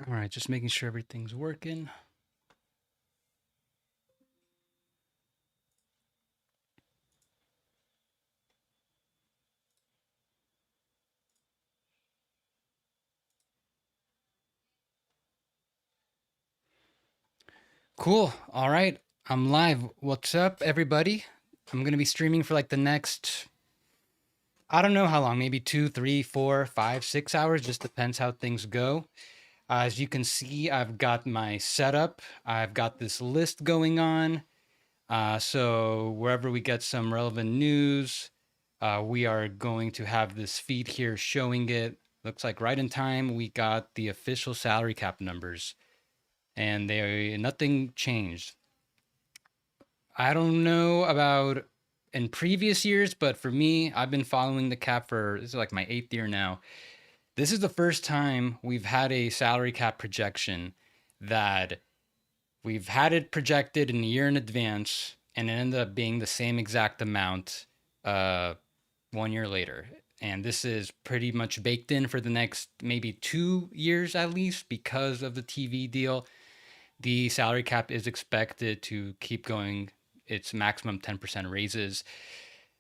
All right, just making sure everything's working. Cool. All right, I'm live. What's up, everybody? I'm gonna be streaming for like the next, I don't know how long, maybe 2, 3, 4, 5, 6 hours. Just depends how things go. As you can see, I've got my setup. I've got this list going on. So wherever we get some relevant news, we are going to have this feed here showing it. Looks like right in time, we got the official salary cap numbers, and nothing changed. I don't know about in previous years, but for me, I've been following the cap for this is like my 8th year now. This is the first time we've had a salary cap projection that we've had it projected in a year in advance, and it ended up being the same exact amount uh, 1 year later. And this is pretty much baked in for the next maybe 2 years at least because of the TV deal. The salary cap is expected to keep going its maximum 10% raises.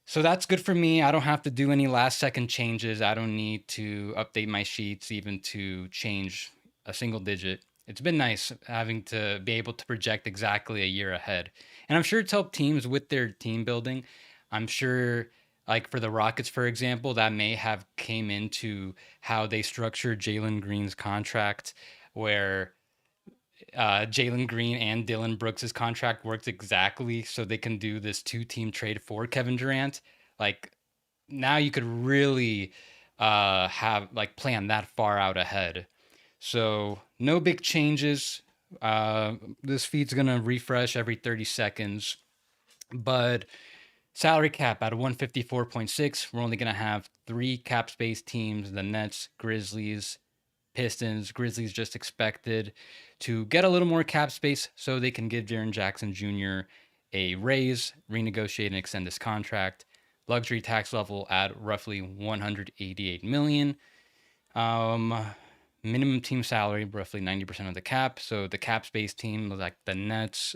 So that's good for me. I don't have to do any last second changes. I don't need to update my sheets even to change a single digit. It's been nice having to be able to project exactly a year ahead. And I'm sure it's helped teams with their team building. I'm sure like for the Rockets, for example, that may have came into how they structured Jalen Green's contract, where Jalen Green and Dylan Brooks's contract works exactly so they can do this two-team trade for Kevin Durant. Like now you could really have like plan that far out ahead. So no big changes. This feed's gonna refresh every 30 seconds, but salary cap at 154.6. We're only gonna have three cap space teams: the Nets, Grizzlies, Pistons. Grizzlies just expected to get a little more cap space so they can give Jaren Jackson Jr. a raise, renegotiate and extend his contract. Luxury tax level at roughly 188 million. Um, Minimum team salary roughly 90% of the cap. So the cap space team like the Nets,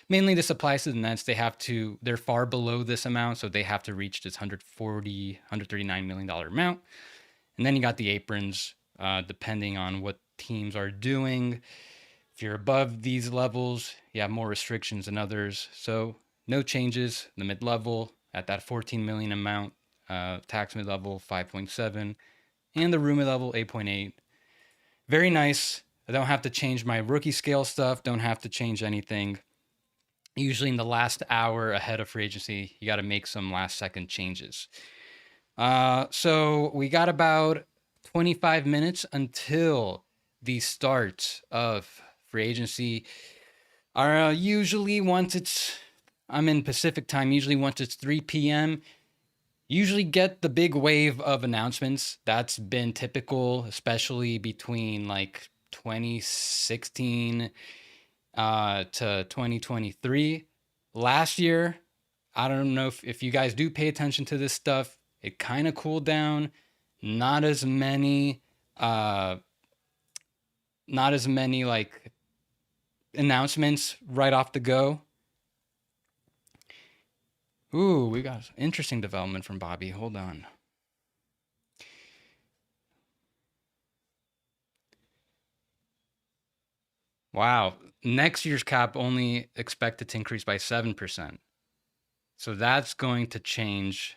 mainly this applies to the Nets. They're far below this amount, so they have to reach this 139 million dollar amount. And then you got the aprons, depending on what teams are doing. If you're above these levels, you have more restrictions than others. So no changes. The mid level at that 14 million amount, tax mid level 5.7, and the room mid level 8.8. Very nice. I don't have to change my rookie scale stuff. Don't have to change anything. Usually in the last hour ahead of free agency, you got to make some last second changes. So we got about 25 minutes until the start of free agency. Usually once I'm in Pacific time, usually once it's 3 p.m., usually get the big wave of announcements. That's been typical, especially between like 2016 to 2023. Last year, I don't know if you guys do pay attention to this stuff. It kind of cooled down. Not as many, uh, not as many like announcements right off the go. Ooh, we got interesting development from Bobby. Hold on. Wow. Next year's cap only expected to increase by 7%. So that's going to change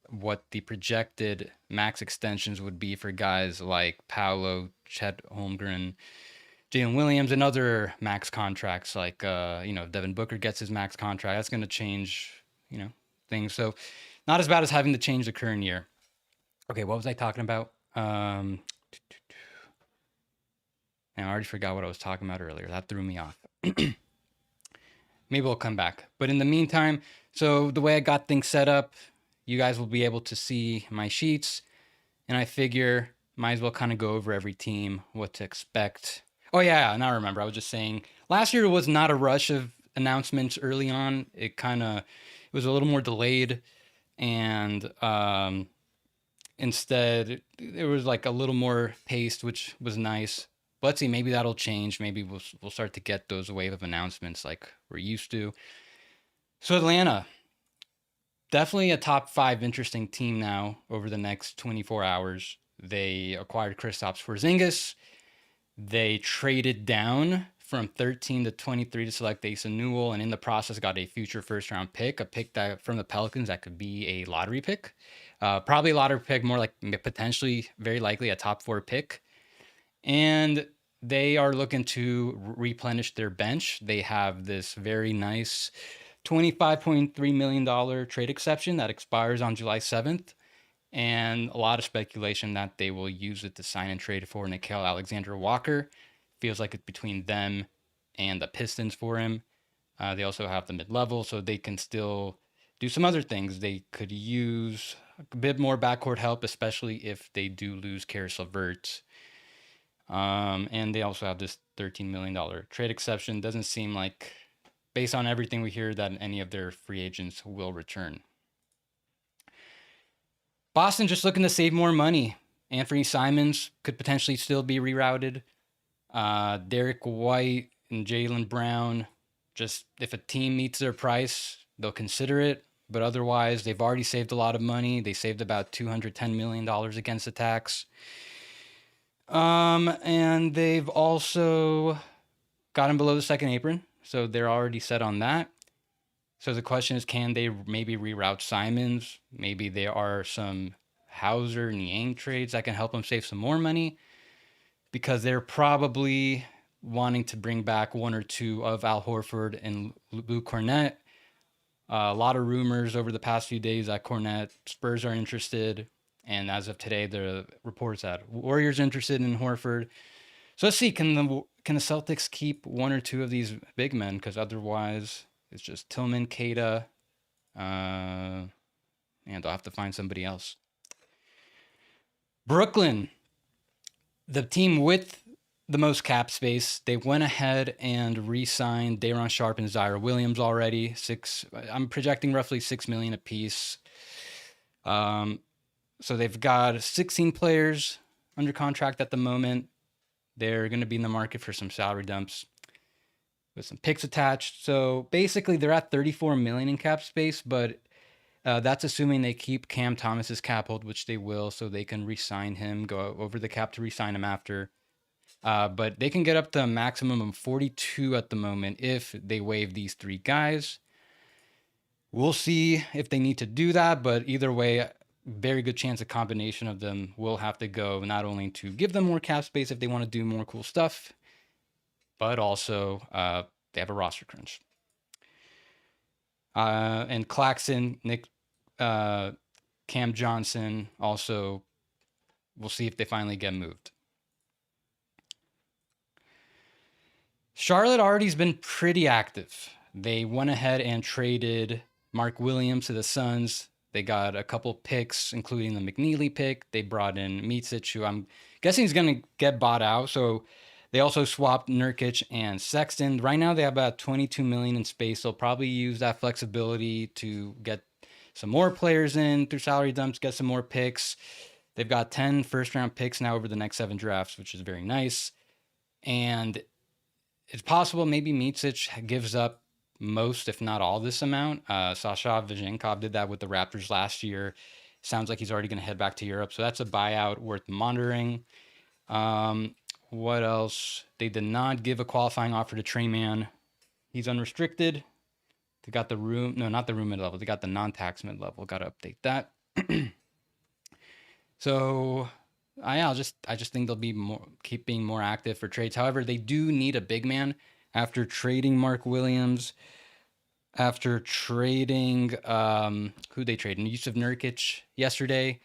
what the projected max extensions would be for guys like Paolo, Chet Holmgren, Jalen Williams, and other max contracts like Devin Booker gets his max contract. That's going to change, things. So not as bad as having to change the current year. Okay, what was I talking about? I already forgot what I was talking about earlier. That threw me off. Maybe we'll come back. But in the meantime, so the way I got things set up, you guys will be able to see my sheets. And I figure might as well kind of go over every team, what to expect. Oh, yeah. Now I remember. I was just saying last year was not a rush of announcements early on. It was a little more delayed. And instead, it was like a little more paced, which was nice. let's see, maybe that'll change. Maybe we'll start to get those wave of announcements like we're used to. So Atlanta, definitely a top 5 interesting team now over the next 24 hours. They acquired Kristaps Porzingis. They traded down from 13 to 23 to select Asa Newell, and in the process got a future first-round pick, a pick that from the Pelicans that could be a lottery pick. Probably a lottery pick, more like potentially, very likely a top 4 pick. And they are looking to replenish their bench. They have this very nice $25.3 million trade exception that expires on July 7th. And a lot of speculation that they will use it to sign and trade for Nickeil Alexander-Walker. Feels like it's between them and the Pistons for him. They also have the mid-level, so they can still do some other things. They could use a bit more backcourt help, especially if they do lose Karis LeVert. And they also have this $13 million trade exception. Doesn't seem like, based on everything we hear, that any of their free agents will return. Boston just looking to save more money. Anthony Simons could potentially still be rerouted. Derek White and Jaylen Brown, just if a team meets their price, they'll consider it. But otherwise, they've already saved a lot of money. They saved about $210 million against the tax. And they've also gotten below the second apron. So they're already set on that. So the question is, can they maybe reroute Simons? Maybe there are some Hauser and Yang trades that can help them save some more money, because they're probably wanting to bring back one or two of Al Horford and Luke Cornett. A lot of rumors over the past few days that Cornett, Spurs are interested. And as of today, the reports that Warriors interested in Horford. So let's see, can the Celtics keep one or two of these big men? Because otherwise, it's just Tillman, Keita, and they'll have to find somebody else. Brooklyn, the team with the most cap space, they went ahead and re-signed Day'Ron Sharpe and Zaire Williams already. I'm projecting roughly $6 million apiece. So they've got 16 players under contract at the moment. They're going to be in the market for some salary dumps with some picks attached. So basically, they're at $34 million in cap space, but that's assuming they keep Cam Thomas's cap hold, which they will, so they can re-sign him, go over the cap to re-sign him after. But they can get up to a maximum of 42 at the moment if they waive these 3 guys. We'll see if they need to do that, but either way, very good chance a combination of them will have to go, not only to give them more cap space if they want to do more cool stuff, but also they have a roster crunch. And Claxton, Nick, Cam Johnson, also, we'll see if they finally get moved. Charlotte already's been pretty active. They went ahead and traded Mark Williams to the Suns. They got a couple picks, including the McNeely pick. They brought in Micic, who I'm guessing is going to get bought out. So they also swapped Nurkic and Sexton. Right now, they have about $22 million in space. They'll probably use that flexibility to get some more players in through salary dumps, get some more picks. They've got 10 first-round picks now over the next 7 drafts, which is very nice. And it's possible maybe Micic gives up most, if not all, this amount. Sasha Vezenkov did that with the Raptors last year. Sounds like he's already going to head back to Europe. So that's a buyout worth monitoring. What else? They did not give a qualifying offer to Trey Mann. He's unrestricted. They got the room. No, not the room mid-level. They got the non-tax mid-level. Got to update that. So I just think they'll be keep being more active for trades. However, they do need a big man. After trading Mark Williams, after trading who they traded, Yusuf Nurkic yesterday,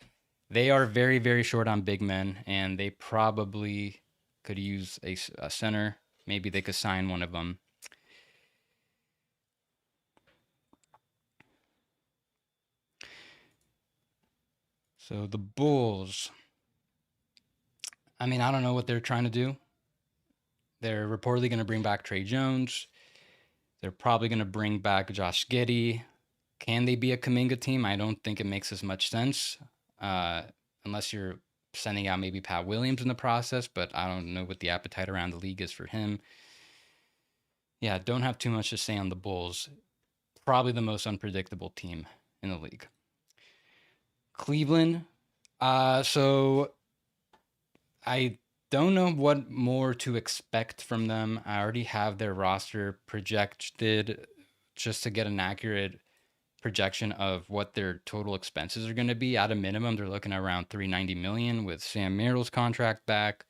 they are very, very short on big men, and they probably could use a center. Maybe they could sign one of them. So the Bulls, I mean, I don't know what they're trying to do. They're reportedly going to bring back Trey Jones. They're probably going to bring back Josh Giddey. Can they be a Kuminga team? I don't think it makes as much sense unless you're sending out maybe Pat Williams in the process, but I don't know what the appetite around the league is for him. Yeah, don't have too much to say on the Bulls. Probably the most unpredictable team in the league. Cleveland. So I don't know what more to expect from them. I already have their roster projected just to get an accurate projection of what their total expenses are going to be. At a minimum, they're looking at around 390 million with Sam Merrill's contract back,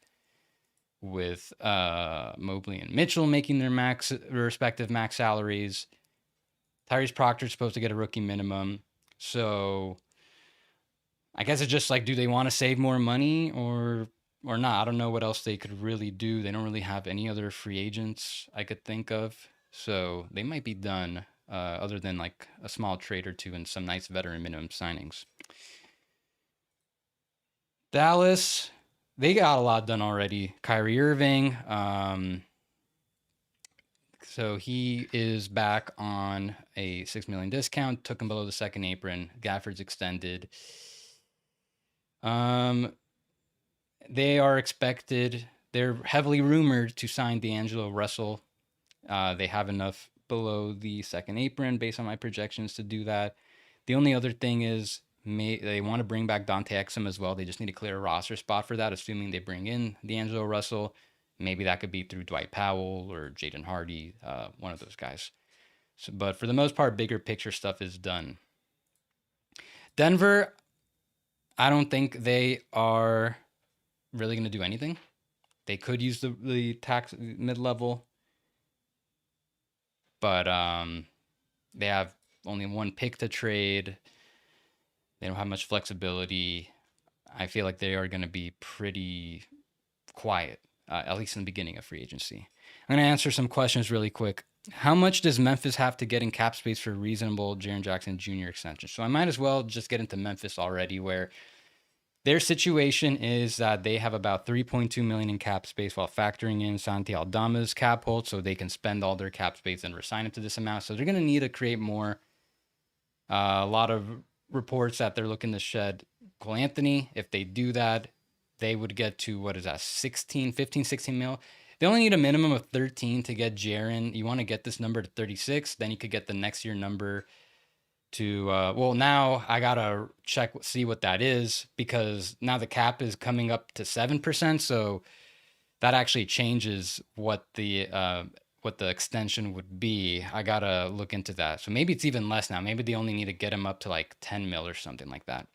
with Mobley and Mitchell making their respective max salaries. Tyrese Proctor's supposed to get a rookie minimum. So I guess it's just like, do they want to save more money or not? I don't know what else they could really do. They don't really have any other free agents I could think of. So they might be done, other than like a small trade or two and some nice veteran minimum signings. Dallas, they got a lot done already. Kyrie Irving, so he is back on a $6 million discount. Took him below the second apron. Gafford's extended. They are expected. They're heavily rumored to sign D'Angelo Russell. They have enough below the second apron based on my projections to do that. The only other thing is they want to bring back Dante Exum as well. They just need to clear a roster spot for that, assuming they bring in D'Angelo Russell. Maybe that could be through Dwight Powell or Jaden Hardy, one of those guys. So, but for the most part, bigger picture stuff is done. Denver, I don't think they are really going to do anything. They could use the tax mid-level, but they have only one pick to trade. They don't have much flexibility. I feel like they are going to be pretty quiet, at least in the beginning of free agency. I'm going to answer some questions really quick. How much does Memphis have to get in cap space for a reasonable Jaren Jackson Jr. extension? So I might as well just get into Memphis already, where their situation is that they have about 3.2 million in cap space while factoring in Santi Aldama's cap hold, so they can spend all their cap space and resign it to this amount. So they're going to need to create more. A lot of reports that they're looking to shed Cole Anthony. If they do that, they would get to, what is that, 16 mil. They only need a minimum of 13 to get Jaren. You want to get this number to 36, then you could get the next year number to well, now I gotta see what that is, because now the cap is coming up to 7%, so that actually changes what the extension would be. I gotta look into that. So maybe it's even less now. Maybe they only need to get him up to like 10 mil or something like that.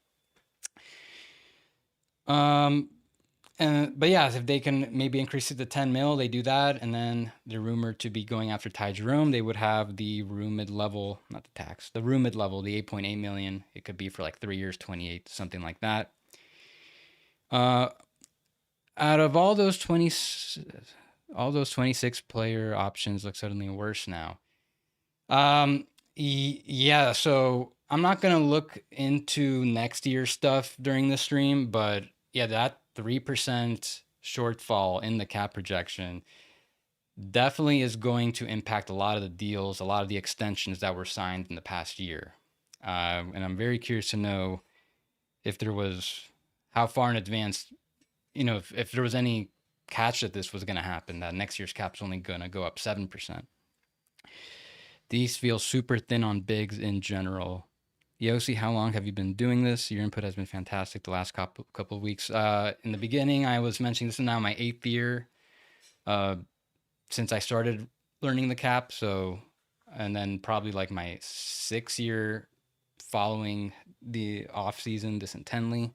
But yeah, if they can maybe increase it to 10 mil, they do that. And then they're rumored to be going after Ty Jerome. They would have the room mid-level, not the tax, the room mid-level, the 8.8 million. It could be for like 3 years, 28, something like that. Out of all those 26 player options look suddenly worse now. Yeah, so I'm not going to look into next year's stuff during the stream, but yeah, that 3% shortfall in the cap projection definitely is going to impact a lot of the deals, a lot of the extensions that were signed in the past year. And I'm very curious to know if there was, how far in advance, if there was any catch that this was going to happen, that next year's cap's only going to go up 7%. These feel super thin on bigs in general. Yossi, how long have you been doing this? Your input has been fantastic the last couple of weeks. In the beginning, I was mentioning this is now my 8th year since I started learning the cap. So, and then probably like my 6th year following the off season this intently.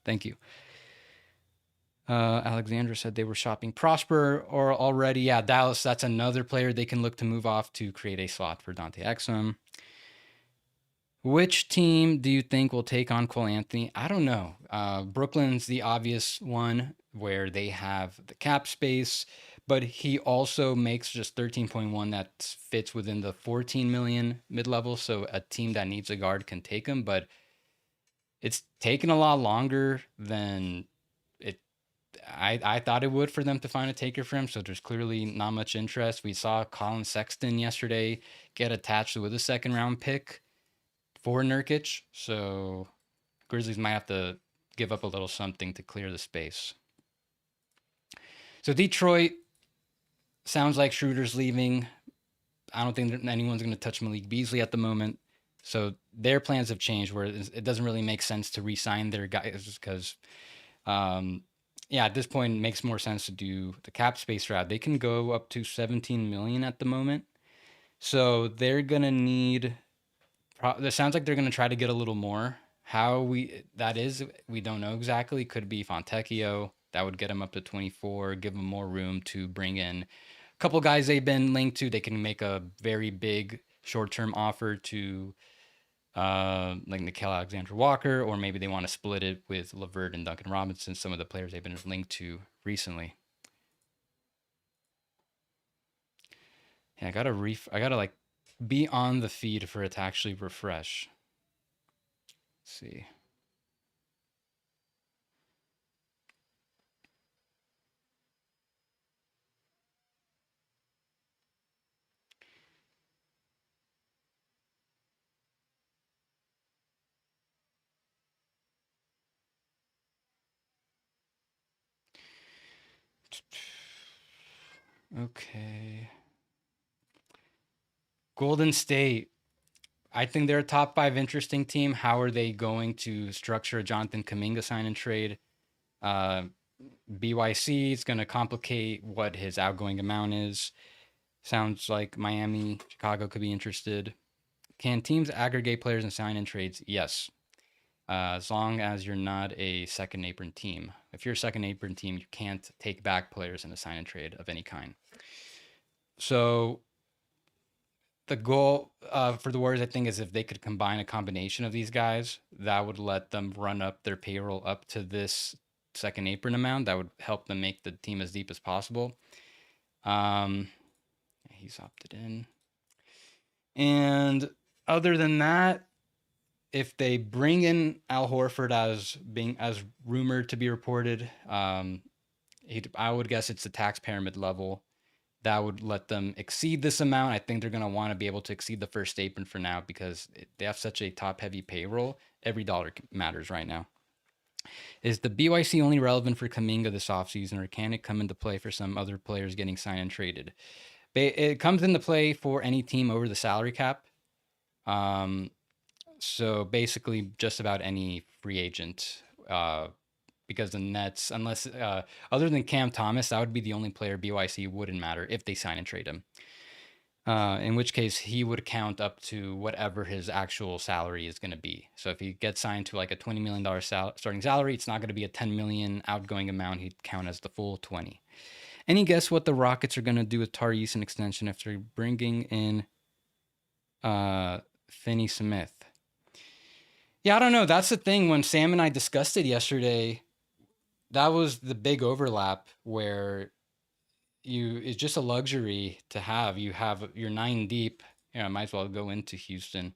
Thank you. Alexandra said they were shopping Prosper or already. Yeah, Dallas, that's another player they can look to move off to create a slot for Dante Exum. Which team do you think will take on Cole Anthony? I don't know. Brooklyn's the obvious one where they have the cap space, but he also makes just 13.1 that fits within the 14 million mid-level. So a team that needs a guard can take him, but it's taken a lot longer than I thought it would for them to find a taker for him. So there's clearly not much interest. We saw Colin Sexton yesterday get attached with a 2nd round pick for Nurkic. So Grizzlies might have to give up a little something to clear the space. So Detroit, sounds like Schroeder's leaving. I don't think anyone's going to touch Malik Beasley at the moment. So their plans have changed where it doesn't really make sense to re-sign their guys because, at this point, it makes more sense to do the cap space route. They can go up to 17 million at the moment. So they're going to need, it sounds like they're going to try to get a little more. How that is, we don't know exactly. Could be Fontecchio. That would get them up to 24, give them more room to bring in a couple guys they've been linked to. They can make a very big short-term offer to like Nickeil Alexander-Walker, or maybe they want to split it with LeVert and Duncan Robinson, some of the players they've been linked to recently. Yeah, I gotta like be on the feed for it to actually refresh. Let's see. Okay. Golden State. I think they're a top 5 interesting team. How are they going to structure a Jonathan Kuminga sign and trade? BYC is going to complicate what his outgoing amount is. Sounds like Miami, Chicago could be interested. Can teams aggregate players and sign in trades? Yes. As long as you're not a second apron team. If you're a second apron team, you can't take back players in a sign and trade of any kind. So the goal for the Warriors, I think, is if they could combine a combination of these guys, that would let them run up their payroll up to this second apron amount. That would help them make the team as deep as possible. He's opted in. And other than that, if they bring in Al Horford as rumored to be reported, I would guess it's the tax pyramid level. That would let them exceed this amount. I think they're going to want to be able to exceed the first apron for now because they have such a top-heavy payroll. Every dollar matters right now. Is the BYC only relevant for Kuminga this offseason, or can it come into play for some other players getting signed and traded? It comes into play for any team over the salary cap. So basically just about any free agent, because the Nets, unless other than Cam Thomas, that would be the only player BYC wouldn't matter if they sign and trade him. In which case he would count up to whatever his actual salary is going to be. So if he gets signed to like a $20 million starting salary, it's not going to be a $10 million outgoing amount. He'd count as the full 20. Any guess what the Rockets are going to do with Tari Eason extension after bringing in Finney-Smith? Yeah, I don't know. That's the thing. When Sam and I discussed it yesterday, that was the big overlap where it's just a luxury to have. You're 9 deep. Might as well go into Houston.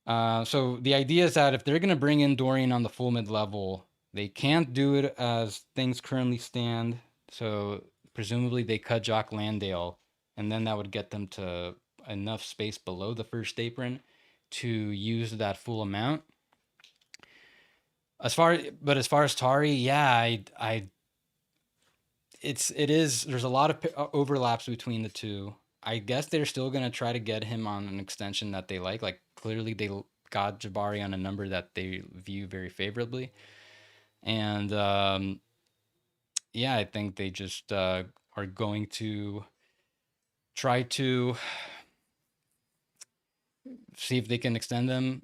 So the idea is that if they're going to bring in Dorian on the full mid-level, they can't do it as things currently stand. So presumably they cut Jock Landale, and then that would get them to enough space below the first apron to use that full amount. As far as Tari, yeah, there's a lot of overlaps between the two. I guess they're still going to try to get him on an extension that they like. Like clearly they got Jabari on a number that they view very favorably. And I think they just are going to try to see if they can extend them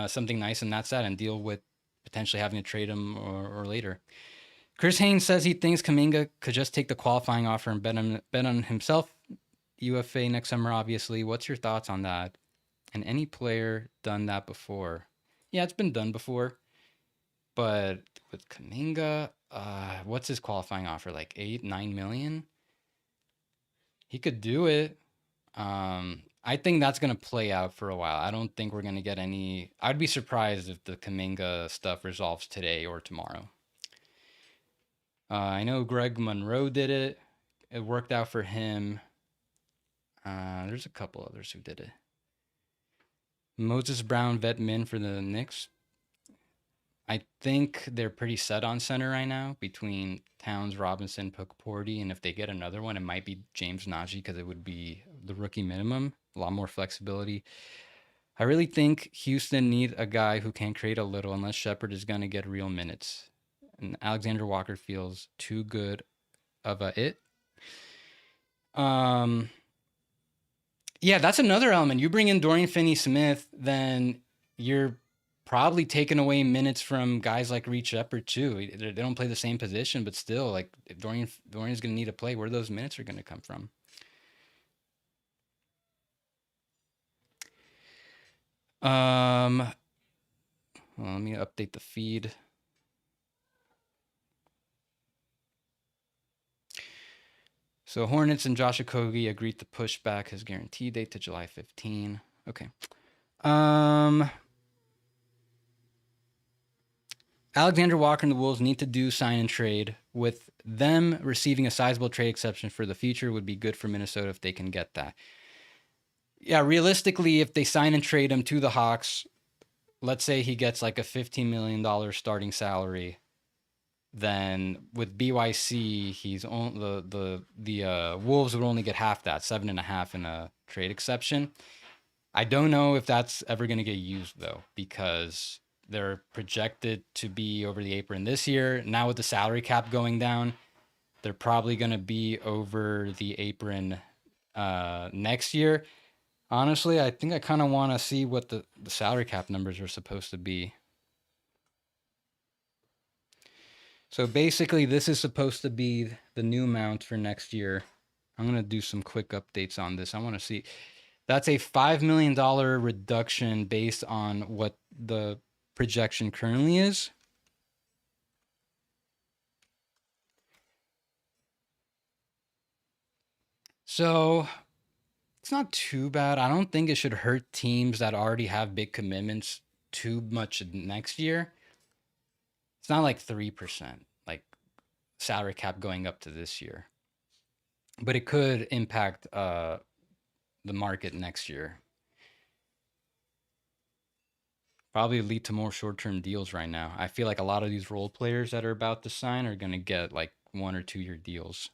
something nice in that set and deal with potentially having to trade him or later. Chris Haynes says he thinks Kuminga could just take the qualifying offer and bet on himself UFA next summer, obviously. What's your thoughts on that? And any player done that before? Yeah, it's been done before. But with Kuminga, what's his qualifying offer? Like 8-9 million? He could do it. I think that's going to play out for a while. I don't think we're going to get any... I'd be surprised if the Kuminga stuff resolves today or tomorrow. I know Greg Monroe did it. It worked out for him. There's a couple others who did it. Moses Brown, vet min for the Knicks. I think they're pretty set on center right now between Towns, Robinson, Porty, and if they get another one, it might be James Najee because it would be the rookie minimum, a lot more flexibility. I really think Houston need a guy who can create a little, unless Shepard is going to get real minutes. And Alexander Walker feels too good of a it. Yeah, that's another element. You bring in Dorian Finney-Smith, then you're probably taking away minutes from guys like Reed Shepard too. They don't play the same position, but still, like if Dorian's going to need to play, where those minutes are going to come from. Well, let me update the feed. So Hornets and Josh Okogie agreed to push back his guarantee date to July 15. Okay. Alexander Walker and the Wolves need to do sign and trade. With them receiving a sizable trade exception for the future would be good for Minnesota if they can get that. Yeah, realistically, if they sign and trade him to the Hawks, let's say he gets like a $15 million starting salary, then with BYC, he's on the Wolves would only get half that, 7.5 in a trade exception. I don't know if that's ever going to get used though, because they're projected to be over the apron this year. Now with the salary cap going down, they're probably going to be over the apron next year. Honestly, I think I kind of want to see what the salary cap numbers are supposed to be. So basically, this is supposed to be the new amount for next year. I'm going to do some quick updates on this. I want to see. That's a $5 million reduction based on what the projection currently is. So it's not too bad. I don't think it should hurt teams that already have big commitments too much next year. It's not like 3%, like salary cap going up to this year. But it could impact the market next year. Probably lead to more short-term deals right now. I feel like a lot of these role players that are about to sign are going to get like 1 or 2 year deals.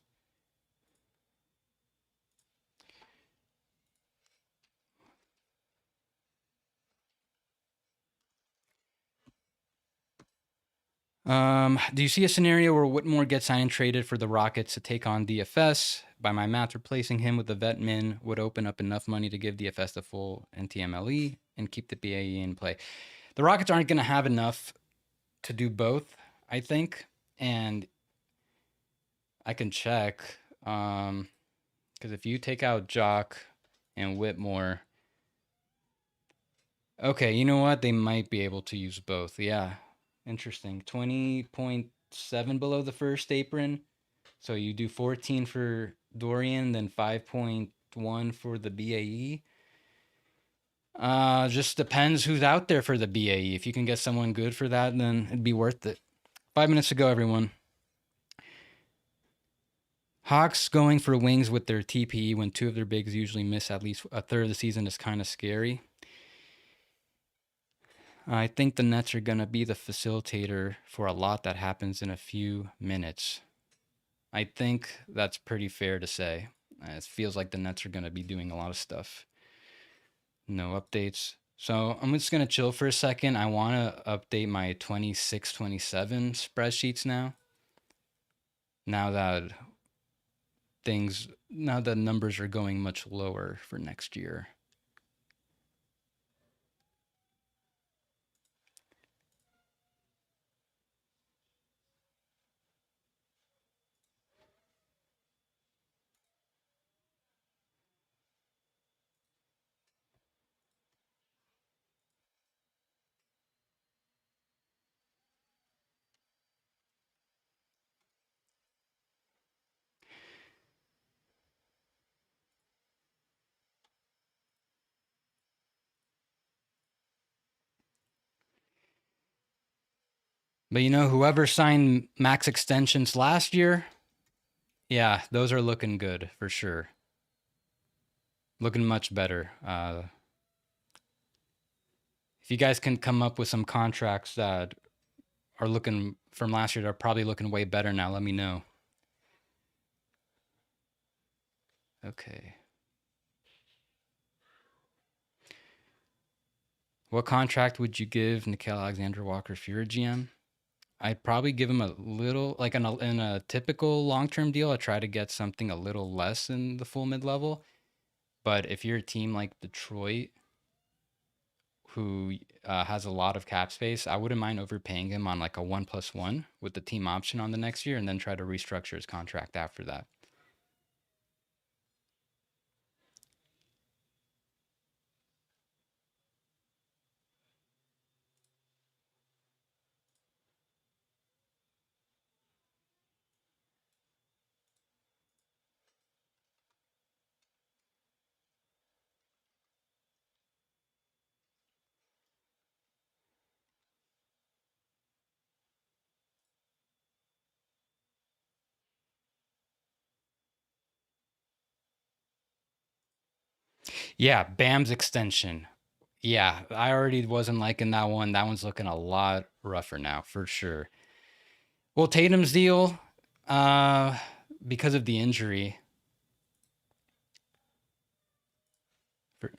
Do you see a scenario where Whitmore gets signed and traded for the Rockets to take on DFS? By my math, replacing him with the vet min would open up enough money to give DFS the full NTMLE and keep the BAE in play. The Rockets aren't going to have enough to do both, I think. And I can check. Because if you take out Jock and Whitmore, okay, you know what? They might be able to use both. Yeah, interesting. 20.7 below the first apron. So you do 14 for Dorian, then 5.1 for the BAE. Just depends who's out there for the BAE. If you can get someone good for that, then it'd be worth it. 5 minutes to go, everyone. Hawks going for wings with their TPE when 2 of their bigs usually miss at least a third of the season is kind of scary. I think the Nets are going to be the facilitator for a lot that happens in a few minutes. I think that's pretty fair to say. It feels like the Nets are going to be doing a lot of stuff. No updates. So I'm just going to chill for a second. I want to update my 26-27 spreadsheets now. Now that numbers are going much lower for next year. But you know, whoever signed max extensions last year, yeah, those are looking good for sure. Looking much better. If you guys can come up with some contracts that are looking from last year, they're probably looking way better now. Let me know. Okay. What contract would you give Nickeil Alexander-Walker if you're a GM? I'd probably give him a little, like in a typical long-term deal, I try to get something a little less in the full mid-level. But if you're a team like Detroit, who has a lot of cap space, I wouldn't mind overpaying him on like a 1+1 with the team option on the next year and then try to restructure his contract after that. Yeah, Bam's extension. Yeah, I already wasn't liking that one. That one's looking a lot rougher now, for sure. Well, Tatum's deal, uh, because of the injury. For,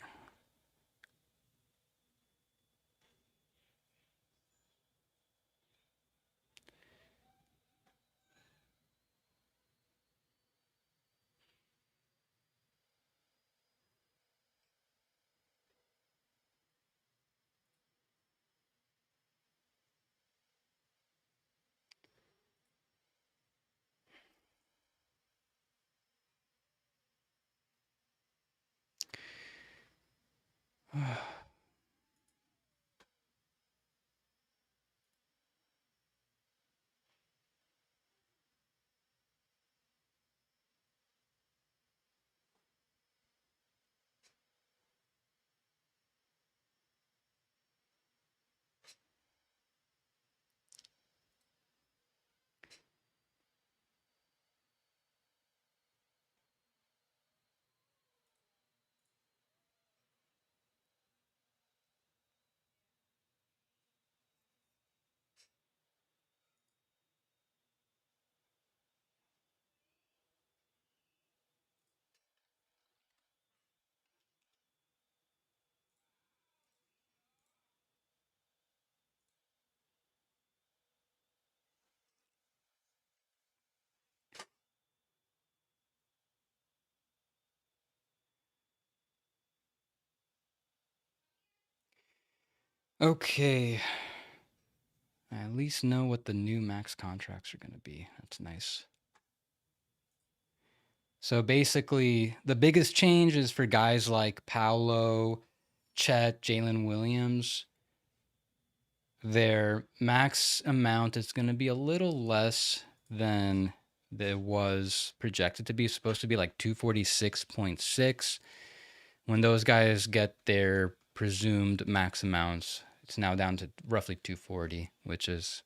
okay. I at least know what the new max contracts are going to be. That's nice. So basically, the biggest change is for guys like Paolo, Chet, Jalen Williams. Their max amount is going to be a little less than it was projected to be. It's supposed to be like 246.6. When those guys get their presumed max amounts, it's now down to roughly 240, which is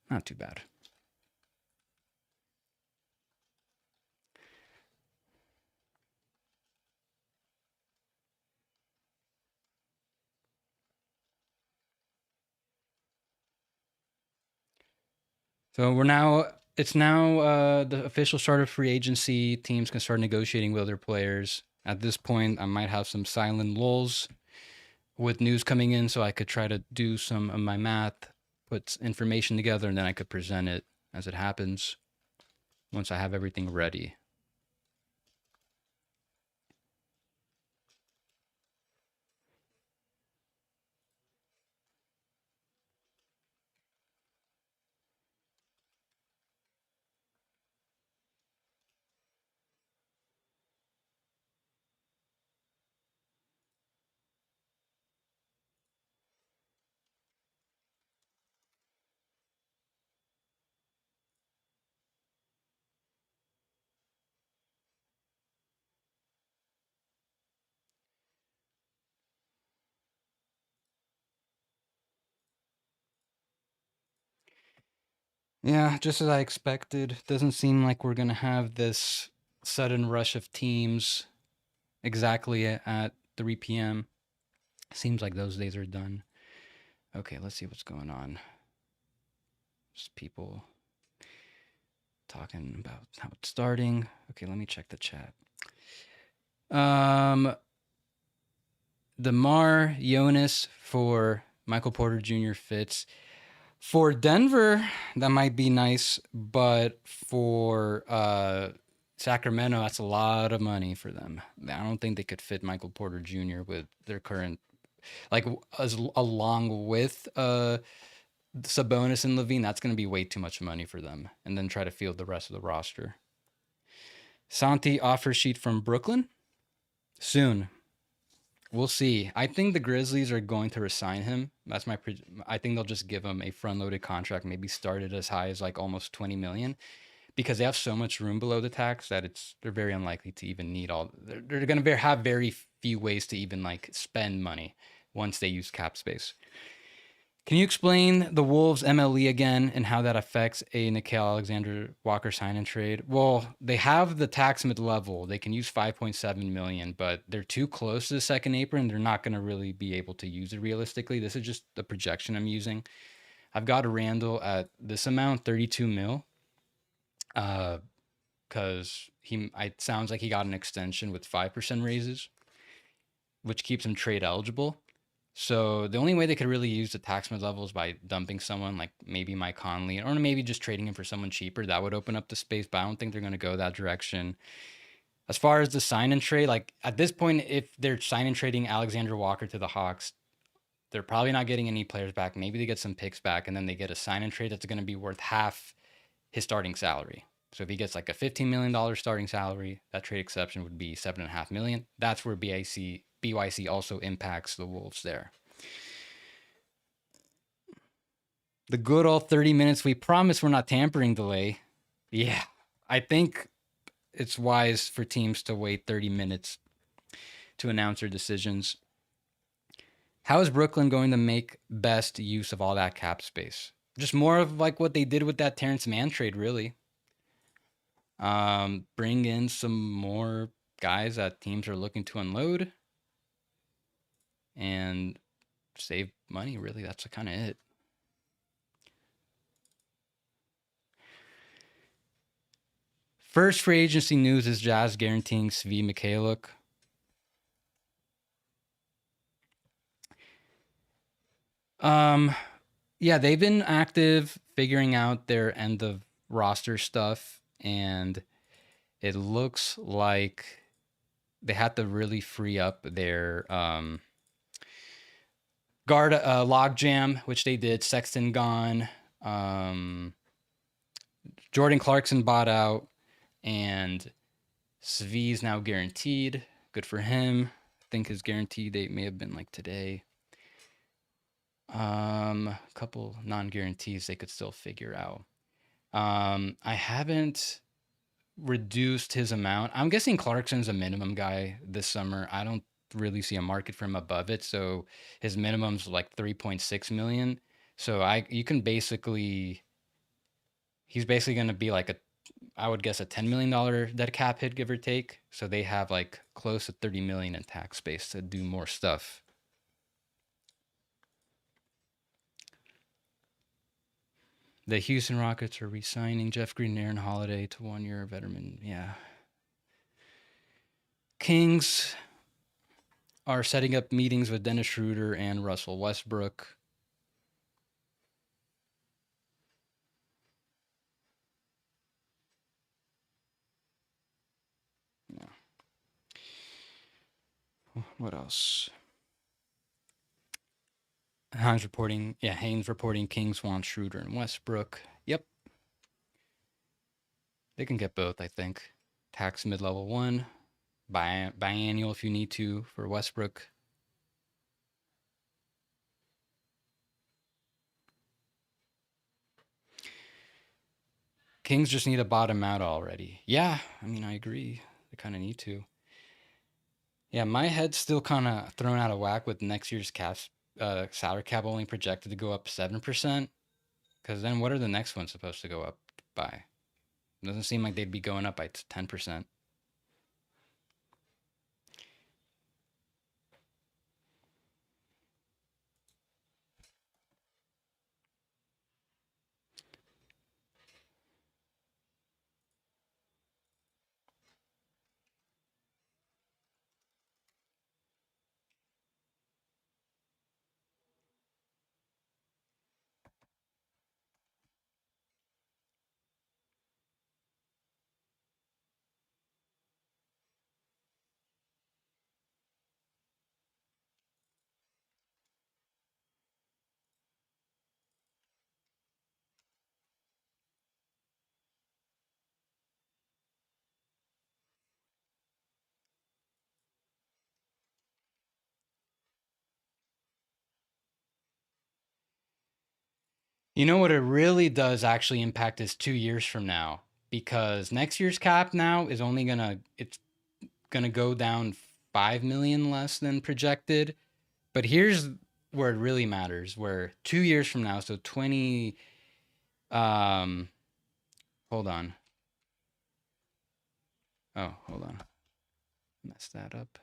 not too bad. So it's now the official start of free agency. Teams can start negotiating with other players. At this point, I might have some silent lulls with news coming in, so I could try to do some of my math, put information together, and then I could present it as it happens once I have everything ready. Yeah, just as I expected. Doesn't seem like we're going to have this sudden rush of teams exactly at 3 p.m. Seems like those days are done. Okay, let's see what's going on. Just people talking about how it's starting. Okay, let me check the chat. DeMar Jonas for Michael Porter Jr. fits. For Denver, that might be nice, but for Sacramento, that's a lot of money for them. I don't think they could fit Michael Porter Jr. with their current, like, along with Sabonis and Levine. That's going to be way too much money for them. And then try to field the rest of the roster. Santi offer sheet from Brooklyn soon. We'll see. I think the Grizzlies are going to resign him. That's my. I think they'll just give him a front-loaded contract, maybe started as high as like almost 20 million, because they have so much room below the tax that they're very unlikely to even need all. They're going to have very few ways to even like spend money once they use cap space. Can you explain the Wolves MLE again and how that affects a Nickeil Alexander-Walker sign and trade? Well, they have the tax mid-level. They can use 5.7 million, but they're too close to the second apron. They're not going to really be able to use it realistically. This is just the projection I'm using. I've got a Randall at this amount, 32 mil, because it sounds like he got an extension with 5% raises, which keeps him trade eligible. So the only way they could really use the tax mid-level is by dumping someone like maybe Mike Conley, or maybe just trading him for someone cheaper. That would open up the space, but I don't think they're going to go that direction. As far as the sign and trade, like at this point, if they're sign and trading Alexander Walker to the Hawks, they're probably not getting any players back. Maybe they get some picks back, and then they get a sign and trade that's going to be worth half his starting salary. So if he gets like a $15 million starting salary, that trade exception would be $7.5 million. That's where BYC also impacts the Wolves there. The good old 30 minutes we promise we're not tampering delay. Yeah, I think it's wise for teams to wait 30 minutes to announce their decisions. How is Brooklyn going to make best use of all that cap space? Just more of like what they did with that Terrence Mann trade, really. Bring in some more guys that teams are looking to unload and save money, really. That's kind of it. First free agency news is Jazz guaranteeing Svi Mikhailuk. Yeah, they've been active figuring out their end of roster stuff, and it looks like they had to really free up their guard logjam, which they did. Sexton gone, Jordan Clarkson bought out, and Svi's now guaranteed. Good for him. I think his guarantee date may have been like today. A couple non-guarantees they could still figure out. I haven't reduced his amount. I'm guessing Clarkson's a minimum guy this summer. I don't really see a market for him above it, so his minimum's like 3.6 million. So he's basically going to be like I would guess a $10 million dead cap hit, give or take. So they have like close to 30 million in tax space to do more stuff. The Houston Rockets are re-signing Jeff Green and Aaron Holiday to 1 year veteran. Yeah. Kings are setting up meetings with Dennis Schroeder and Russell Westbrook. Yeah. What else? Haynes reporting Kings want Schroeder and Westbrook. Yep. They can get both, I think. Tax mid-level 1. Biannual if you need to for Westbrook. Kings just need to bottom out already. Yeah, I mean, I agree. They kind of need to. Yeah, my head's still kind of thrown out of whack with next year's salary cap only projected to go up 7%. Because then what are the next ones supposed to go up by? It doesn't seem like they'd be going up by 10%. You know what it really does actually impact is 2 years from now, because next year's cap now is only it's gonna go down 5 million less than projected. But here's where it really matters, where 2 years from now, so 20, um, hold on. Oh, hold on. Messed that up.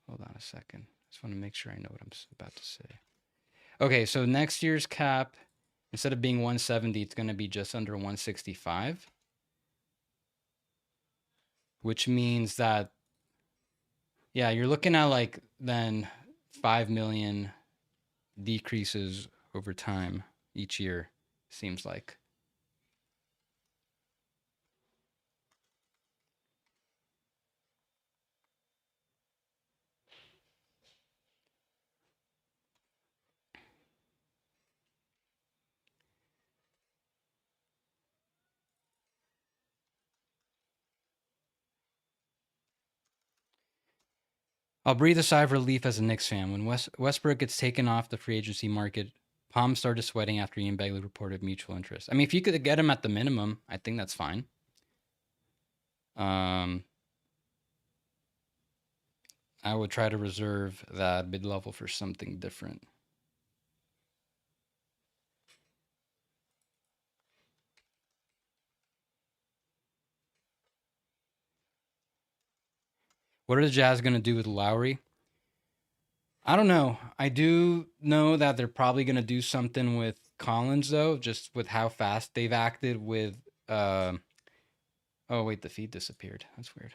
Hold on a second. Just want to make sure I know what I'm about to say. Okay, so next year's cap, instead of being 170, it's going to be just under 165, which means that, yeah, you're looking at like then 5 million decreases over time each year, seems like. I'll breathe a sigh of relief as a Knicks fan. When Westbrook gets taken off the free agency market, palms started sweating after Ian Begley reported mutual interest. I mean, if you could get him at the minimum, I think that's fine. I would try to reserve that mid level for something different. What are the Jazz going to do with Lowry? I don't know. I do know that they're probably going to do something with Collins, though, just with how fast they've acted with. Oh, wait, the feed disappeared. That's weird.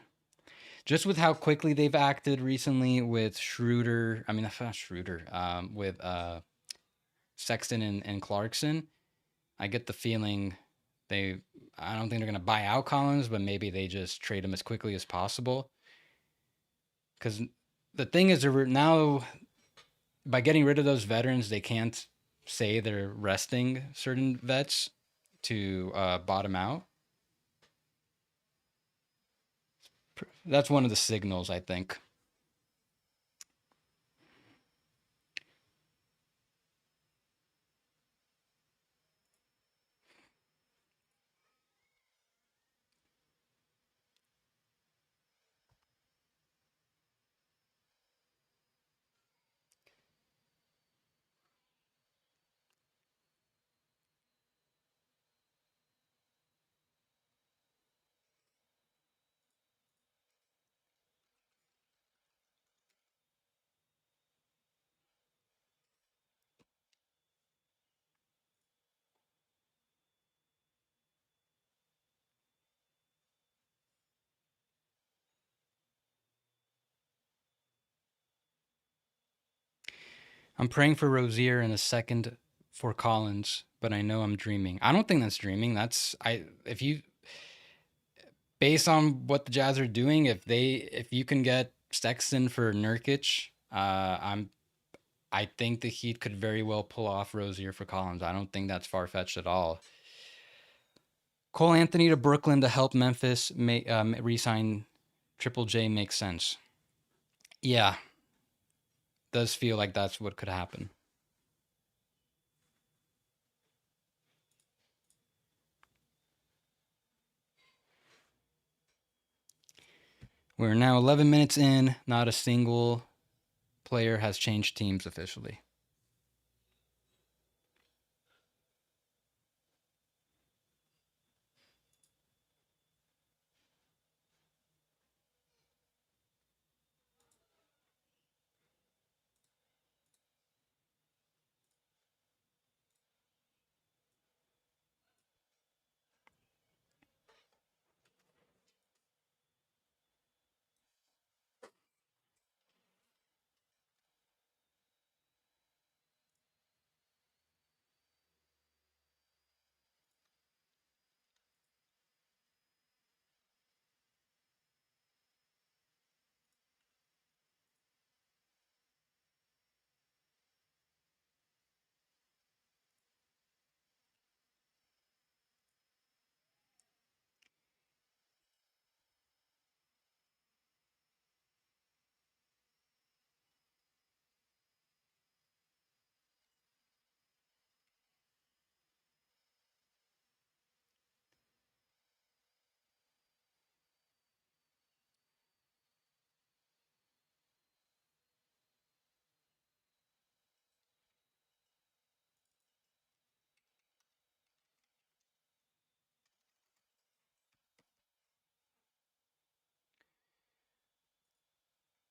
Just with how quickly they've acted recently with Schroeder. I mean, not Schroeder, with Sexton and Clarkson. I get the feeling they. I don't think they're going to buy out Collins, but maybe they just trade him as quickly as possible. Because the thing is, now by getting rid of those veterans, they can't say they're resting certain vets to bottom out. That's one of the signals, I think. I'm praying for Rozier and a second for Collins, but I know I'm dreaming. I don't think that's dreaming. That's I if you based on what the Jazz are doing, if you can get Sexton for Nurkic, I think the Heat could very well pull off Rozier for Collins. I don't think that's far fetched at all. Cole Anthony to Brooklyn to help Memphis re-sign Triple J makes sense. Yeah, does feel like that's what could happen. We're now 11 minutes in. Not a single player has changed teams officially.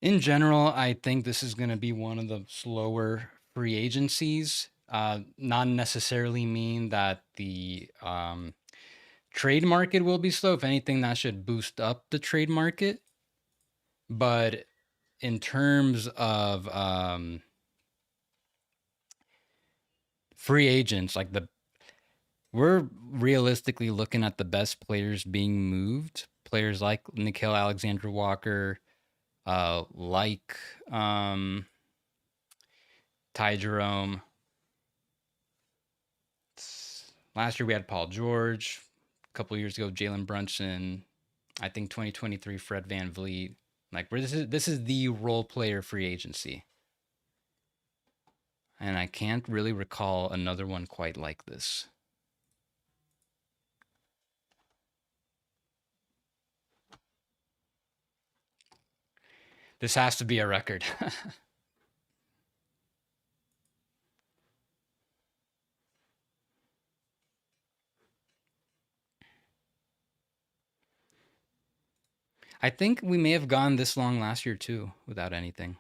In general, I think this is going to be one of the slower free agencies. Not necessarily mean that the trade market will be slow. If anything, that should boost up the trade market. But in terms of free agents, like we're realistically looking at the best players being moved. Players like Nickel Alexander Walker, like Ty Jerome. Last year we had Paul George. A couple years ago, Jalen Brunson. I think 2023 Fred Van Vliet. Like this is the role player free agency. And I can't really recall another one quite like this. This has to be a record. I think we may have gone this long last year too without anything.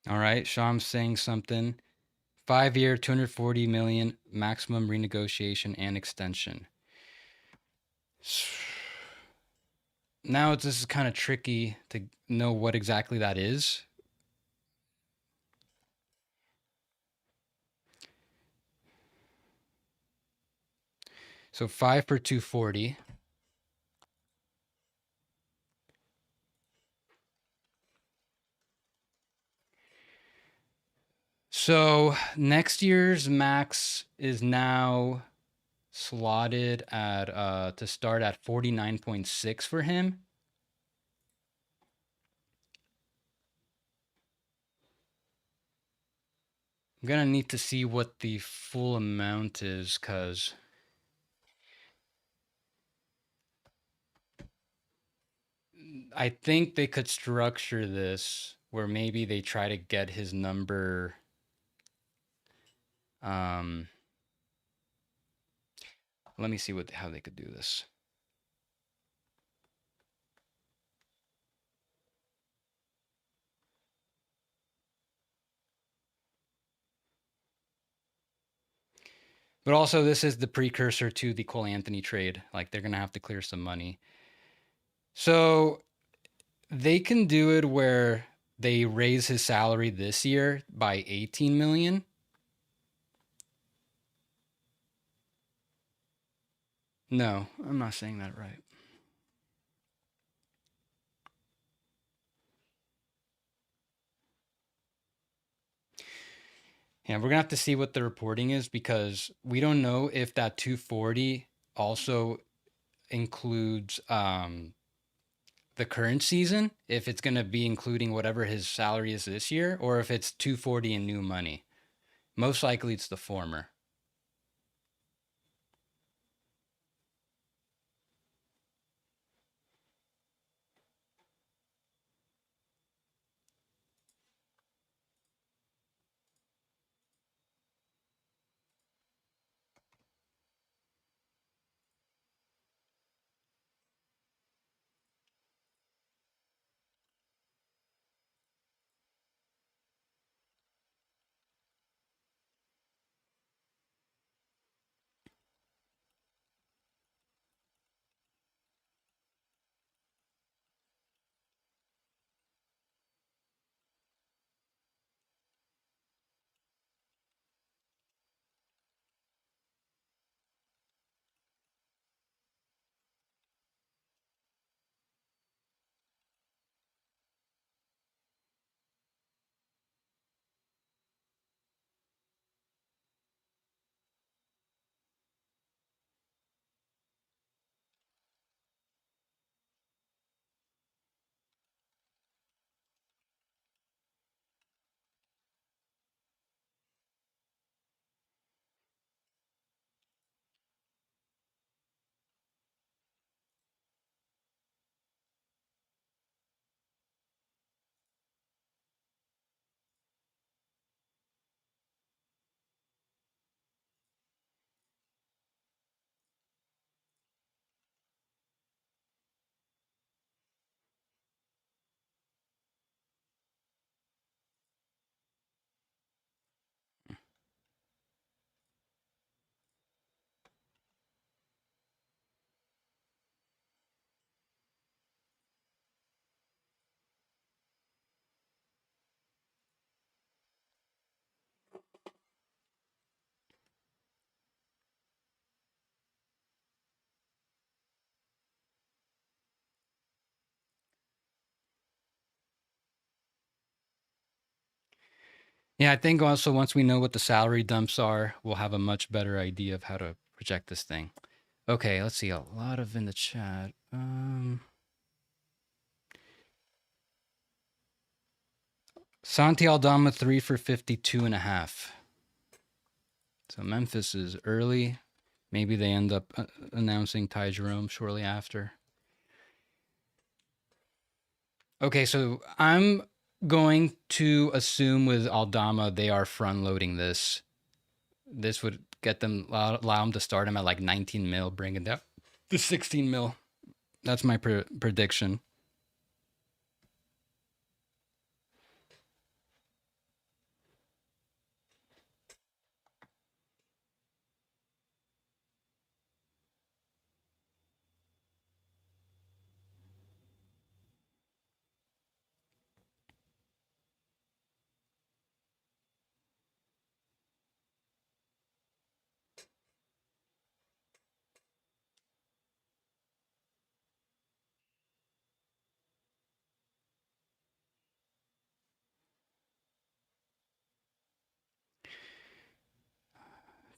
All right, Sham's saying something. 5 year, 240 million maximum renegotiation and extension. Now this is kind of tricky to know what exactly that is. So 5 for 240. So next year's max is now slotted at to start at 49.6 for him. I'm gonna need to see what the full amount is because I think they could structure this where maybe they try to get his number. Um, Let me see how they could do this. But also, this is the precursor to the Cole Anthony trade. Like they're gonna have to clear some money. So they can do it where they raise his salary this year by 18 million. No, I'm not saying that right. Yeah, we're gonna have to see what the reporting is because we don't know if that 240 also includes the current season, if it's gonna be including whatever his salary is this year, or if it's 240 in new money. Most likely it's the former. Yeah, I think also once we know what the salary dumps are, we'll have a much better idea of how to project this thing. Okay, let's see. A lot of in the chat. Santi Aldama 3 for 52.5. So Memphis is early. Maybe they end up announcing Ty Jerome shortly after. Okay, so I'm going to assume with Aldama they are front loading this. This would get them allow them to start him at like 19 mil, bring it down to 16 mil. That's my prediction.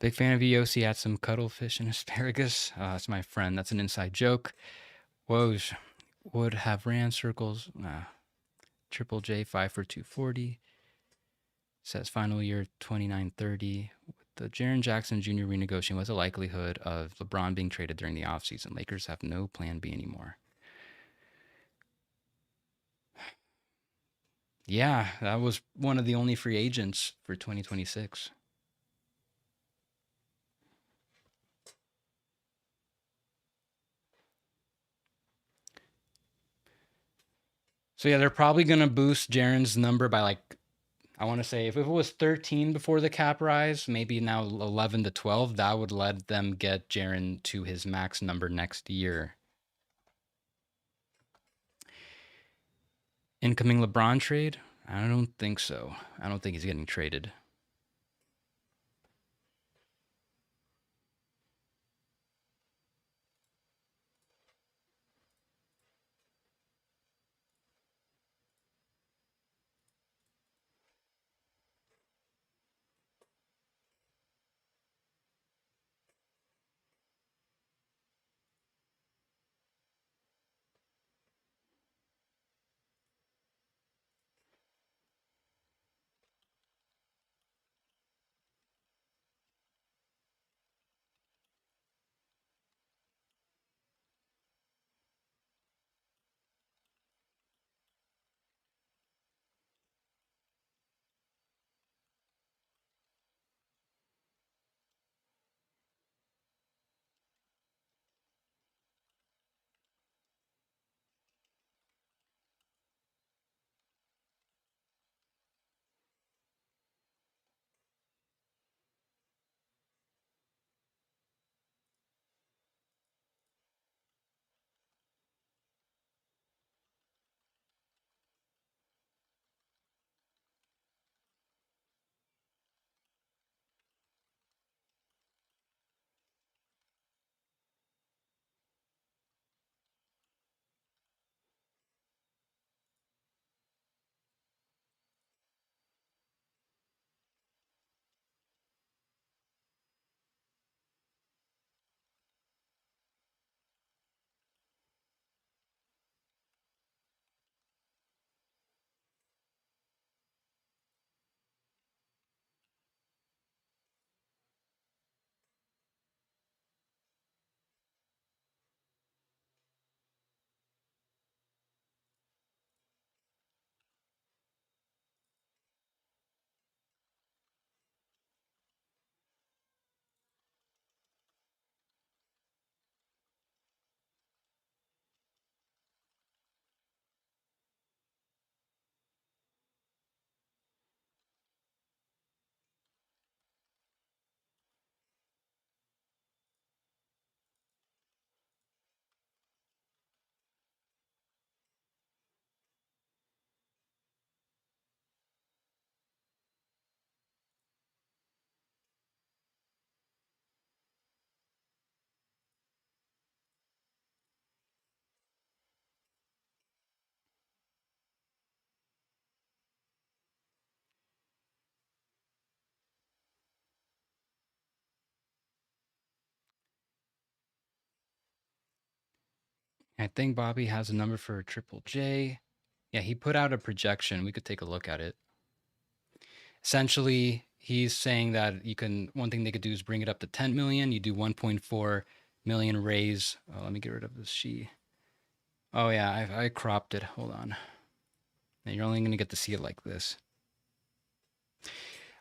Big fan of EOC. Had some cuttlefish and asparagus. That's my friend. That's an inside joke. Woj would have ran circles. Triple J 5 for 240. Says final year 29-30. With the Jaren Jackson Jr. renegotiation, what's the likelihood of LeBron being traded during the offseason? Lakers have no plan B anymore. Yeah, that was one of the only free agents for 2026. So yeah, they're probably gonna boost Jaren's number by like, I want to say if it was 13 before the cap rise, maybe now 11 to 12. That would let them get Jaren to his max number next year. Incoming LeBron trade? I don't think so. I don't think he's getting traded. I think Bobby has a number for Triple J. Yeah, he put out a projection. We could take a look at it. Essentially, he's saying that one thing they could do is bring it up to 10 million. You do 1.4 million raise. Oh, let me get rid of this she. Oh yeah, I cropped it. Hold on. And you're only going to get to see it like this.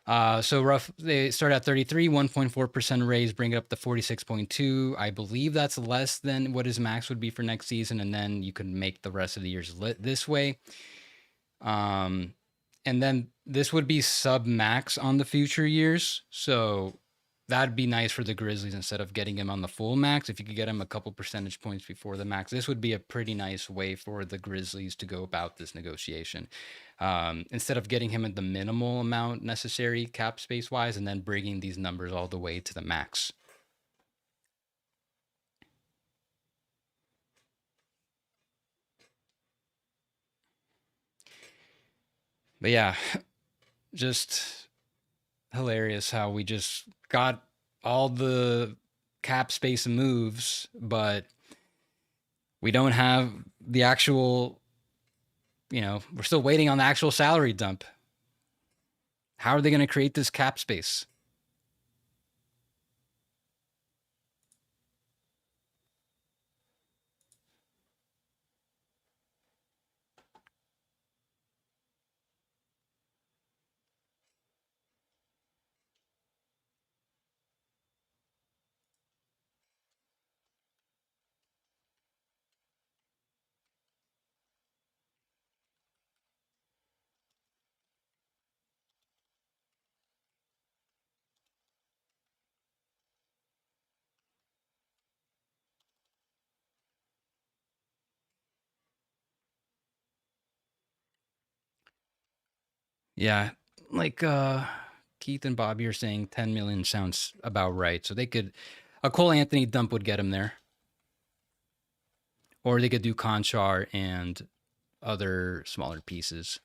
They start at 33, 1.4% raise, bring it up to 46.2. I believe that's less than what his max would be for next season, and then you can make the rest of the years lit this way. And then this would be sub max on the future years. So that'd be nice for the Grizzlies instead of getting him on the full max. If you could get him a couple percentage points before the max, this would be a pretty nice way for the Grizzlies to go about this negotiation. Instead of getting him at the minimal amount necessary cap space wise and then bringing these numbers all the way to the max. But yeah, just hilarious how we just got all the cap space moves, but we don't have the actual, we're still waiting on the actual salary dump. How are they going to create this cap space? Yeah, like Keith and Bobby are saying 10 million sounds about right. So a Cole Anthony dump would get him there. Or they could do Conchar and other smaller pieces.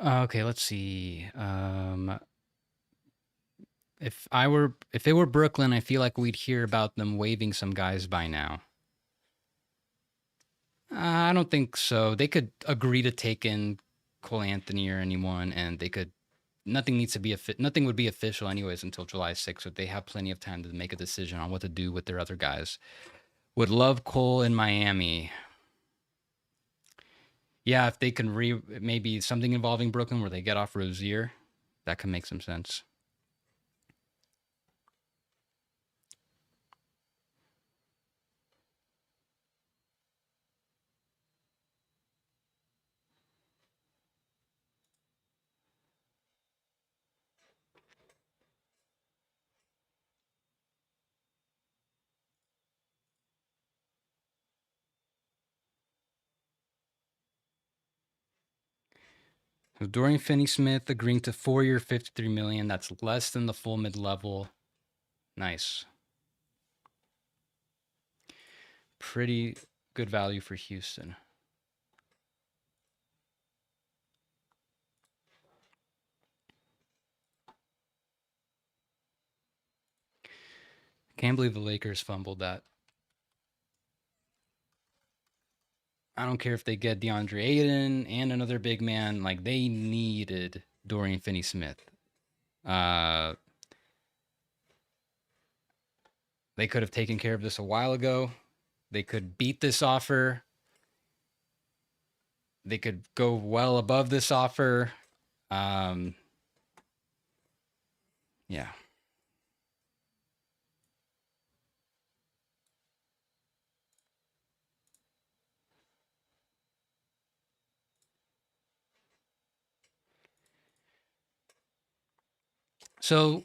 Okay, let's see. If it were Brooklyn, I feel like we'd hear about them waiving some guys by now. I don't think so. They could agree to take in Cole Anthony or anyone, and they could. Nothing needs to be nothing would be official anyways until July 6th. So they have plenty of time to make a decision on what to do with their other guys. Would love Cole in Miami. Yeah, if they can maybe something involving Brooklyn where they get off Rozier, that could make some sense. So Dorian Finney-Smith agreeing to 4-year, $53 million. That's less than the full mid-level. Nice. Pretty good value for Houston. Can't believe the Lakers fumbled that. I don't care if they get DeAndre Ayton and another big man. Like, they needed Dorian Finney-Smith. They could have taken care of this a while ago. They could beat this offer. They could go well above this offer. Yeah. So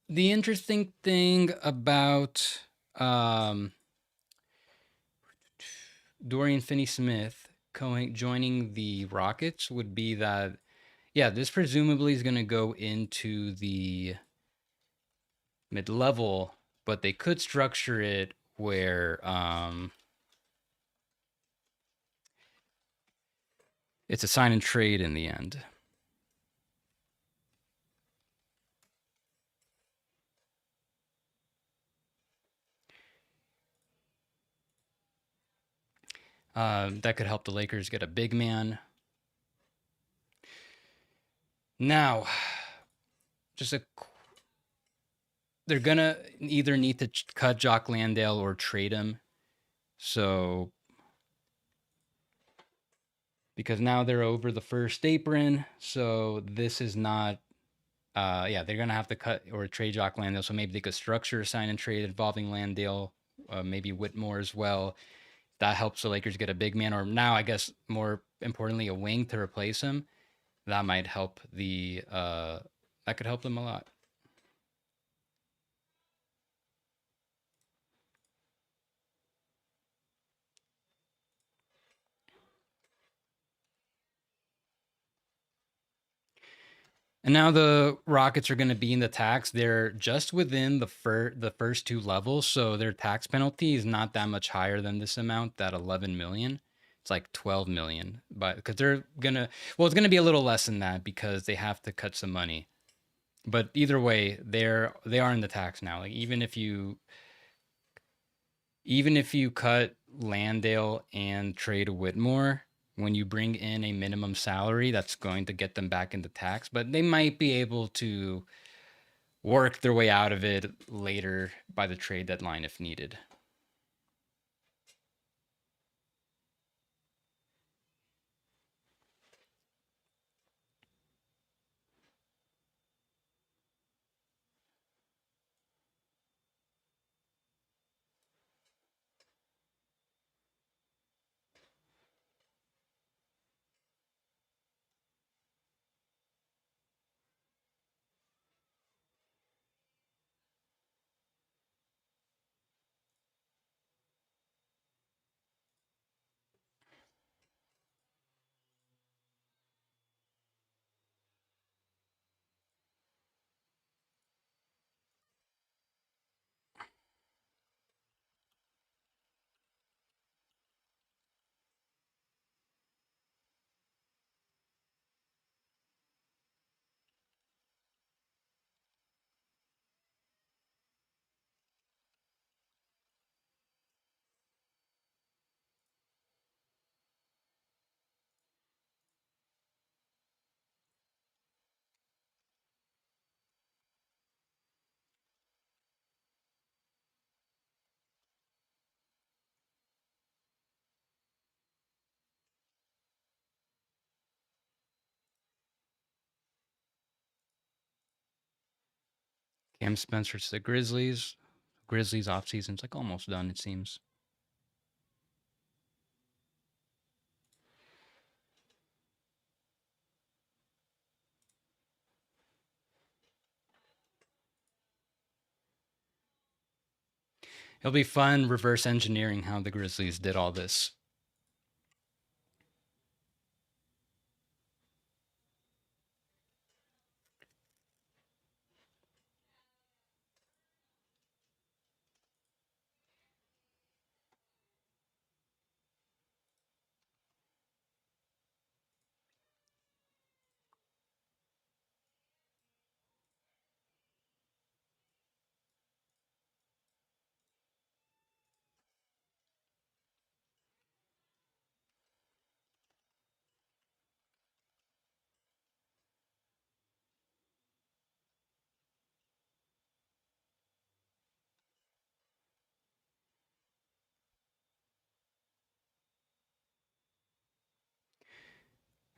the interesting thing about Dorian Finney-Smith joining the Rockets would be that, yeah, this presumably is going to go into the mid-level, but they could structure it where it's a sign and trade in the end. That could help the Lakers get a big man. Now, just they're gonna either need to cut Jock Landale or trade him. So, because now they're over the first apron, so this is not. Yeah, they're gonna have to cut or trade Jock Landale. So maybe they could structure a sign and trade involving Landale, maybe Whitmore as well. That helps the Lakers get a big man, or now I guess more importantly a wing to replace him. That might help that could help them a lot. And now the Rockets are going to be in the tax. They're just within the first two levels, so their tax penalty is not that much higher than this amount, that 11 million. It's like 12 million, but because they're gonna, well, it's gonna be a little less than that because they have to cut some money. But either way, they are in the tax now. Like even if you cut Landale and trade Whitmore, when you bring in a minimum salary, that's going to get them back into tax. But they might be able to work their way out of it later by the trade deadline if needed. Time spent versus the Grizzlies. Grizzlies off season's like almost done, it seems. It'll be fun reverse engineering how the Grizzlies did all this.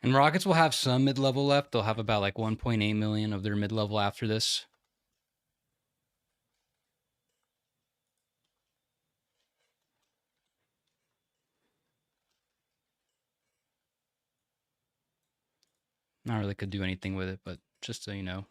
And Rockets will have some mid-level left. They'll have about like 1.8 million of their mid-level after this. Not really could do anything with it, but just so you know.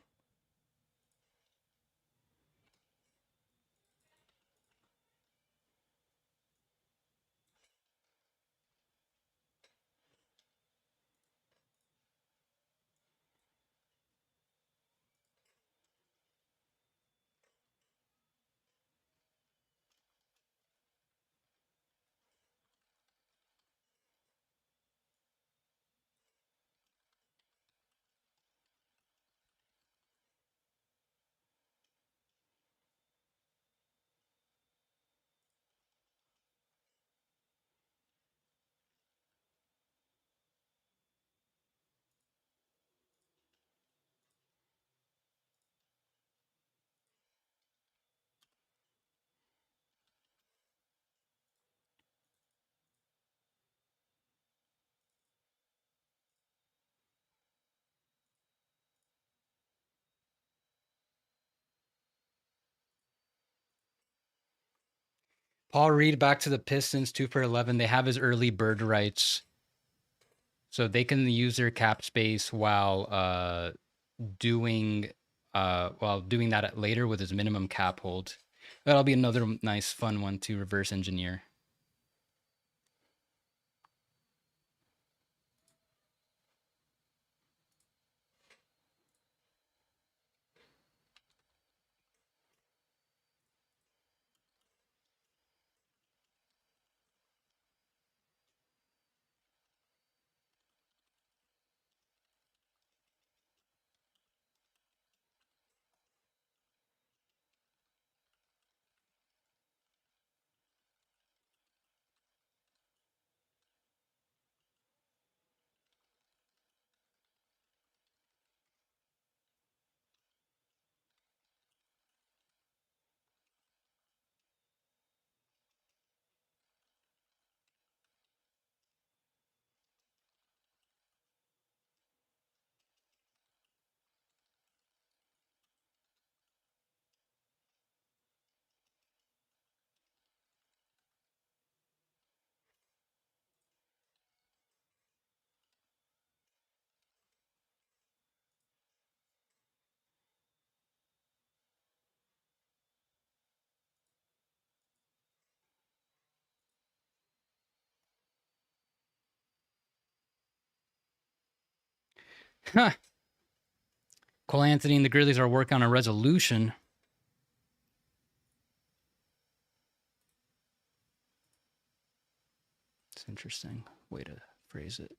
Paul Reed back to the Pistons, 2 for 11. They have his early bird rights, so they can use their cap space doing while doing that later with his minimum cap hold. That'll be another nice, fun one to reverse engineer. Cole Anthony and the Grizzlies are working on a resolution. It's interesting way to phrase it.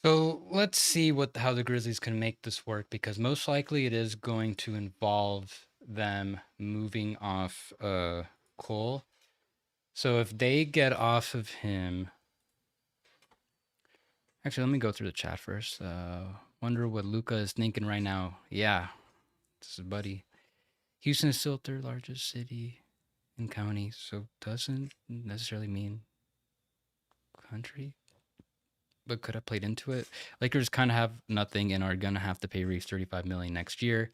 So let's see how the Grizzlies can make this work, because most likely it is going to involve them moving off Cole. So if they get off of him, actually, let me go through the chat first. Wonder what Luca is thinking right now. Yeah, this is buddy. Houston is still third largest city in county, so doesn't necessarily mean country. But could have played into it. Lakers kind of have nothing and are gonna have to pay Reeves $35 million next year.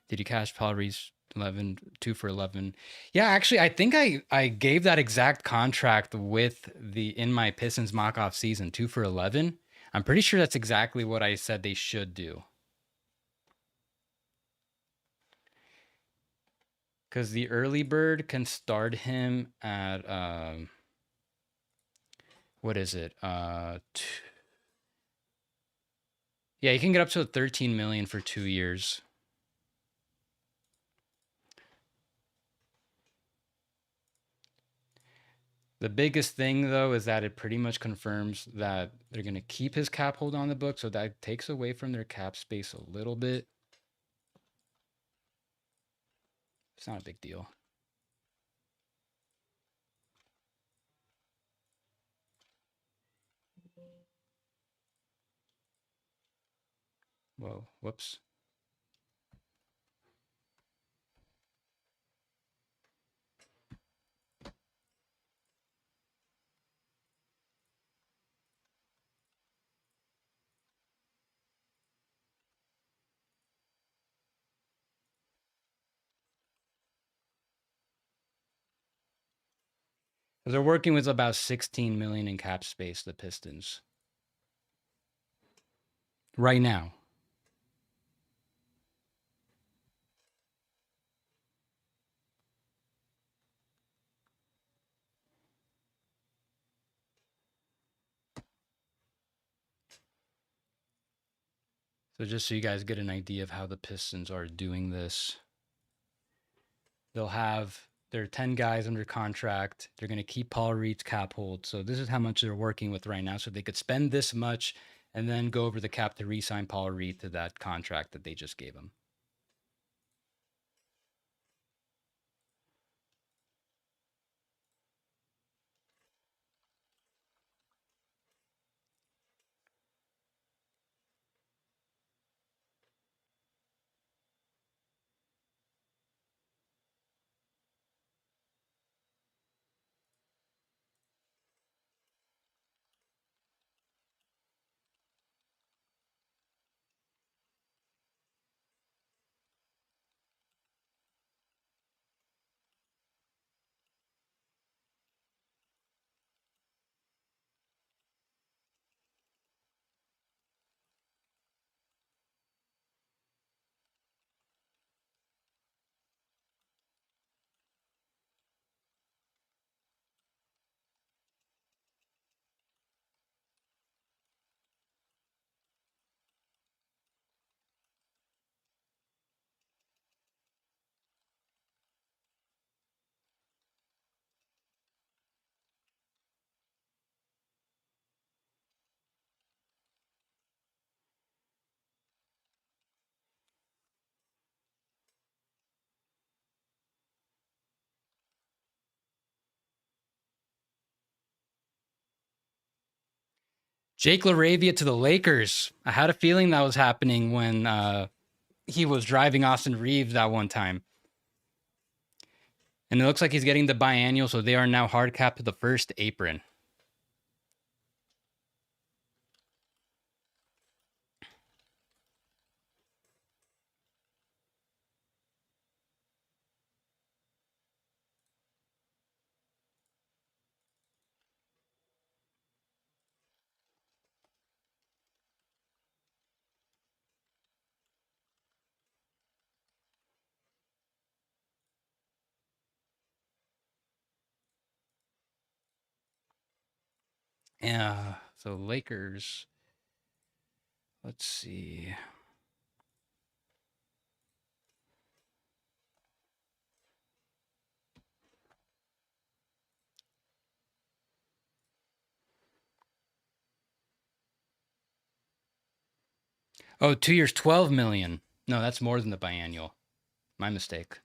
Did you cash Paul Reeves 11, 2 for 11? Yeah, actually, I think I gave that exact contract with the in my Pistons mock off season, 2 for 11. I'm pretty sure that's exactly what I said they should do. Because the early bird can start him at what is it? Yeah, you can get up to 13 million for 2 years. The biggest thing, though, is that it pretty much confirms that they're going to keep his cap hold on the book, so that takes away from their cap space a little bit. It's not a big deal. Whoa, whoops. They're working with about 16 million in cap space, the Pistons, right now. So just so you guys get an idea of how the Pistons are doing this, they'll have their 10 guys under contract. They're going to keep Paul Reed's cap hold. So this is how much they're working with right now. So they could spend this much and then go over the cap to re-sign Paul Reed to that contract that they just gave him. Jake LaRavia to the Lakers. I had a feeling that was happening when he was driving Austin Reeves that one time. And it looks like he's getting the biannual, so they are now hard capped to the first apron. Yeah, so Lakers, let's see. Oh, 2 years, 12 million. No, that's more than the biannual. My mistake.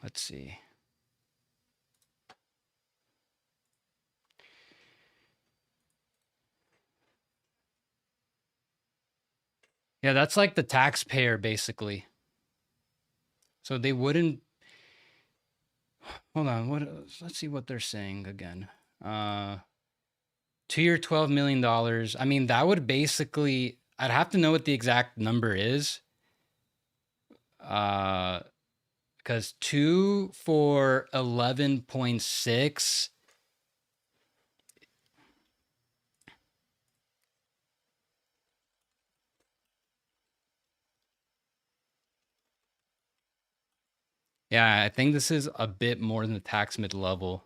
Let's see. Yeah, that's like the taxpayer basically. So they wouldn't. Hold on. What? Let's see what they're saying again. 2 year, $12 million. I mean, that would basically. I'd have to know what the exact number is. Because 2 for 11.6. Yeah, I think this is a bit more than the tax mid level.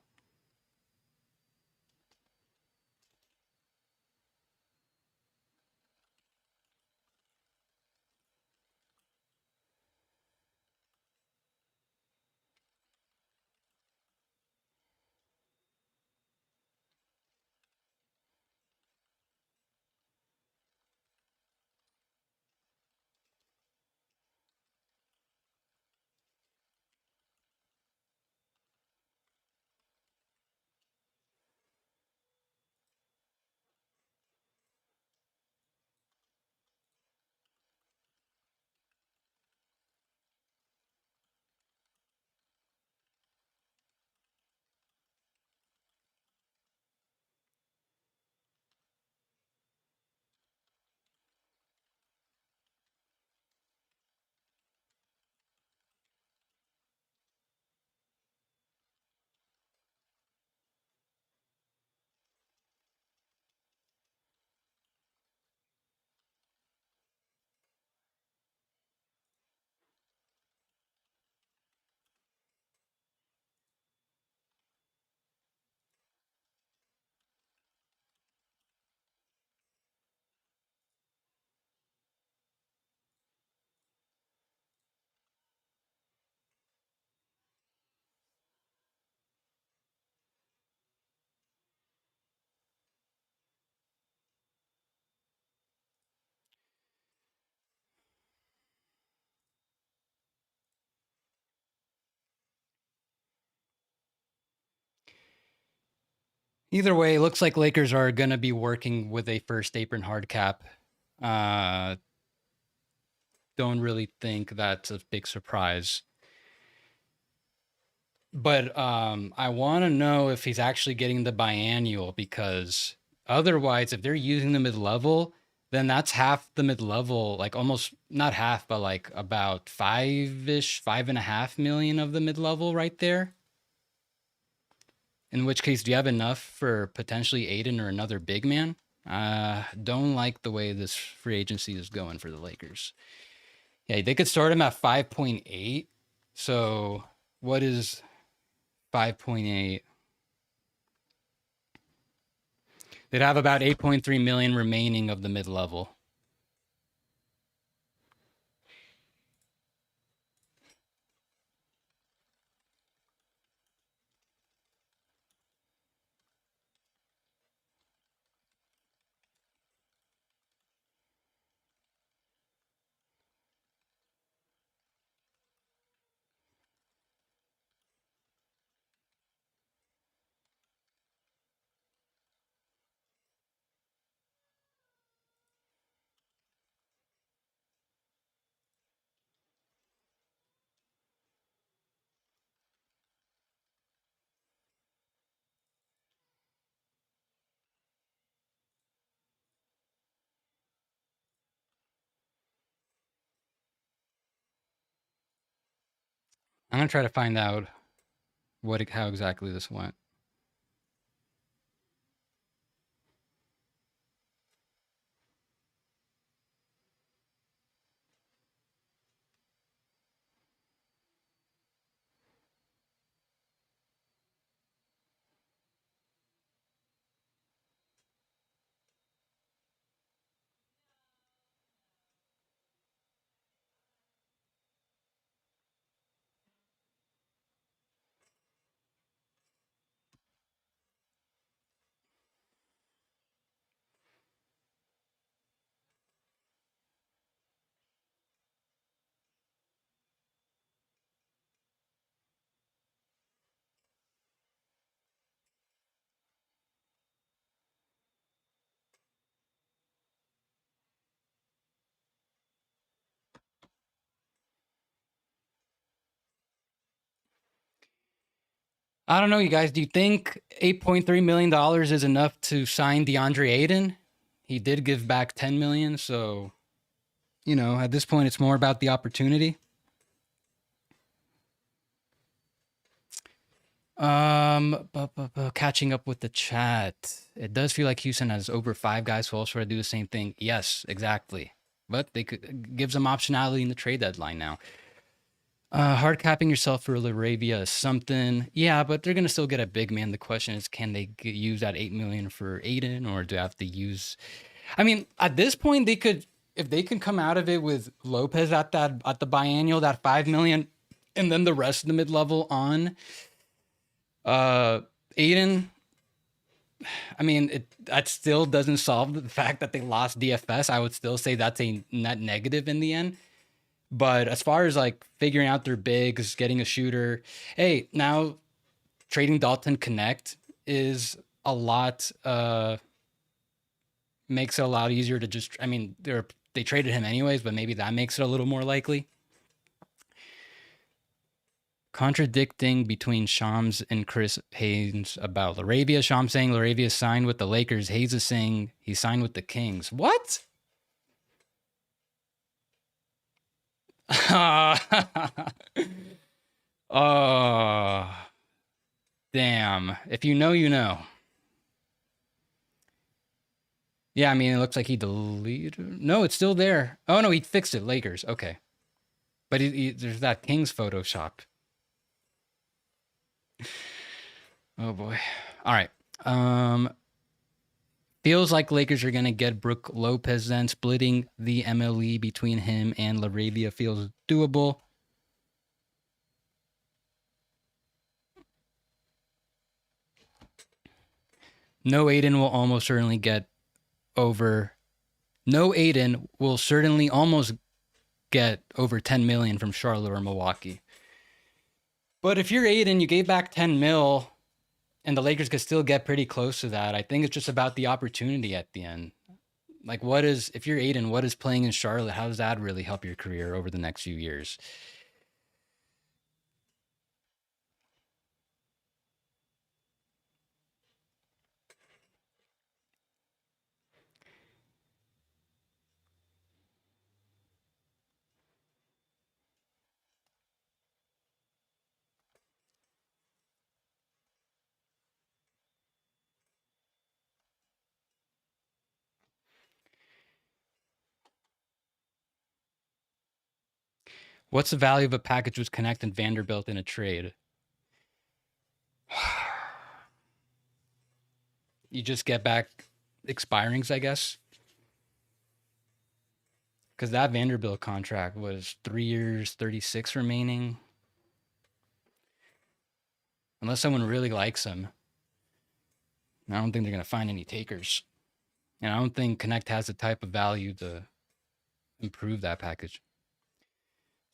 Either way, it looks like Lakers are going to be working with a first apron hard cap. Uh, don't really think that's a big surprise. But I want to know if he's actually getting the biannual, because otherwise, if they're using the mid level, then that's half the mid level, like almost not half, but like about 5.5 million of the mid level right there. In which case, do you have enough for potentially Aiden or another big man? Don't like the way this free agency is going for the Lakers. Yeah, they could start him at 5.8. So what is 5.8? They'd have about 8.3 million remaining of the mid level. I'm gonna try to find out how exactly this went. I don't know, you guys. Do you think $8.3 million is enough to sign DeAndre Ayton? He did give back 10 million, so at this point, it's more about the opportunity. Catching up with the chat. It does feel like Houston has over 5 guys who also try to do the same thing. Yes, exactly. But they could gives them optionality in the trade deadline now. Hard capping yourself for Laravia is something. Yeah, but they're gonna still get a big man. The question is, can they use that 8 million for Aiden, or do they have to use? I mean, at this point, they could, if they can come out of it with Lopez at the biennial, that 5 million, and then the rest of the mid level on uh Aiden. I mean, that still doesn't solve the fact that they lost DFS. I would still say that's a net negative in the end. But as far as like figuring out their bigs, getting a shooter, hey, now trading Dalton Connect is a lot makes it a lot easier to just, I mean, they traded him anyways, but maybe that makes it a little more likely. Contradicting between Shams and Chris Haynes about Laravia. Shams saying Laravia signed with the Lakers. Hayes is saying he signed with the Kings. What? Oh, damn. If you know, you know. Yeah, I mean, it looks like he deleted. No, it's still there. Oh, no, he fixed it. Lakers. Okay. But there's that Kings Photoshop. Oh, boy. All right. Feels like Lakers are going to get Brook Lopez then. Splitting the MLE between him and Laravia feels doable. No Aiden will almost certainly get over. No Aiden will certainly almost get over 10 million from Charlotte or Milwaukee. But if you're Aiden, you gave back 10 mil, and the Lakers could still get pretty close to that. I think it's just about the opportunity at the end. Like, if you're Aiden, what is playing in Charlotte? How does that really help your career over the next few years? What's the value of a package with Connect and Vanderbilt in a trade? You just get back expirings, I guess. Because that Vanderbilt contract was 3 years, 36 remaining. Unless someone really likes him, I don't think they're going to find any takers. And I don't think Connect has the type of value to improve that package.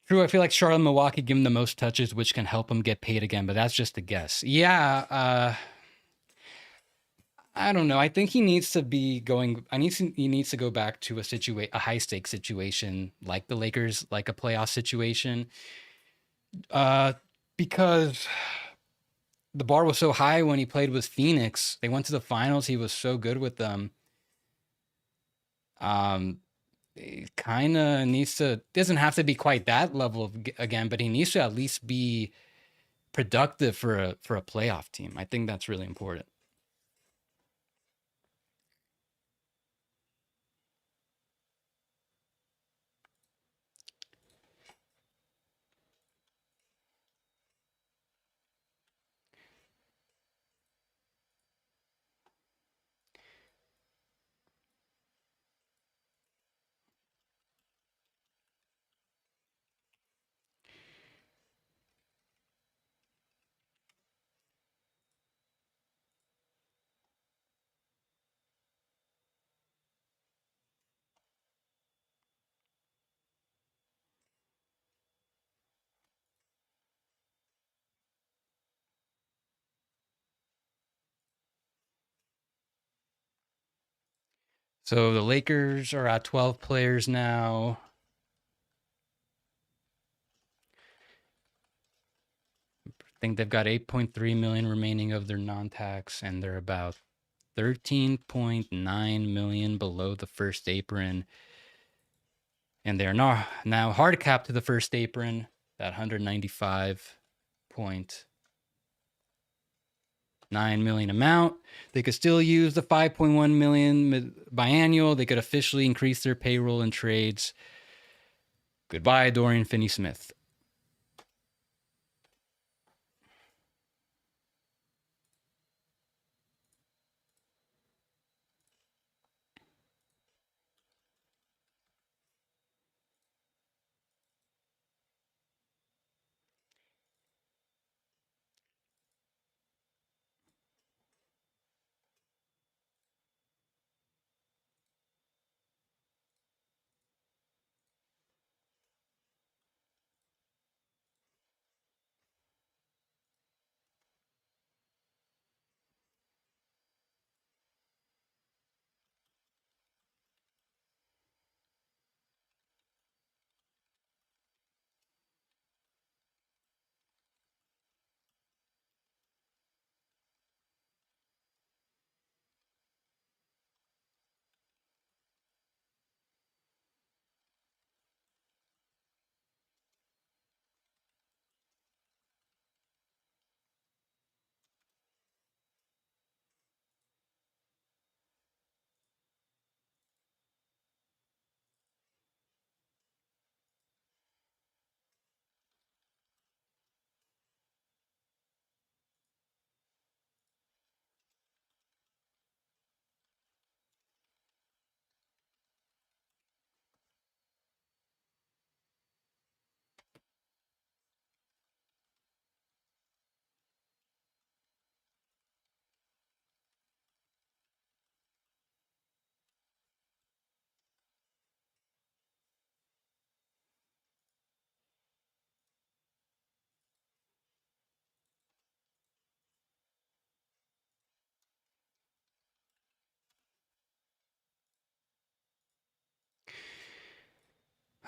True, I feel like Charlotte and Milwaukee give him the most touches, which can help him get paid again, but that's just a guess. Yeah, I don't know. I think he needs to be going. He needs to go back to a high stakes situation like the Lakers, like a playoff situation, uh, because the bar was so high when he played with Phoenix. They went to the finals. He was so good with them. He kind of needs to. Doesn't have to be quite that level again, but he needs to at least be productive for a playoff team. I think that's really important. So the Lakers are at 12 players now. think they've got 8.3 million remaining of their non-tax, and they're about 13.9 million below the first apron. And they're now hard capped to the first apron, that 195.9 million amount. They could still use the 5.1 million biannual. They could officially increase their payroll and trades. Goodbye, Dorian Finney-Smith.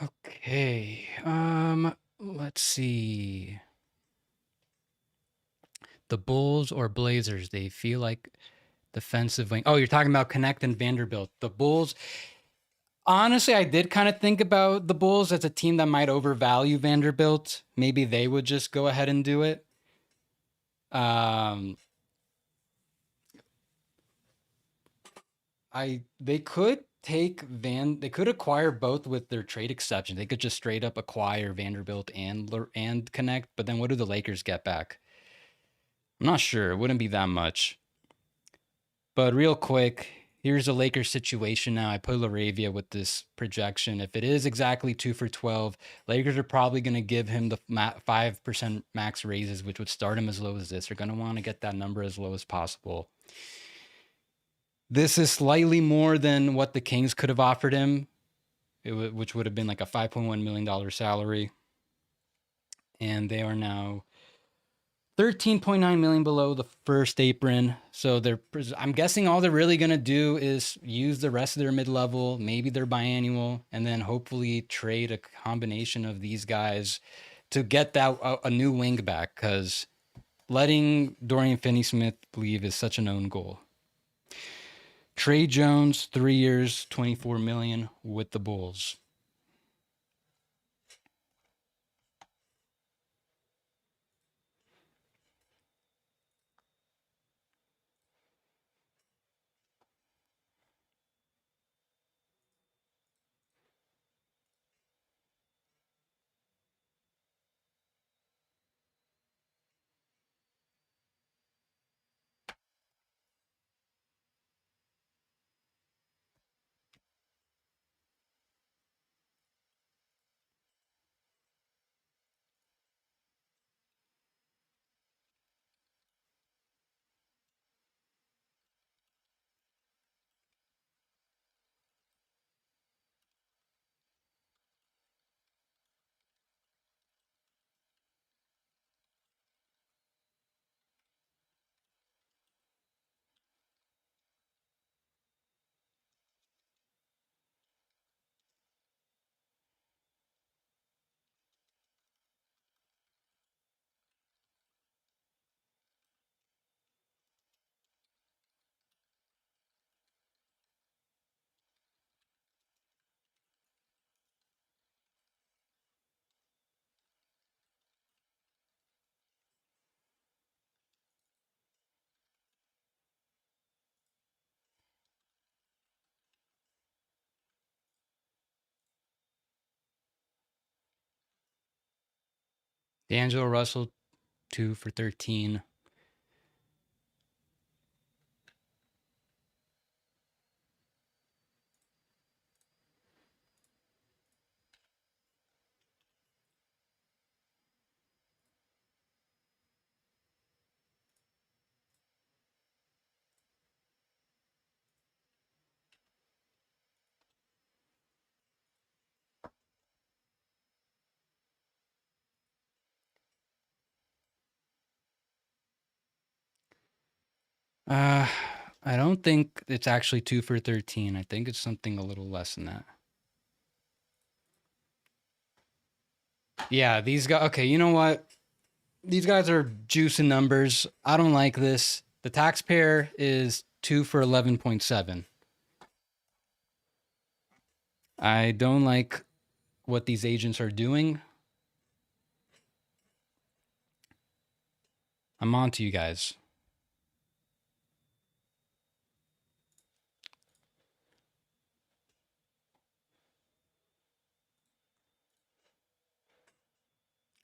Okay. Let's see. The Bulls or Blazers, they feel like defensive wing. Oh, you're talking about Connect and Vanderbilt. The Bulls. Honestly, I did kind of think about the Bulls as a team that might overvalue Vanderbilt. Maybe they would just go ahead and do it. Um, they could they could acquire both with their trade exception. They could just straight up acquire Vanderbilt and Connect, but then what do the Lakers get back? I'm not sure. It wouldn't be that much. But real quick, here's a Lakers situation now. I put Laravia with this projection. If it is exactly 2 for 12, Lakers are probably going to give him the 5% max raises, which would start him as low as this. They're going to want to get that number as low as possible. This is slightly more than what the Kings could have offered him, which would have been like a $5.1 million salary. And they are now 13.9 million below the first apron. So I'm guessing all they're really going to do is use the rest of their mid-level, maybe their biannual, and then hopefully trade a combination of these guys to get that a new wing back, because letting Dorian Finney-Smith leave is such an own goal. Trey Jones, 3 years, 24 million with the Bulls. D'Angelo Russell, 2 for 13. Uh, I don't think it's actually 2 for 13. I think it's something a little less than that. Yeah, these guys. Okay, you know what? These guys are juicing numbers. I don't like this. The taxpayer is 2 for 11.7. I don't like what these agents are doing. I'm on to you guys.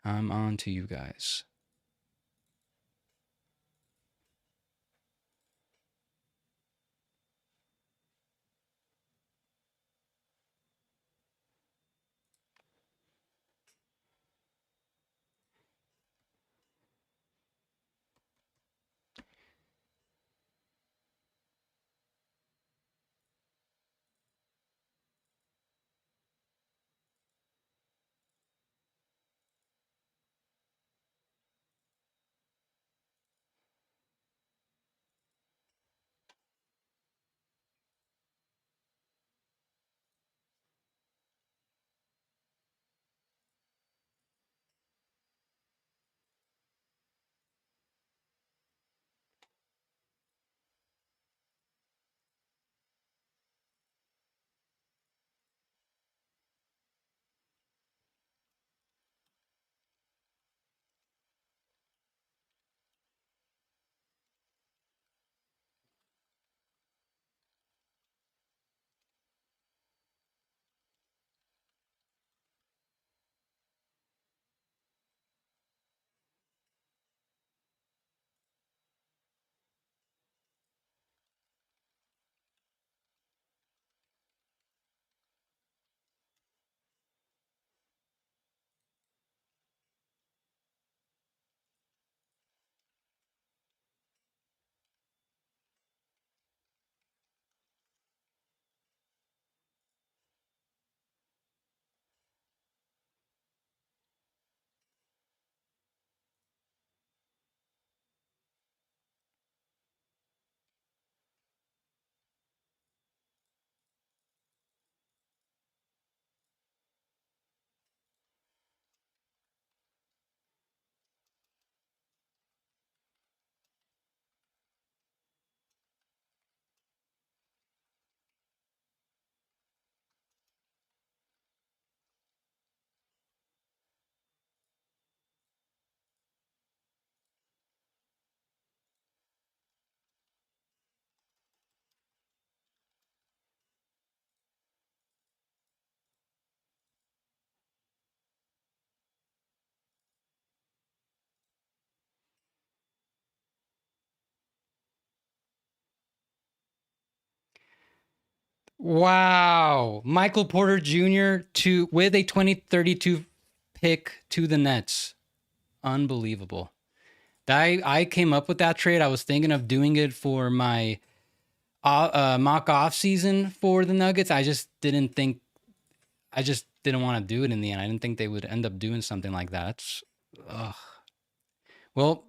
I'm on to you guys. Wow. Michael Porter Jr. to with a 2032 pick to the Nets. Unbelievable. I came up with that trade. I was thinking of doing it for my mock off season for the Nuggets. I just didn't want to do it in the end. I didn't think they would end up doing something like that. Ugh. Well,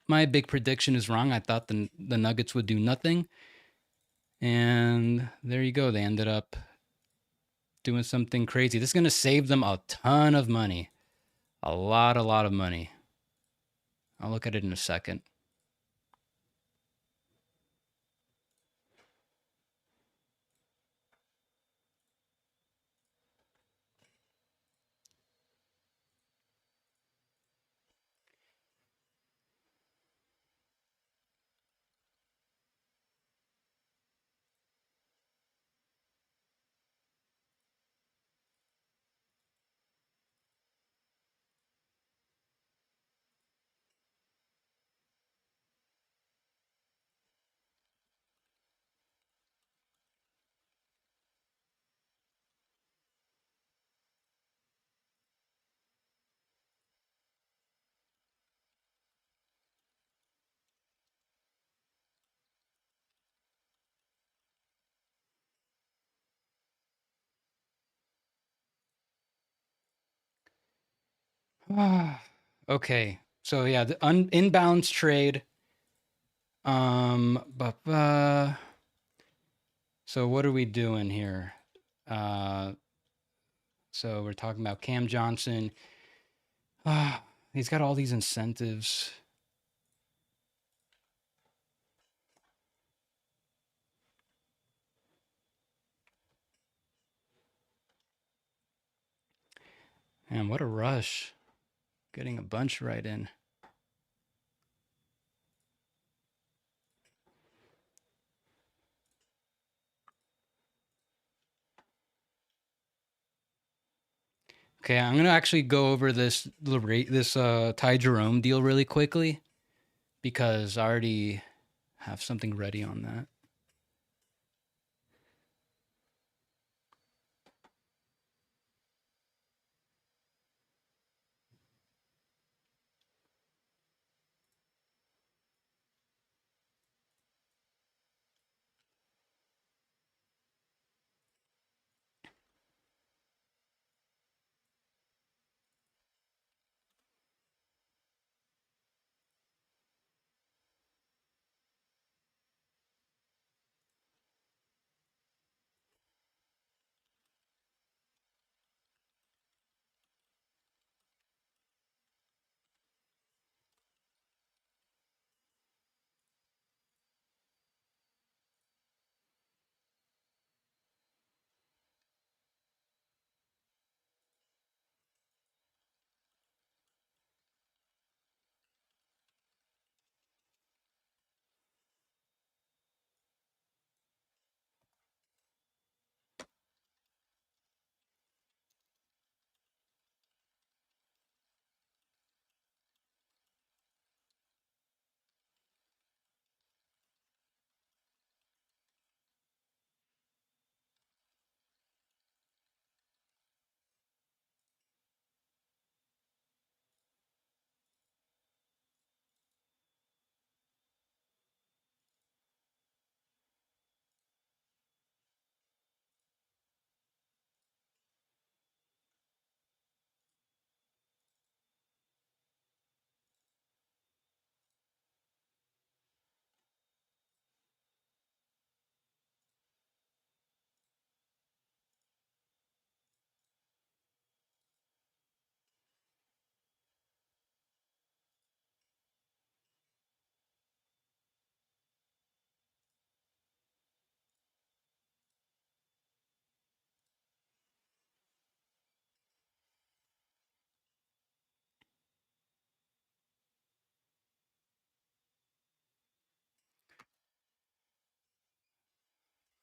my big prediction is wrong. I thought the Nuggets would do nothing. And there you go. They ended up doing something crazy. This is going to save them a ton of money. A lot of money. I'll look at it in a second. Okay. So yeah, the inbounds trade. But so what are we doing here? Uh, so we're talking about Cam Johnson. He's got all these incentives. Man, what a rush. Getting a bunch right in. Okay, I'm gonna actually go over this Ty Jerome deal really quickly because I already have something ready on that.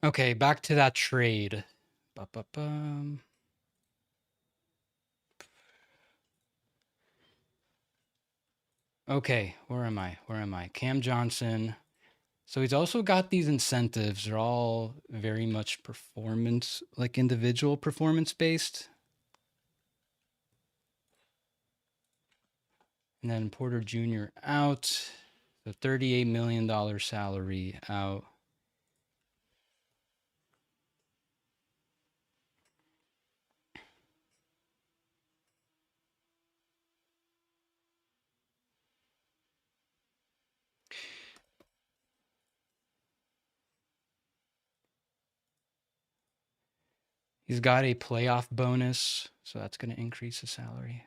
Okay, back to that trade. Ba-ba-bum. Okay, where am I? Where am I? Cam Johnson. So he's also got these incentives. They're all very much performance, like individual performance based. And then Porter Jr. out. The $38 million salary out. He's got a playoff bonus, so that's going to increase his salary.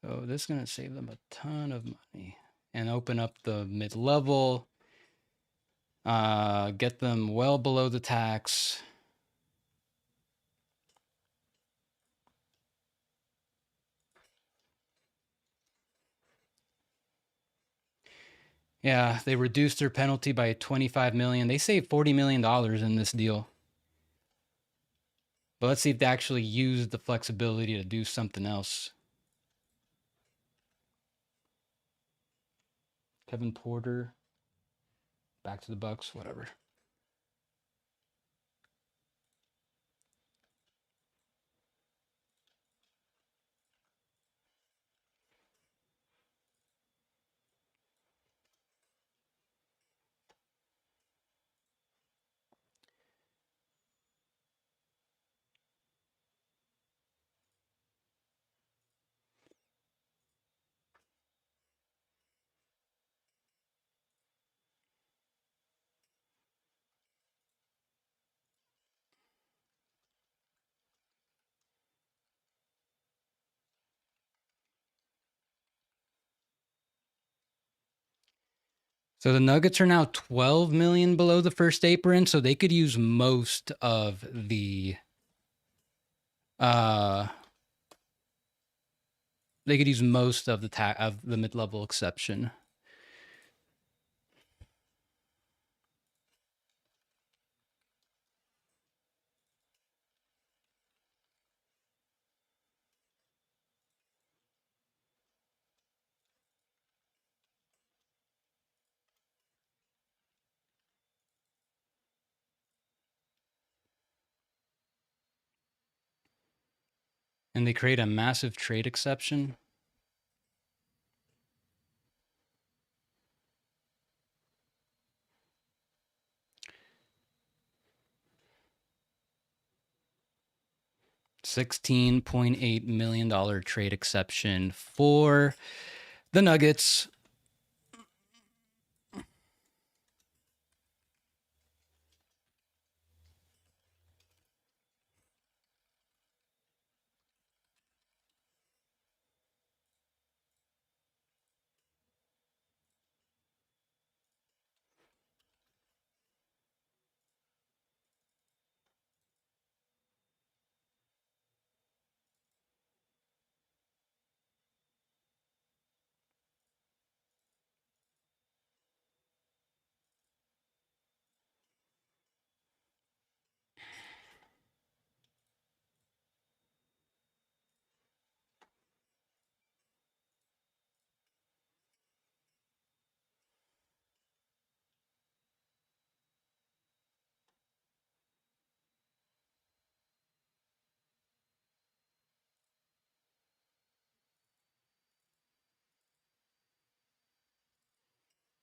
So this is going to save them a ton of money and open up the mid-level, get them well below the tax. Yeah, they reduced their penalty by 25 million. They saved $40 million in this deal. But let's see if they actually use the flexibility to do something else. Kevin Porter, back to the Bucks, whatever. So the Nuggets are now 12 million below the first apron, so they could use most of the of the mid-level exception. And they create a massive trade exception. $16.8 million trade exception for the Nuggets.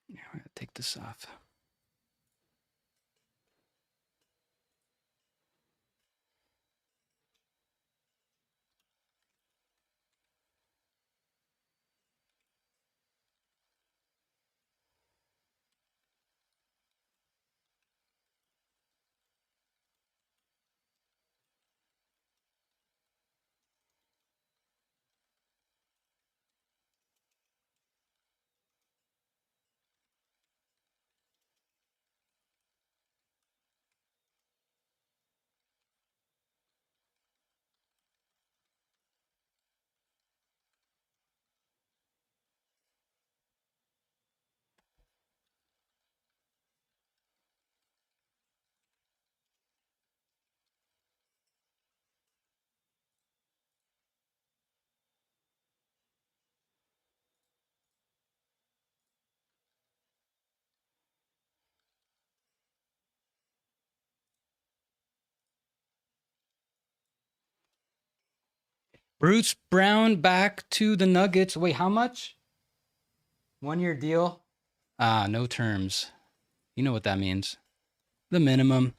I'm going to take this off. Bruce Brown back to the Nuggets. Wait, how much? 1-year deal? No terms. You know what that means. The minimum.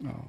Oh.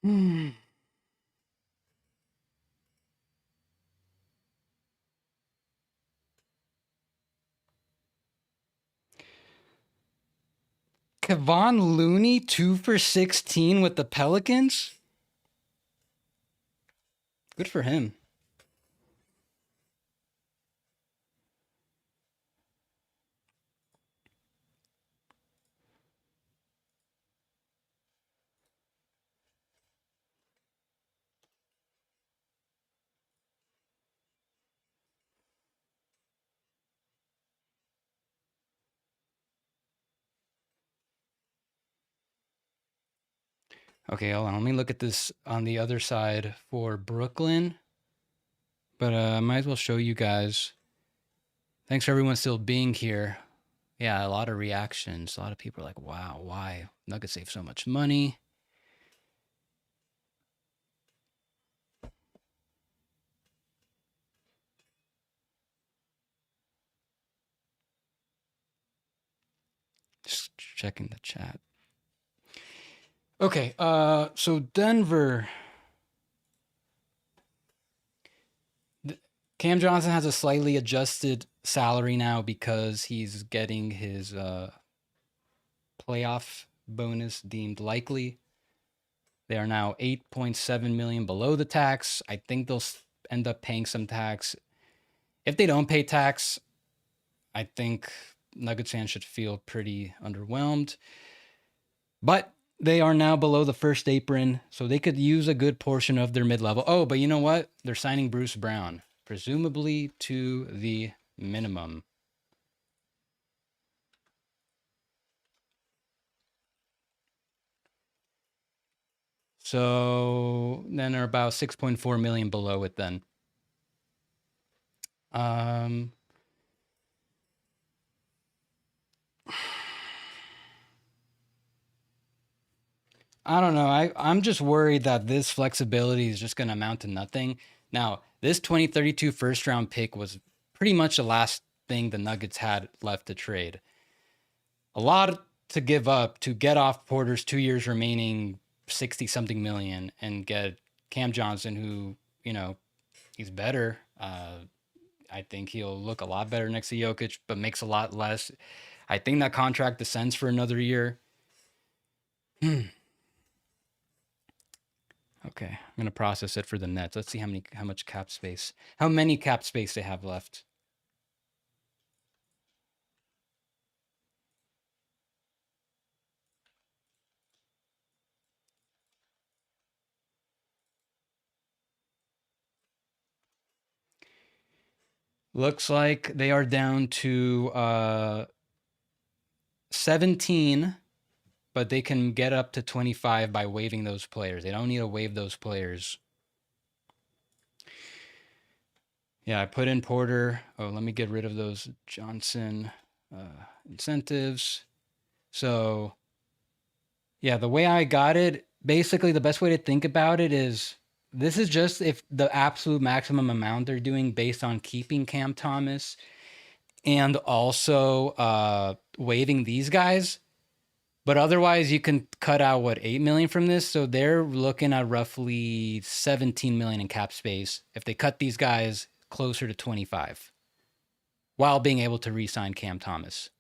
Kevon Looney, 2 for 16 with the Pelicans. Good for him. Okay, hold on. Let me look at this on the other side for Brooklyn. But I might as well show you guys. Thanks for everyone still being here. Yeah, a lot of reactions. A lot of people are like, wow, why? Nuggets save so much money. Just checking the chat. Okay, so Denver. Cam Johnson has a slightly adjusted salary now because he's getting his playoff bonus deemed likely. They are now 8.7 million below the tax. I think they'll end up paying some tax. If they don't pay tax, I think Nuggets fans should feel pretty underwhelmed. But they are now below the first apron, so they could use a good portion of their mid-level. Oh, but you know what? They're signing Bruce Brown, presumably to the minimum. So then they're about 6.4 million below it then. I don't know. I'm just worried that this flexibility is just going to amount to nothing. Now, this 2032 first round pick was pretty much the last thing the Nuggets had left to trade. A lot to give up to get off Porter's 2 years remaining 60 something million and get Cam Johnson, who, you know, he's better. I think he'll look a lot better next to Jokic, but makes a lot less. I think that contract descends for another year. Okay, I'm gonna process it for the Nets. Let's see how many cap space they have left. Looks like they are down to 17, but they can get up to 25 by waiving those players. They don't need to waive those players. Yeah, I put in Porter. Oh, let me get rid of those Johnson incentives. So, yeah, the way I got it, basically the best way to think about it is this is just if the absolute maximum amount they're doing based on keeping Cam Thomas and also waiving these guys. But otherwise, you can cut out what 8 million from this. So they're looking at roughly 17 million in cap space if they cut these guys closer to 25 while being able to re-sign Cam Thomas.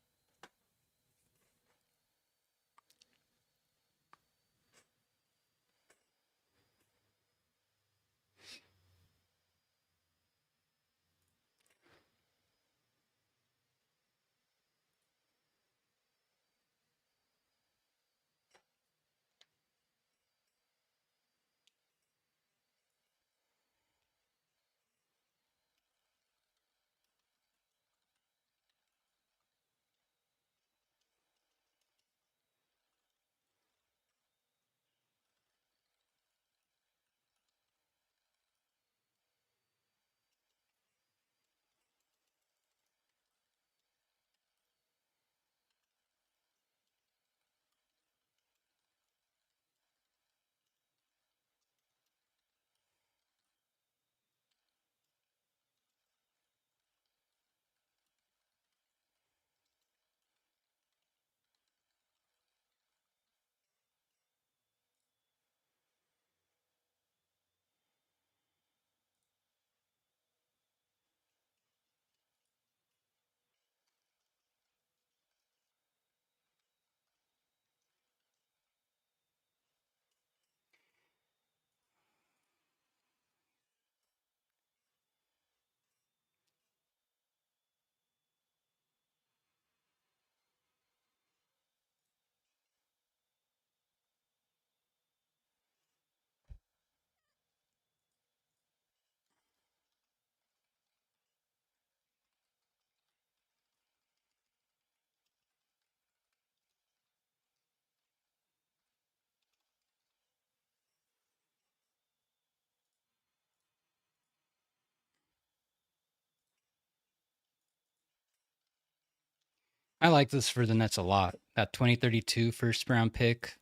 I like this for the Nets a lot. That 2032 first round pick,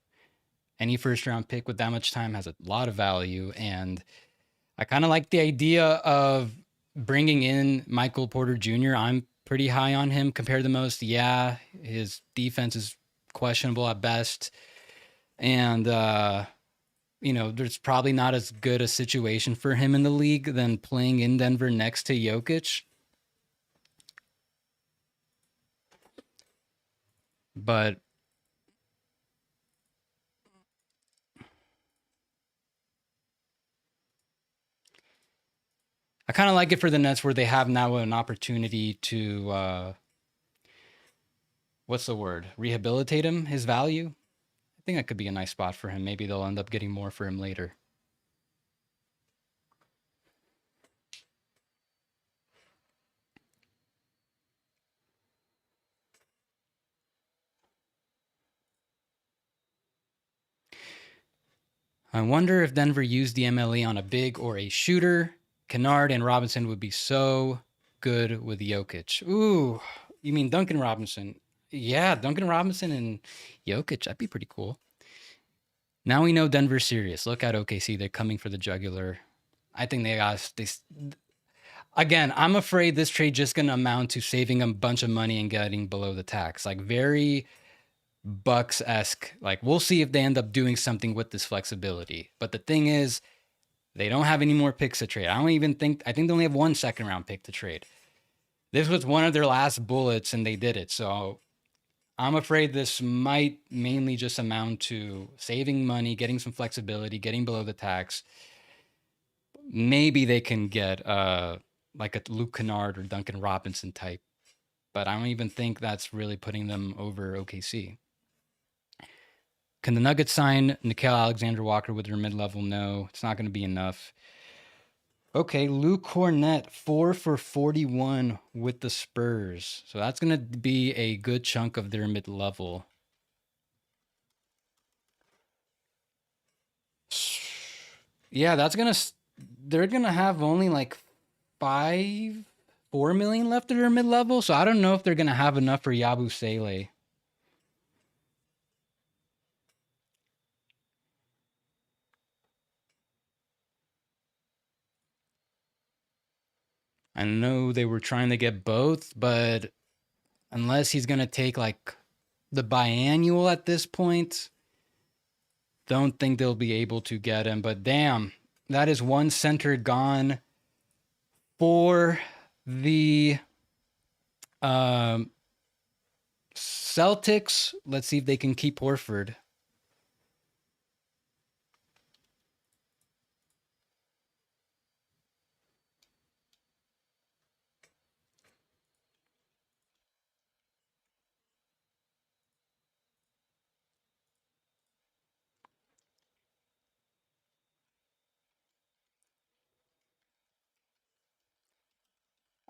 any first round pick with that much time has a lot of value. And I kind of like the idea of bringing in Michael Porter Jr. I'm pretty high on him compared to most. Yeah, his defense is questionable at best. And, there's probably not as good a situation for him in the league than playing in Denver next to Jokic. But I kind of like it for the Nets where they have now an opportunity to, what's the word? Rehabilitate him, his value. I think that could be a nice spot for him. Maybe they'll end up getting more for him later. I wonder if Denver used the MLE on a big or a shooter. Kennard and Robinson would be so good with Jokic. Ooh, you mean Duncan Robinson? Yeah, Duncan Robinson and Jokic. That'd be pretty cool. Now we know Denver's serious. Look at OKC. They're coming for the jugular. I think again, I'm afraid this trade just going to amount to saving a bunch of money and getting below the tax. Like very Bucks-esque. Like we'll see if they end up doing something with this flexibility. But the thing is, they don't have any more picks to trade. I think they only have 1 second round pick to trade. This was one of their last bullets and they did it. So I'm afraid this might mainly just amount to saving money, getting some flexibility, getting below the tax. Maybe they can get like a Luke Kennard or Duncan Robinson type, but I don't even think that's really putting them over OKC. Can the Nuggets sign Nickeil Alexander-Walker with their mid-level? No, it's not going to be enough. Okay, Luke Cornett, 4 for 41 with the Spurs. So that's going to be a good chunk of their mid-level. Yeah, they're going to have only like 4 million left of their mid-level. So I don't know if they're going to have enough for Yabusele. I know they were trying to get both, but unless he's going to take like the biannual at this point, don't think they'll be able to get him. But damn, that is one center gone for the Celtics. Let's see if they can keep Horford.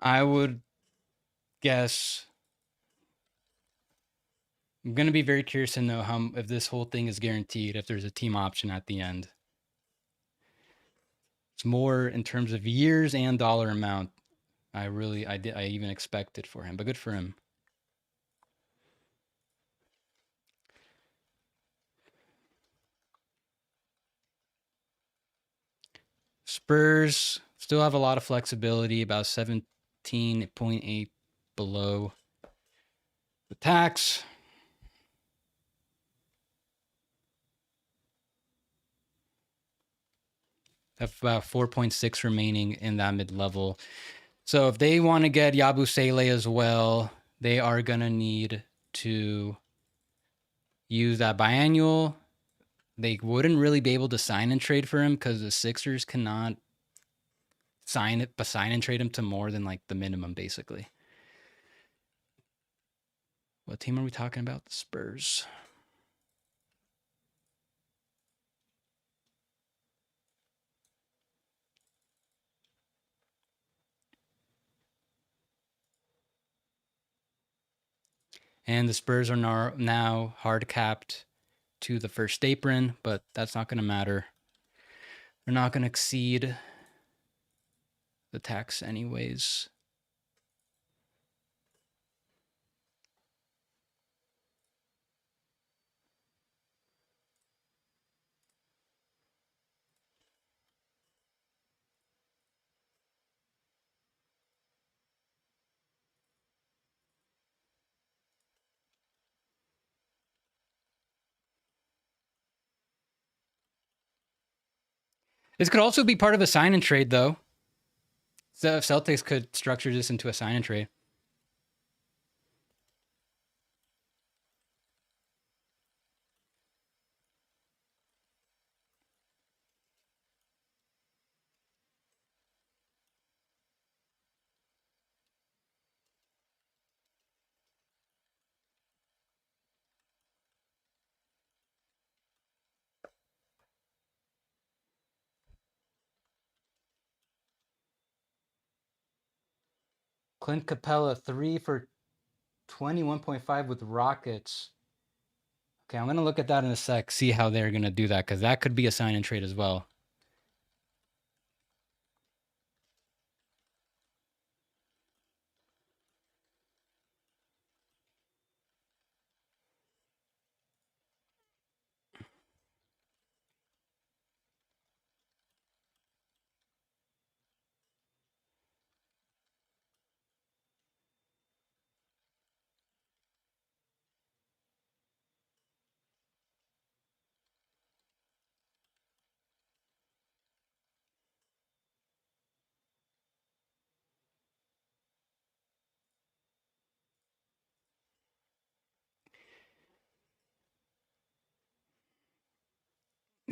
I would guess. I'm going to be very curious to know if this whole thing is guaranteed, if there's a team option at the end. It's more in terms of years and dollar amount. I even expected for him, but good for him. Spurs still have a lot of flexibility, about 17.8 below the tax. Have about 4.6 remaining in that mid-level. So if they want to get Yabusele as well, they are going to need to use that biannual. They wouldn't really be able to sign and trade for him because the Sixers cannot sign and trade him to more than like the minimum, basically. What team are we talking about? The Spurs. And the Spurs are now hard capped to the first apron, but that's not going to matter. They're not going to exceed the tax anyways. This could also be part of a sign and trade, though. So if Celtics could structure this into a sign and trade. Clint Capella, 3 for 21.5 with Rockets. Okay, I'm going to look at that in a sec, see how they're going to do that, because that could be a sign and trade as well.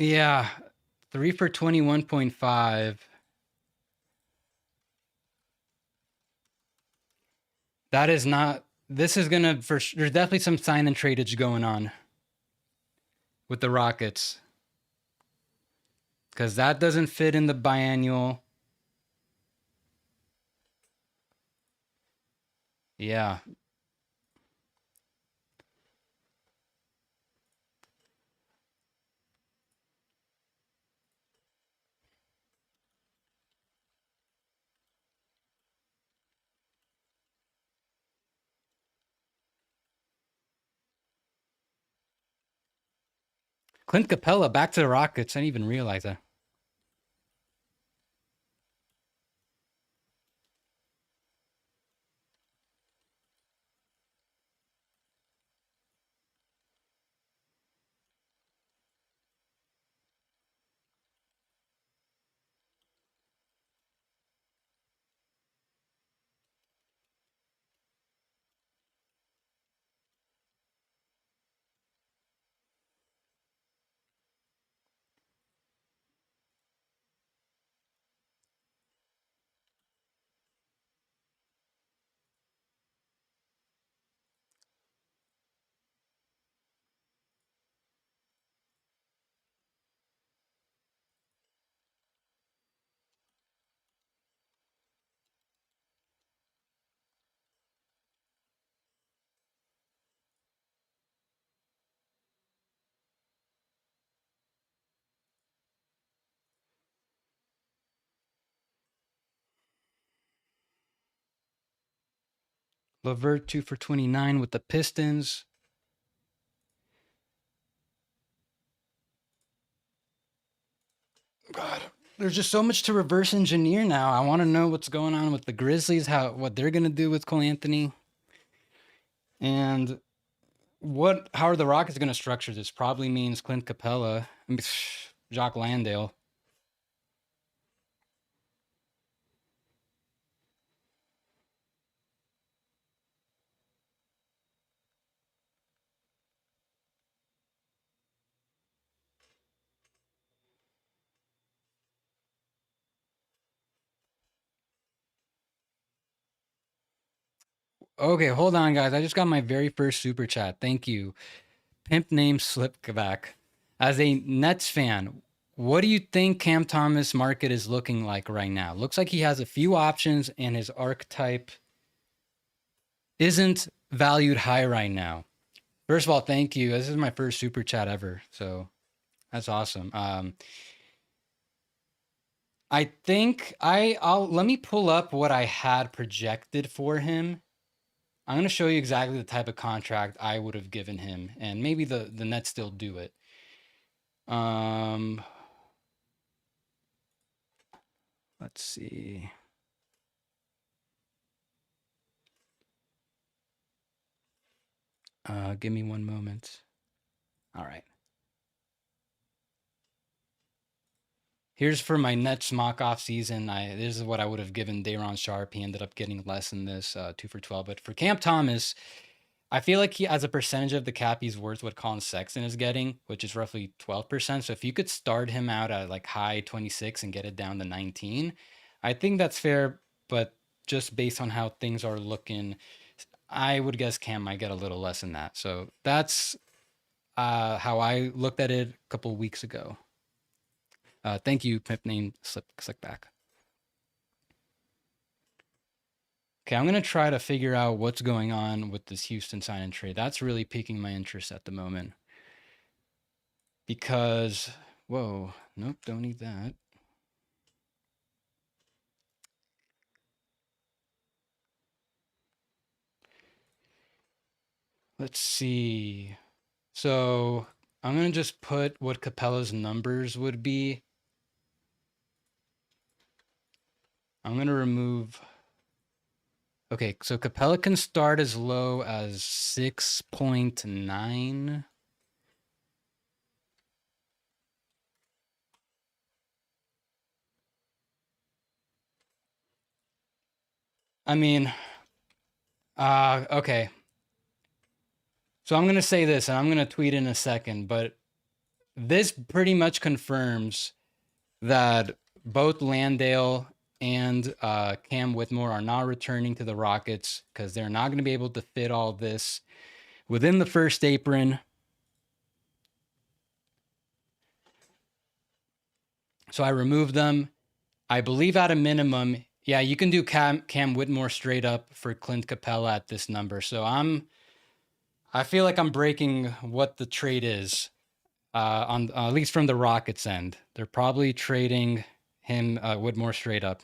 Yeah, 3 for 21.5. That is not. This is going to, there's definitely some sign and tradeage going on with the Rockets, because that doesn't fit in the biannual. Yeah. Clint Capella back to the Rockets. I didn't even realize that. Levert 2 for 29 with the Pistons. God, there's just so much to reverse engineer now. I want to know what's going on with the Grizzlies, what they're gonna do with Cole Anthony, and how are the Rockets gonna structure this? Probably means Clint Capella, Jock Landale. Okay, hold on, guys. I just got my very first super chat. Thank you. Pimp name Slipback. As a Nets fan, what do you think Cam Thomas market is looking like right now? Looks like he has a few options and his archetype isn't valued high right now. First of all, thank you. This is my first super chat ever, so that's awesome. I think I'll let me pull up what I had projected for him. I'm going to show you exactly the type of contract I would have given him, and maybe the Nets still do it. Let's see. Give me one moment. All right. Here's for my Nets mock off season. This is what I would have given Day'Ron Sharpe. He ended up getting less than this, 2 for 12. But for Cam Thomas, I feel like he, as a percentage of the cap, he's worth what Colin Sexton is getting, which is roughly 12%. So if you could start him out at like high 26 and get it down to 19, I think that's fair. But just based on how things are looking, I would guess Cam might get a little less than that. So that's how I looked at it a couple weeks ago. Thank you, Pimp Name Slickback. Okay, I'm gonna try to figure out what's going on with this Houston sign and trade. That's really piquing my interest at the moment. Because, whoa, nope, don't need that. Let's see. So I'm gonna just put what Capella's numbers would be. I'm gonna remove. Okay, so Capella can start as low as 6.9. I mean, okay. So I'm gonna say this, and I'm gonna tweet in a second, but this pretty much confirms that both Landale and Cam Whitmore are not returning to the Rockets because they're not going to be able to fit all this within the first apron. So I removed them. I believe at a minimum, yeah, you can do Cam Whitmore straight up for Clint Capella at this number. So I feel like I'm breaking what the trade is on at least from the Rockets end. They're probably trading him Whitmore straight up.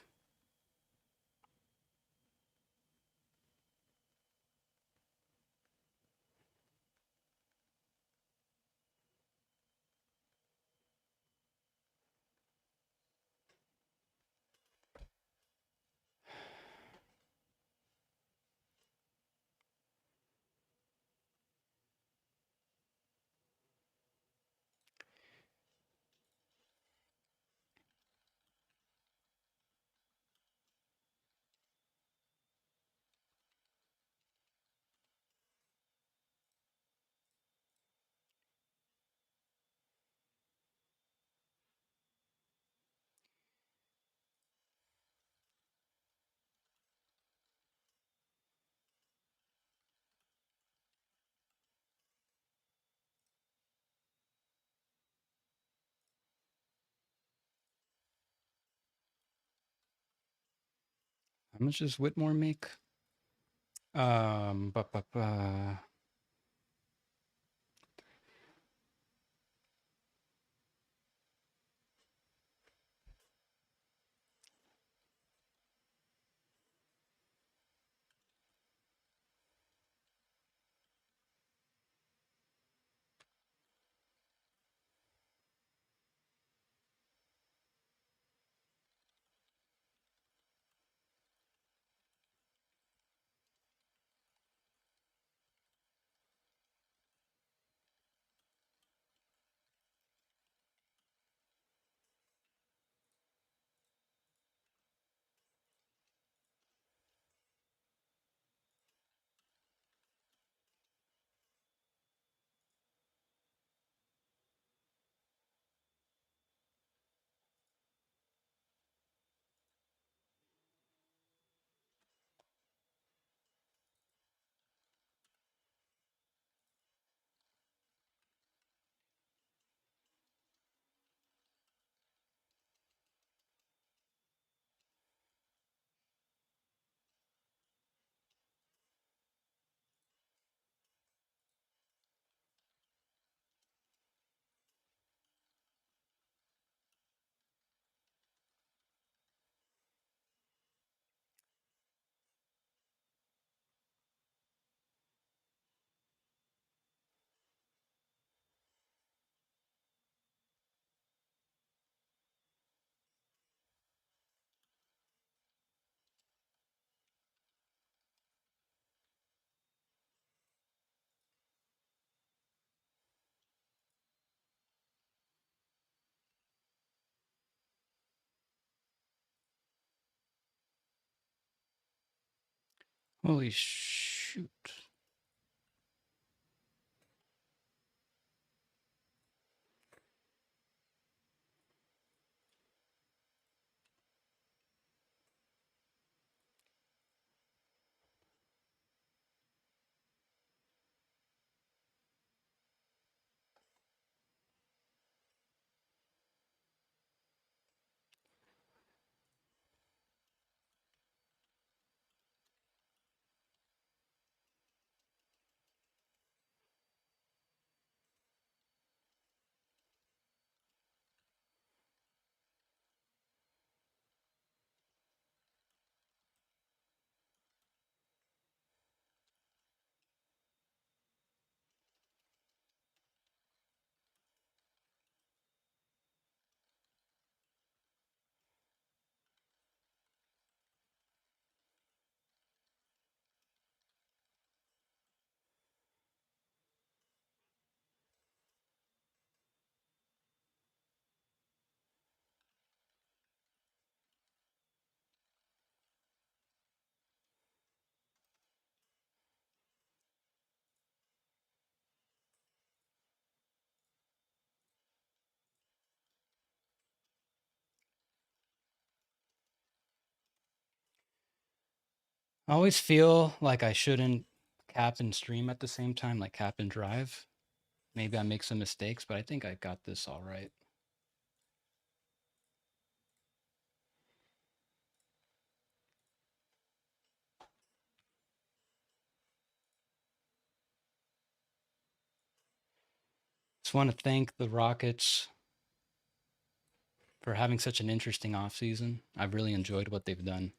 How much does Whitmore make? Ba, ba, ba. Holy shoot. I always feel like I shouldn't cap and stream at the same time, like cap and drive. Maybe I make some mistakes, but I think I got this all right. Just want to thank the Rockets for having such an interesting offseason. I've really enjoyed what they've done.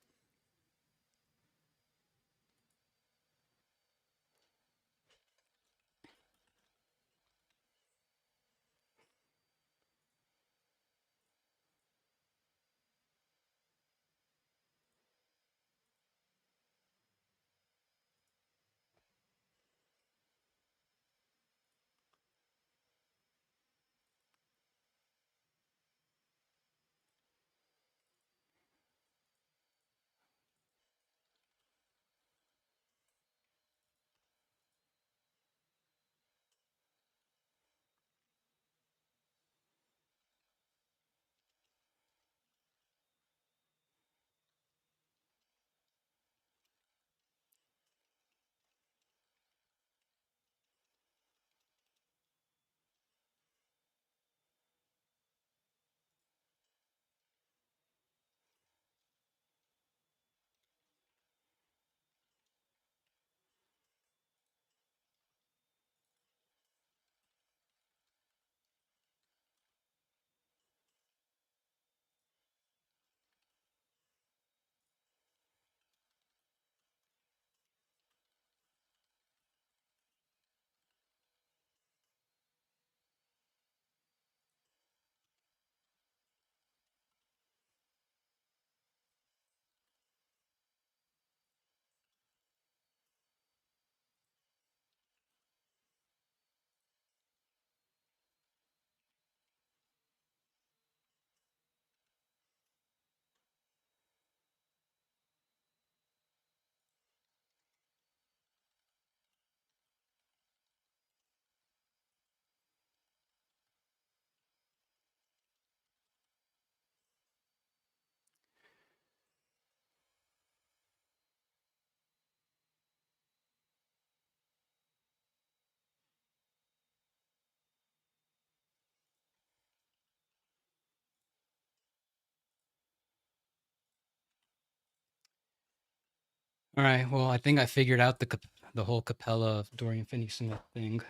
All right. Well, I think I figured out the whole Capella of Dorian Finney-Smith thing.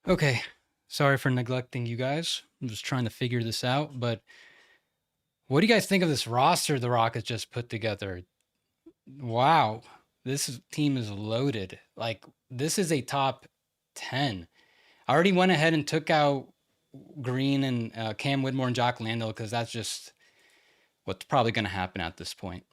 Okay. Sorry for neglecting you guys. I'm just trying to figure this out. But what do you guys think of this roster the Rockets just put together? Wow. Team is loaded. Like, this is a top 10. I already went ahead and took out Green and Cam Whitmore and Jock Landale because that's just what's probably going to happen at this point.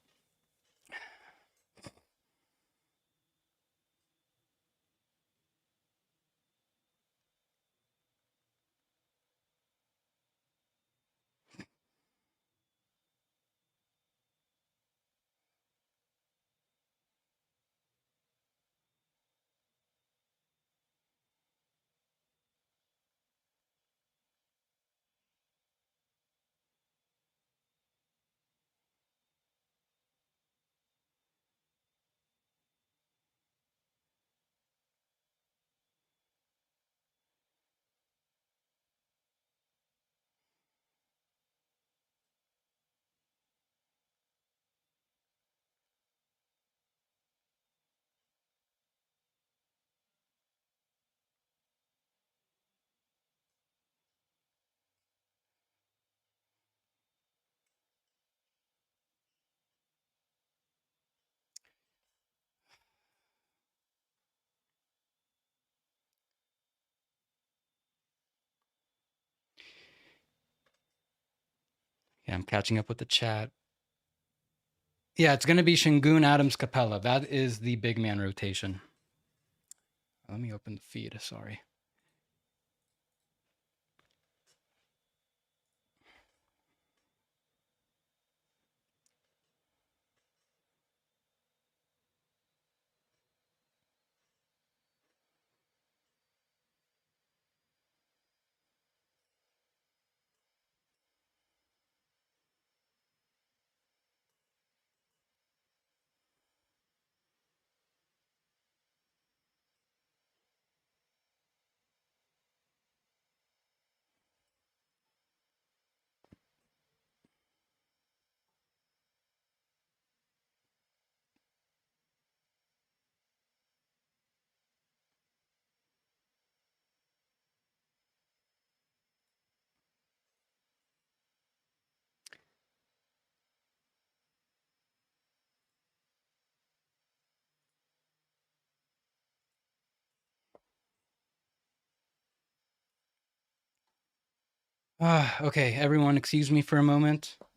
Yeah, I'm catching up with the chat. Yeah, it's going to be Şengün, Adams, Capella. That is the big man rotation. Let me open the feed. Sorry. Okay, everyone, excuse me for a moment. I'm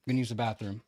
going to use the bathroom.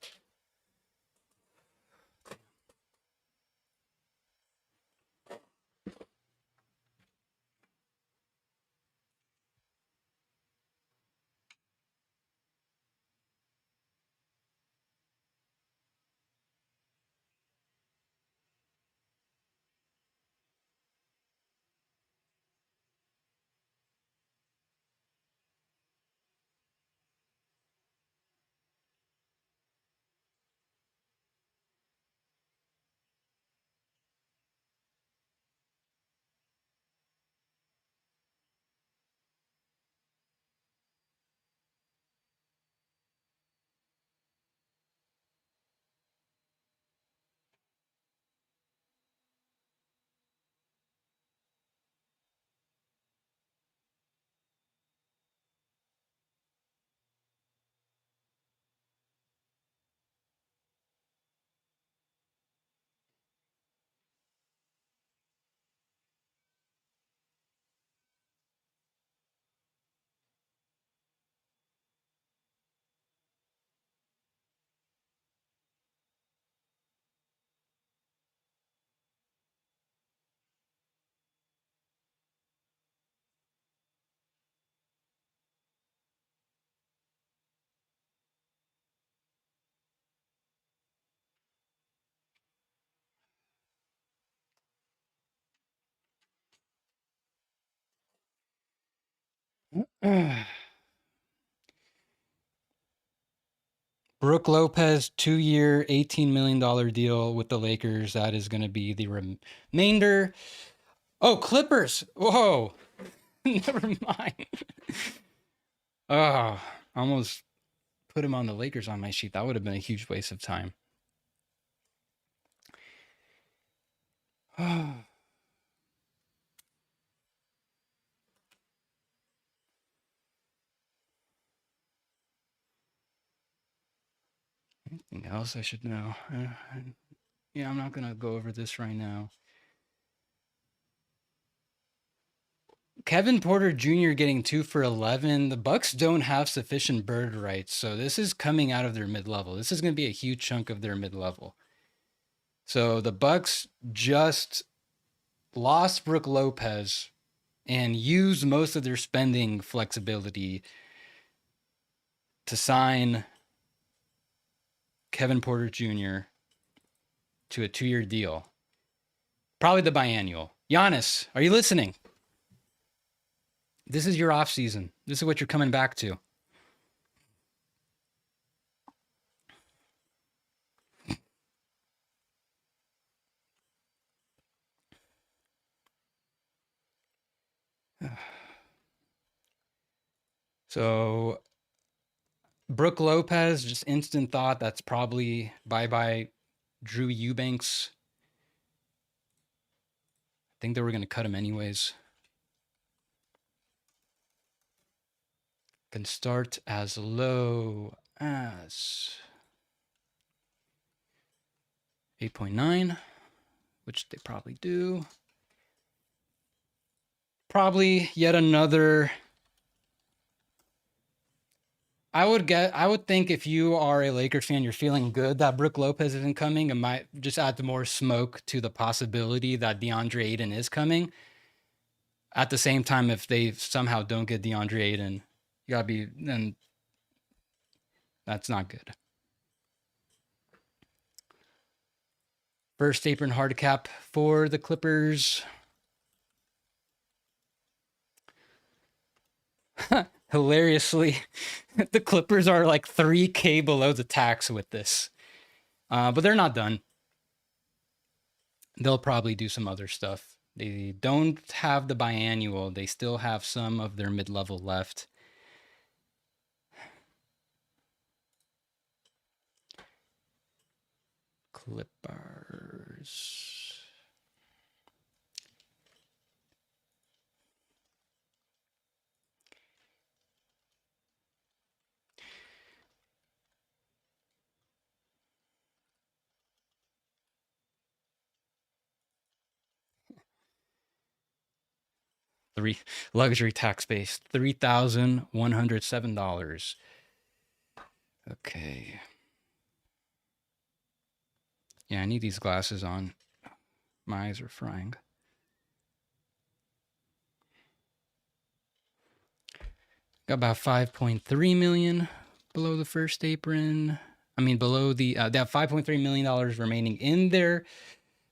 Brooke Lopez, 2-year, $18 million deal with the Lakers. That is going to be the remainder. Oh, Clippers. Whoa. Never mind. Oh, almost put him on the Lakers on my sheet. That would have been a huge waste of time. Anything else I should know? Yeah, I'm not going to go over this right now. Kevin Porter Jr. getting 2 for 11. The Bucks don't have sufficient bird rights, so this is coming out of their mid-level. This is going to be a huge chunk of their mid-level. So the Bucks just lost Brooke Lopez and used most of their spending flexibility to sign Kevin Porter Jr. to a 2-year deal. Probably the biannual. Giannis, are you listening? This is your off season. This is what you're coming back to. So Brooke Lopez, just instant thought, that's probably bye-bye Drew Eubanks. I think they were going to cut him anyways. Can start as low as 8.9, which they probably do. Probably yet another I would think if you are a Lakers fan, you're feeling good that Brook Lopez isn't coming. It might just add more smoke to the possibility that DeAndre Ayton is coming. At the same time, if they somehow don't get DeAndre Ayton, you gotta be then that's not good. First apron hard cap for the Clippers. Hilariously, the Clippers are like 3K below the tax with this. But they're not done. They'll probably do some other stuff. They don't have the biannual. They still have some of their mid-level left. Clippers. Three luxury tax base, $3,107. Okay. Yeah, I need these glasses on. My eyes are frying. Got about 5.3 million below the first apron. I mean, below the they have $5.3 million remaining in their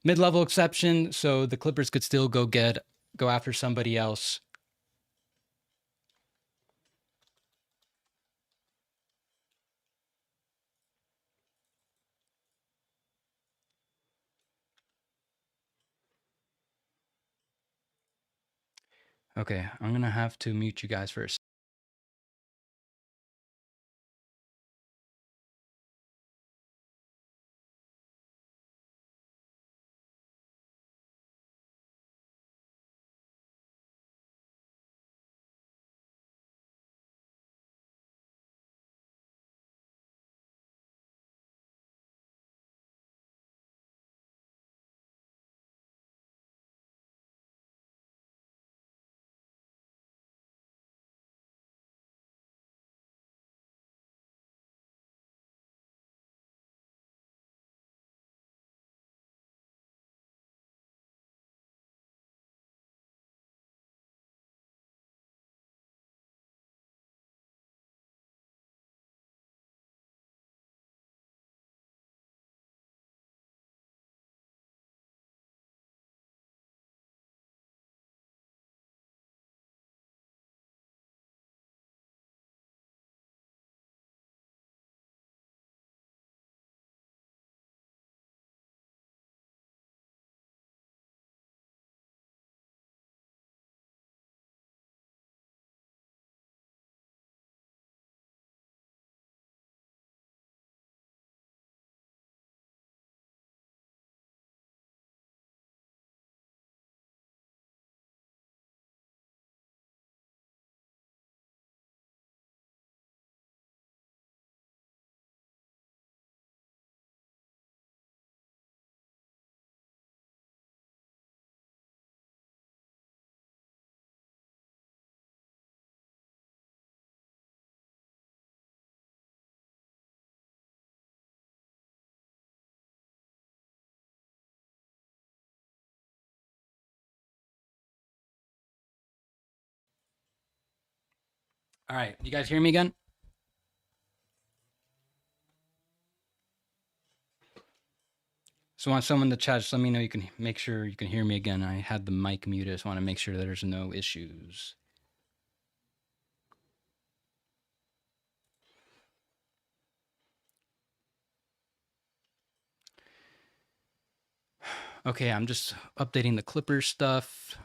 mid-level exception, so the Clippers could still go after somebody else. Okay, I'm gonna have to mute you guys for a second. All right, you guys hear me again? So I want someone to chat. Just let me know you can make sure you can hear me again. I had the mic muted. I just want to make sure there's no issues. Okay, I'm just updating the Clippers stuff.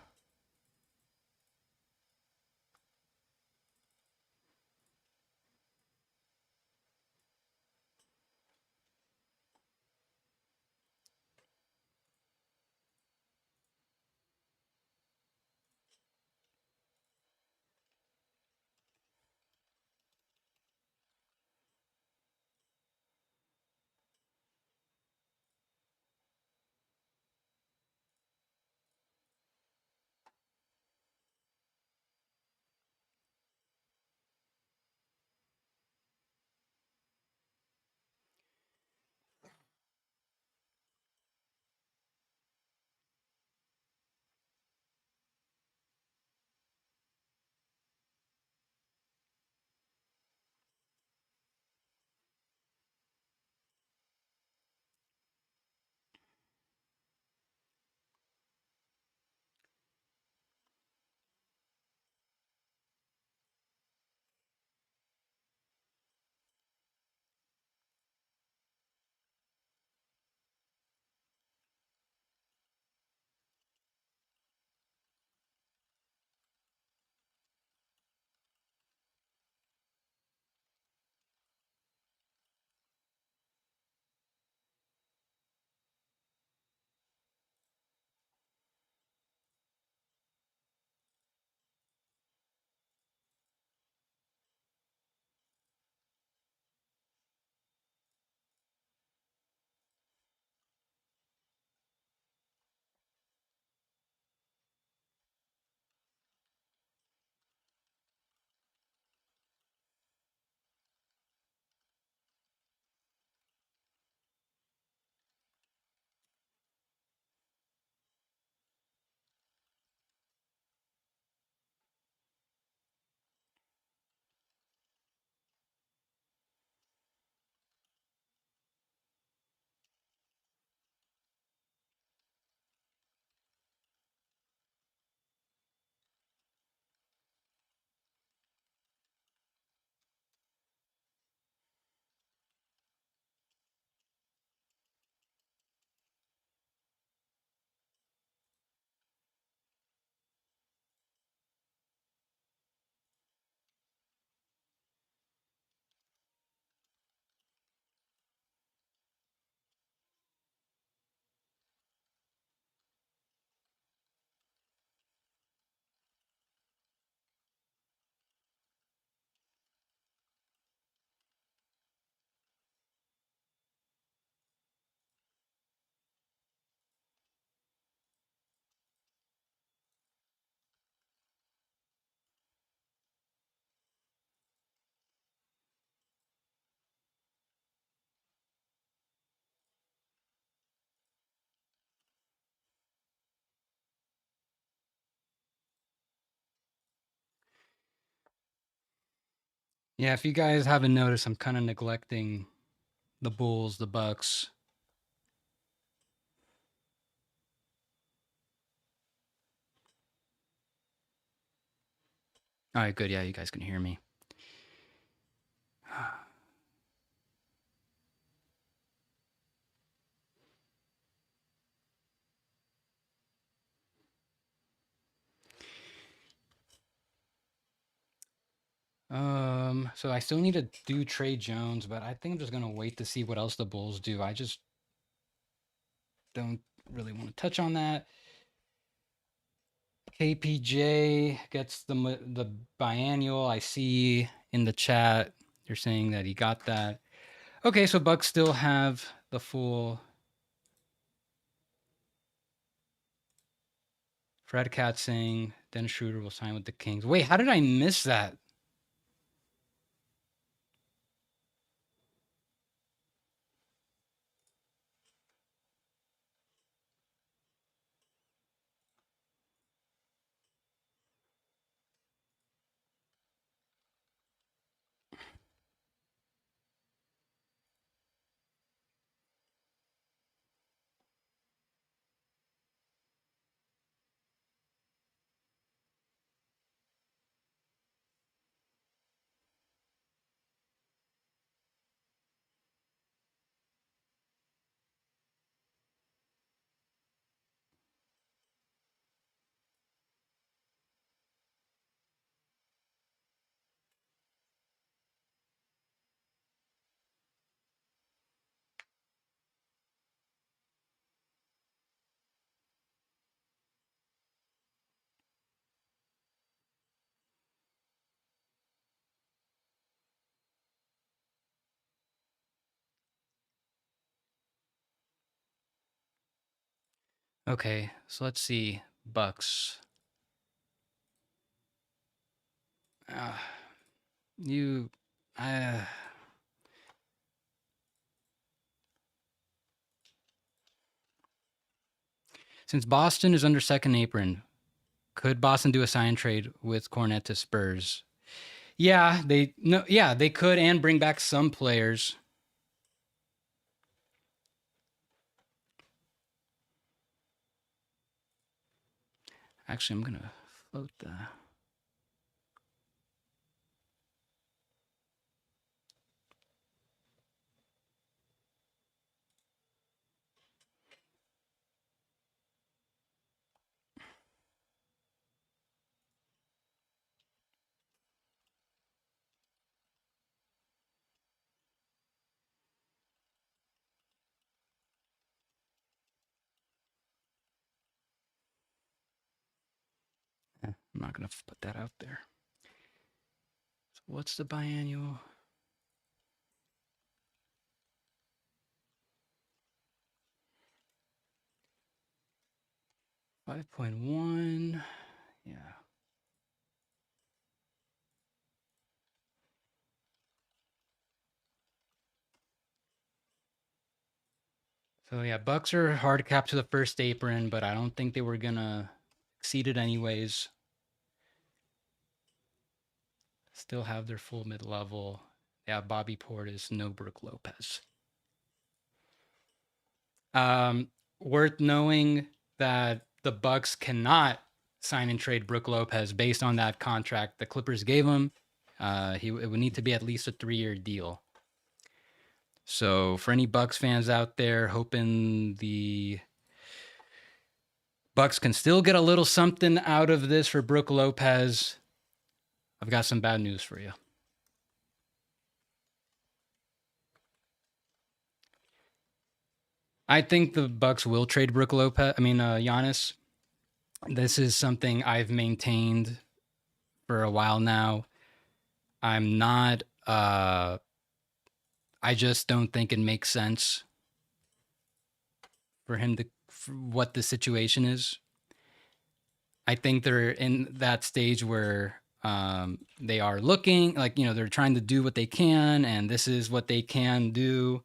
Yeah, if you guys haven't noticed, I'm kind of neglecting the Bulls, the Bucks. All right, good. Yeah, you guys can hear me. So I still need to do Trey Jones, but I think I'm just gonna wait to see what else the Bulls do. I just don't really want to touch on that. KPJ gets the biannual. I see in the chat you're saying that he got that. Okay, so Bucks still have the full. Fred Cat saying Dennis Schroeder will sign with the Kings. Wait, how did I miss that? Okay, so let's see. Bucks. Uh, you. Uh, since Boston is under second apron, could Boston do a sign trade with Cornette to Spurs? Yeah, they could and bring back some players. Actually, I'm gonna float the. I'm not gonna put that out there. So what's the biannual? 5.1. Yeah. So yeah, Bucks are hard cap to the first apron, but I don't think they were gonna exceed it anyways. Still have their full mid level. Yeah, Bobby Portis, no Brook Lopez. Worth knowing that the Bucks cannot sign and trade Brook Lopez based on that contract the Clippers gave him. It would need to be at least a 3-year deal. So for any Bucks fans out there hoping the Bucks can still get a little something out of this for Brook Lopez, I've got some bad news for you. I think the Bucks will trade Brook Lopez. I mean, Giannis. This is something I've maintained for a while now. I'm not. I just don't think it makes sense for him to for what the situation is. I think they're in that stage where they are looking like they're trying to do what they can, and this is what they can do,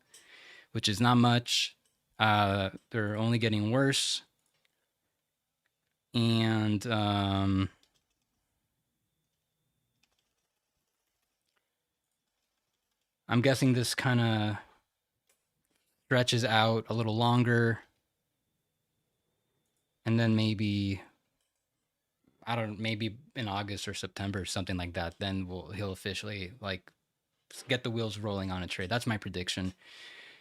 which is not much. They're only getting worse, and I'm guessing this kind of stretches out a little longer, and then maybe I don't maybe in August or September, something like that. Then he'll officially like get the wheels rolling on a trade. That's my prediction.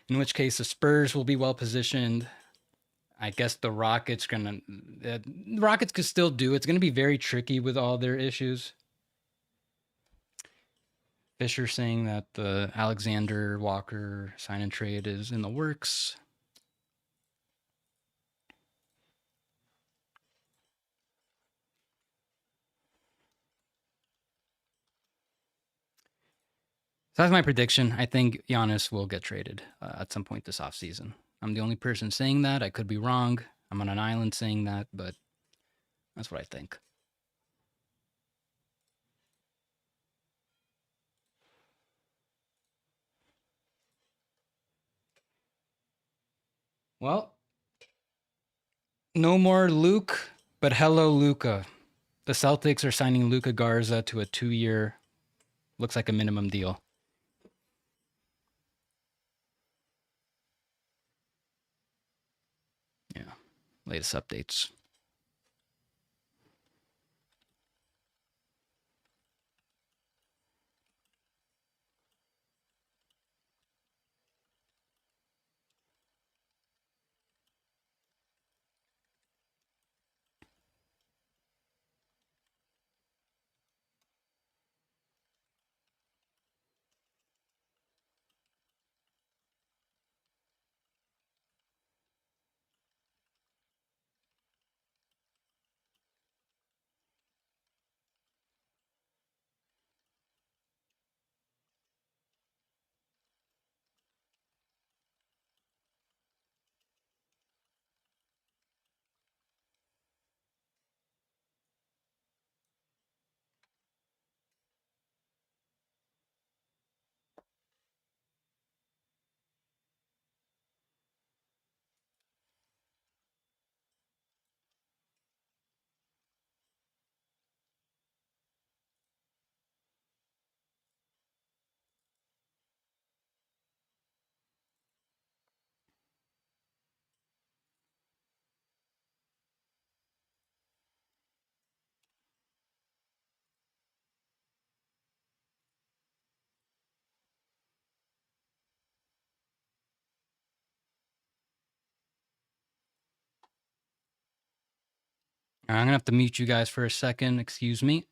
In which case, the Spurs will be well positioned. I guess the Rockets could still do it. It's gonna be very tricky with all their issues. Fisher saying that the Alexander Walker sign and trade is in the works. So that's my prediction. I think Giannis will get traded at some point this offseason. I'm the only person saying that. I could be wrong. I'm on an island saying that, but that's what I think. Well, no more Luke, but hello, Luca. The Celtics are signing Luca Garza to a 2-year, looks like a minimum deal. Yeah, latest updates. I'm going to have to mute you guys for a second. Excuse me.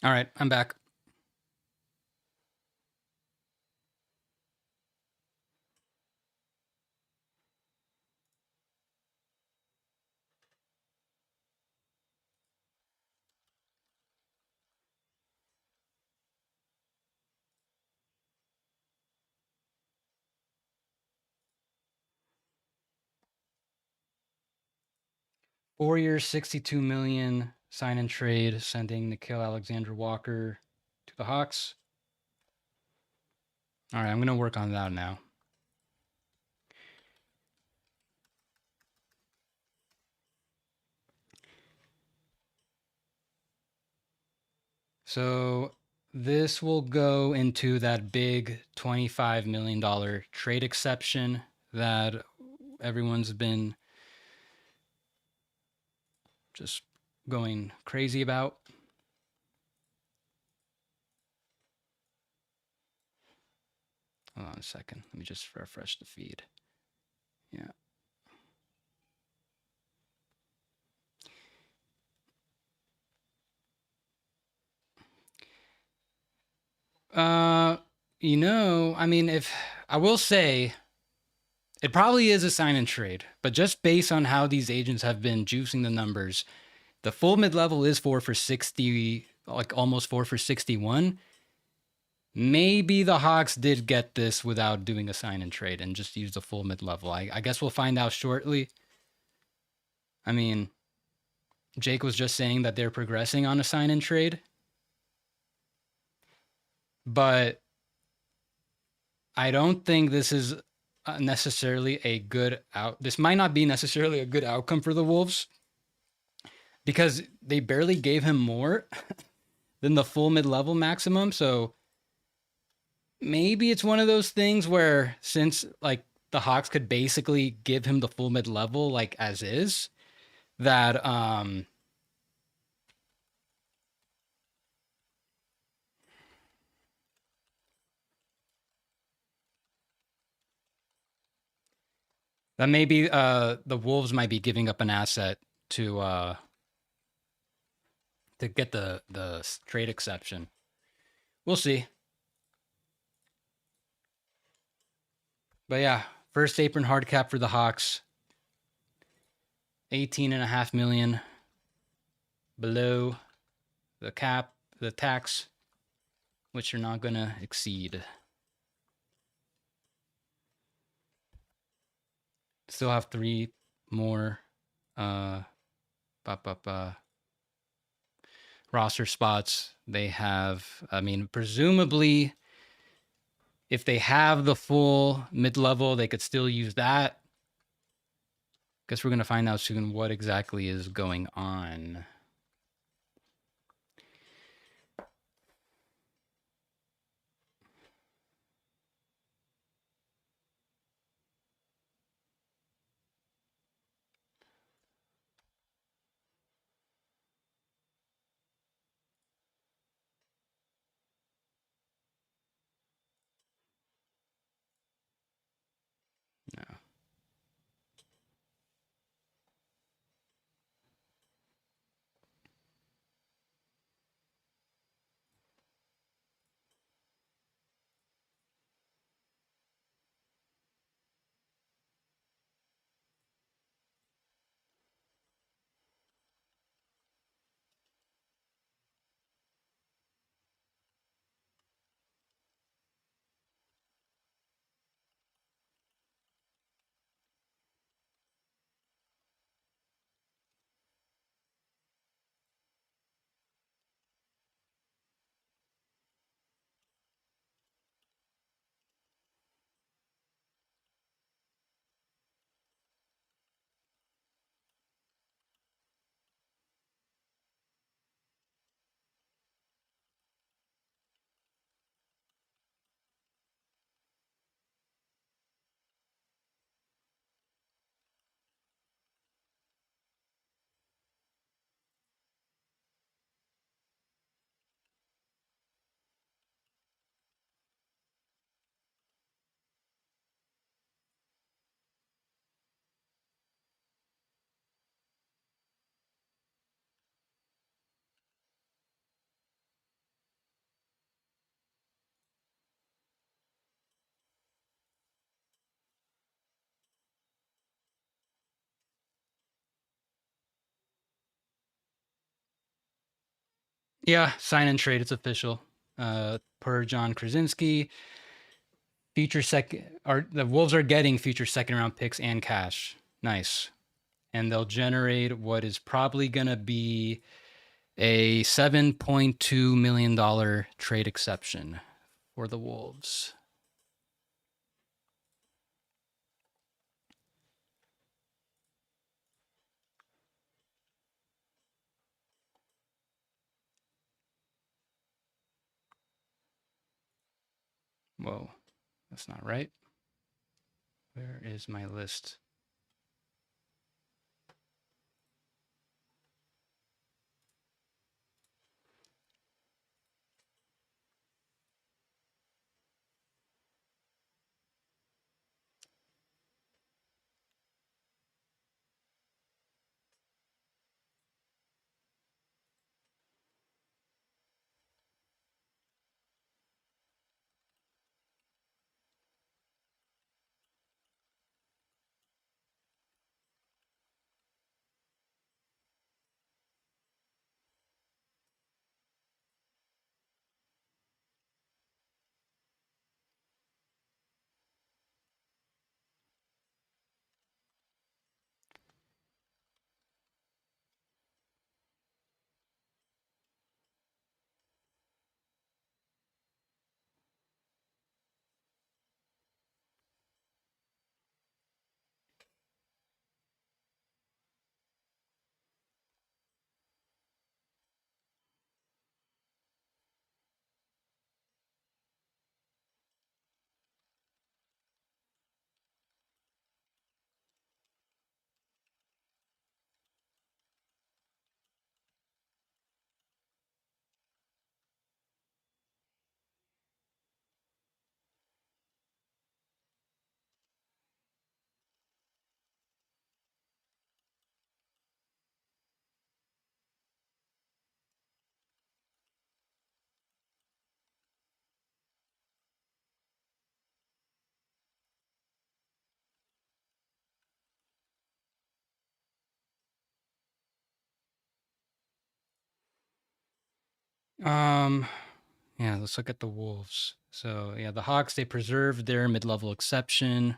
All right, I'm back. 4 years, 62 million. Sign and trade, sending Nickeil Alexander-Walker to the Hawks. All right, I'm going to work on that now. So this will go into that big $25 million trade exception that everyone's been just going crazy about. Hold on a second. Let me just refresh the feed. Yeah. I mean, if I will say it probably is a sign and trade, but just based on how these agents have been juicing the numbers, the full mid level is 4 for 60, like almost 4 for 61. Maybe the Hawks did get this without doing a sign and trade and just use the full mid level. I guess we'll find out shortly. I mean, Jake was just saying that they're progressing on a sign and trade, but I don't think this is necessarily a good out. This might not be necessarily a good outcome for the Wolves because they barely gave him more than the full mid-level maximum. So maybe it's one of those things where since like the Hawks could basically give him the full mid-level like as is, that that maybe the Wolves might be giving up an asset to get the trade exception. We'll see. But yeah, first apron hard cap for the Hawks. 18.5 million below the cap, the tax, which you're not gonna exceed. Still have 3 more roster spots. They have, I mean, presumably if they have the full mid-level, they could still use that. Guess we're gonna find out soon what exactly is going on. No. Yeah, sign and trade. It's official. Per John Krasinski, future second, or the Wolves are getting future second round picks and cash. Nice. and they'll generate what is probably going to be a $7.2 million trade exception for the Wolves. Whoa, that's not right. Where is my list? Yeah, let's look at the Wolves. So yeah, the Hawks, they preserved their mid-level exception.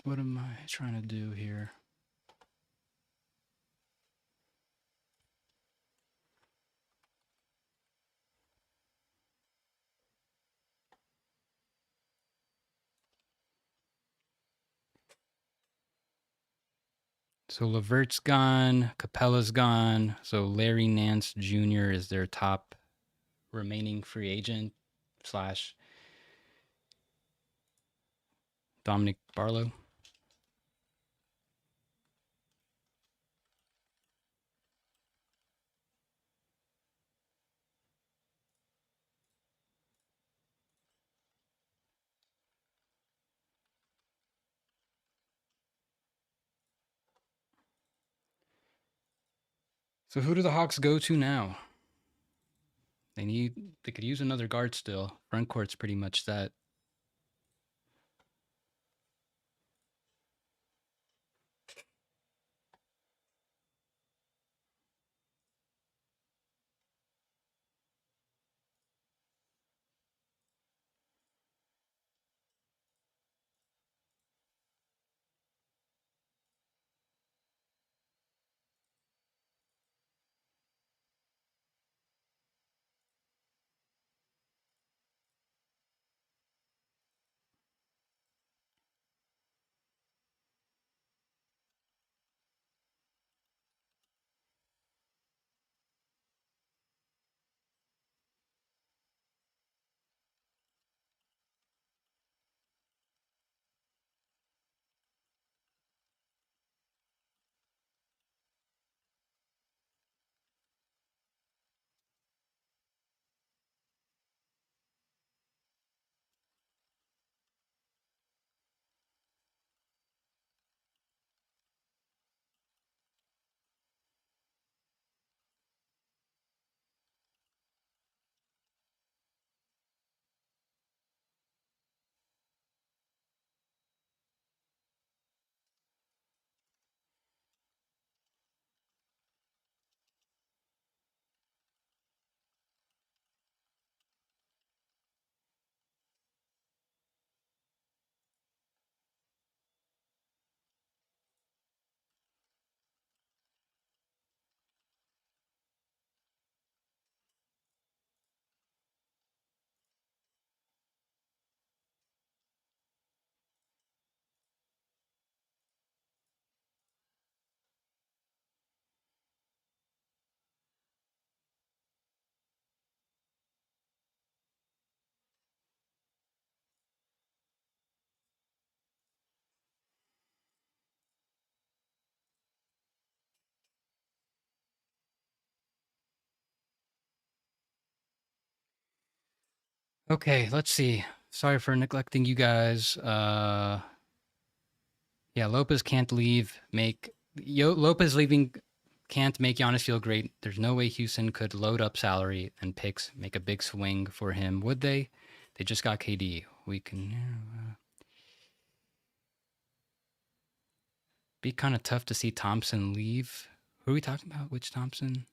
What am I trying to do here? So Levert's gone, Capella's gone. So Larry Nance Jr. is their top remaining free agent slash Dominic Barlow. So who do the Hawks go to now? They could use another guard still. Front court's pretty much set. Okay, let's see. Sorry for neglecting you guys. Yeah, Lopez can't leave. Lopez leaving can't make Giannis feel great. There's no way Houston could load up salary and picks, make a big swing for him, would they? They just got KD. We can be kind of tough to see Thompson leave. Who are we talking about? Which Thompson?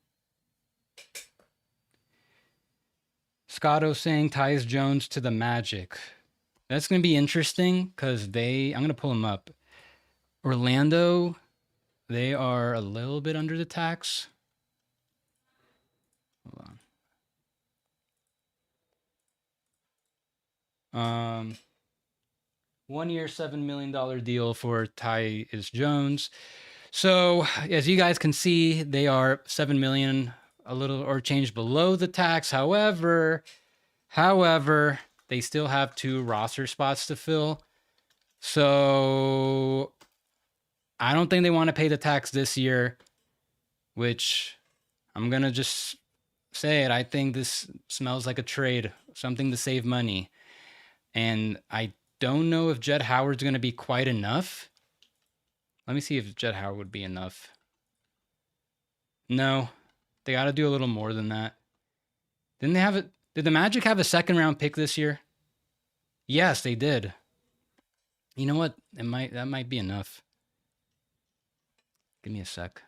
Scotto saying Tyus Jones to the Magic. That's going to be interesting because I'm going to pull them up. Orlando, they are a little bit under the tax. Hold on. 1 year, $7 million deal for Tyus Jones. So as you guys can see, they are 7 million, a little or change below the tax. However, they still have 2 roster spots to fill. So I don't think they want to pay the tax this year, which I'm going to just say it. I think this smells like a trade, something to save money. And I don't know if Jett Howard's going to be quite enough. Let me see if Jett Howard would be enough. No, they got to do a little more than that. Didn't they have it? Did the Magic have a second round pick this year? Yes, they did. You know what? That might be enough. Give me a sec.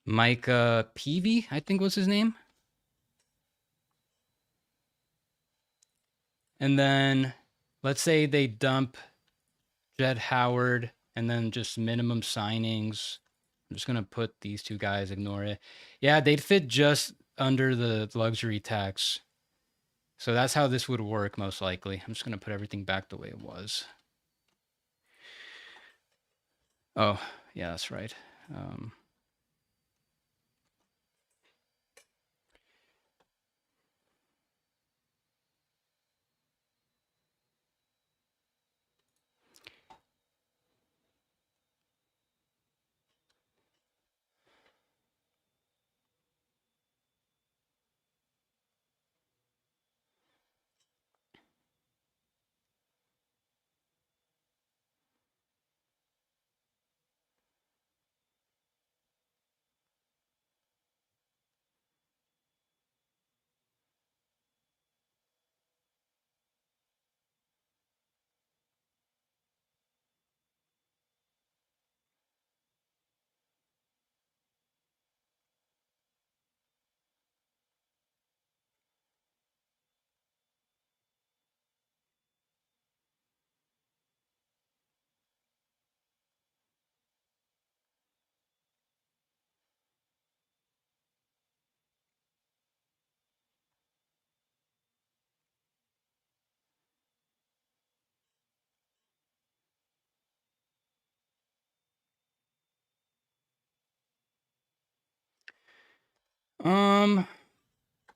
Mike Peavy, I think was his name. And then let's say they dump Jett Howard and then just minimum signings. I'm just going to put these 2 guys, ignore it. Yeah, they'd fit just under the luxury tax. So that's how this would work most likely. I'm just going to put everything back the way it was. Oh, yeah, that's right.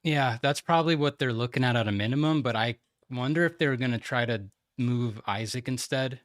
Yeah, that's probably what they're looking at a minimum, but I wonder if they're going to try to move Isaac instead.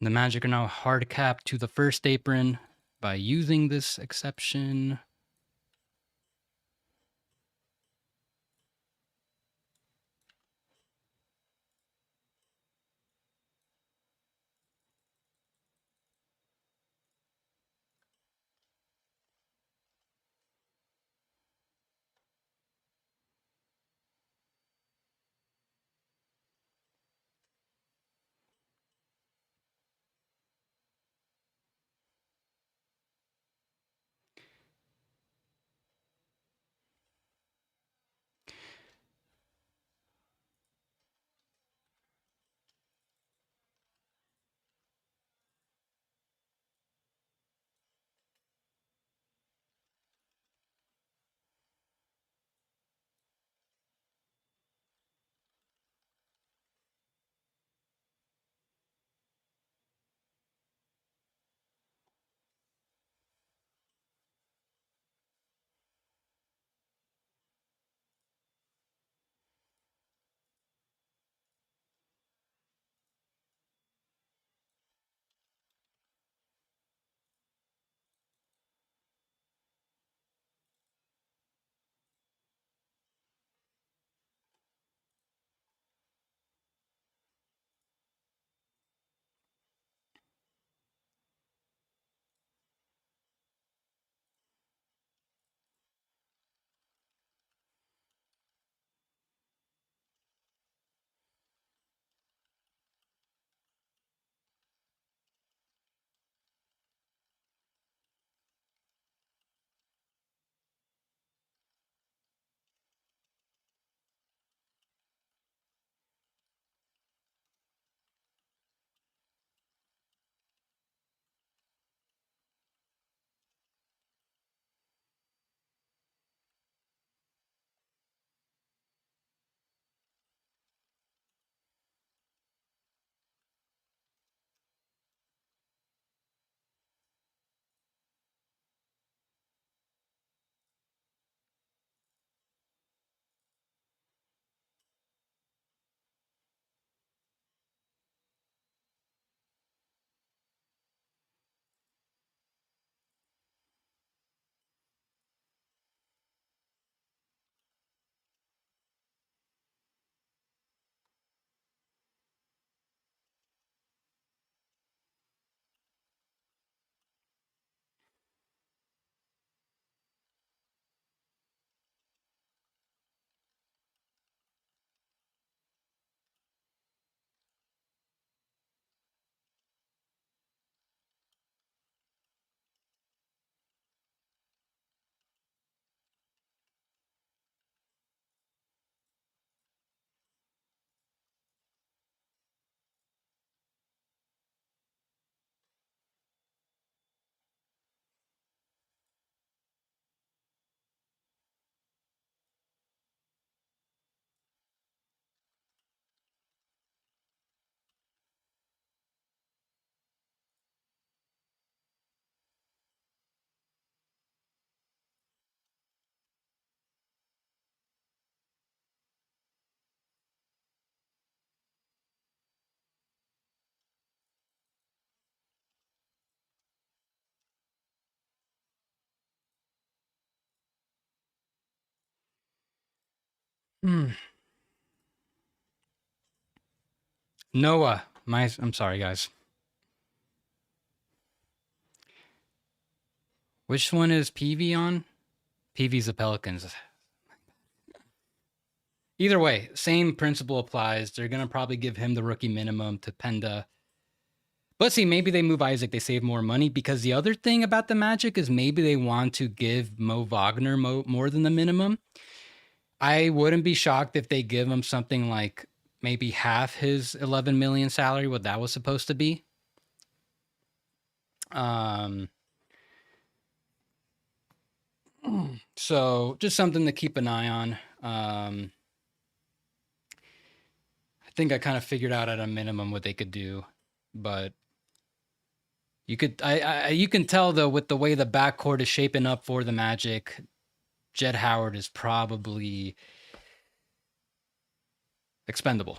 The Magic are now hard capped to the first apron by using this exception. Hmm. Noah, I'm sorry, guys. Which one is PV on? PV's the Pelicans. Either way, same principle applies. They're gonna probably give him the rookie minimum to Penda. But see, maybe they move Isaac, they save more money, because the other thing about the Magic is maybe they want to give Mo Wagner more than the minimum. I wouldn't be shocked if they give him something like maybe half his 11 million salary, what that was supposed to be. Um, so just something to keep an eye on. I think I kind of figured out at a minimum what they could do, but you can tell though with the way the backcourt is shaping up for the Magic, Jett Howard is probably expendable.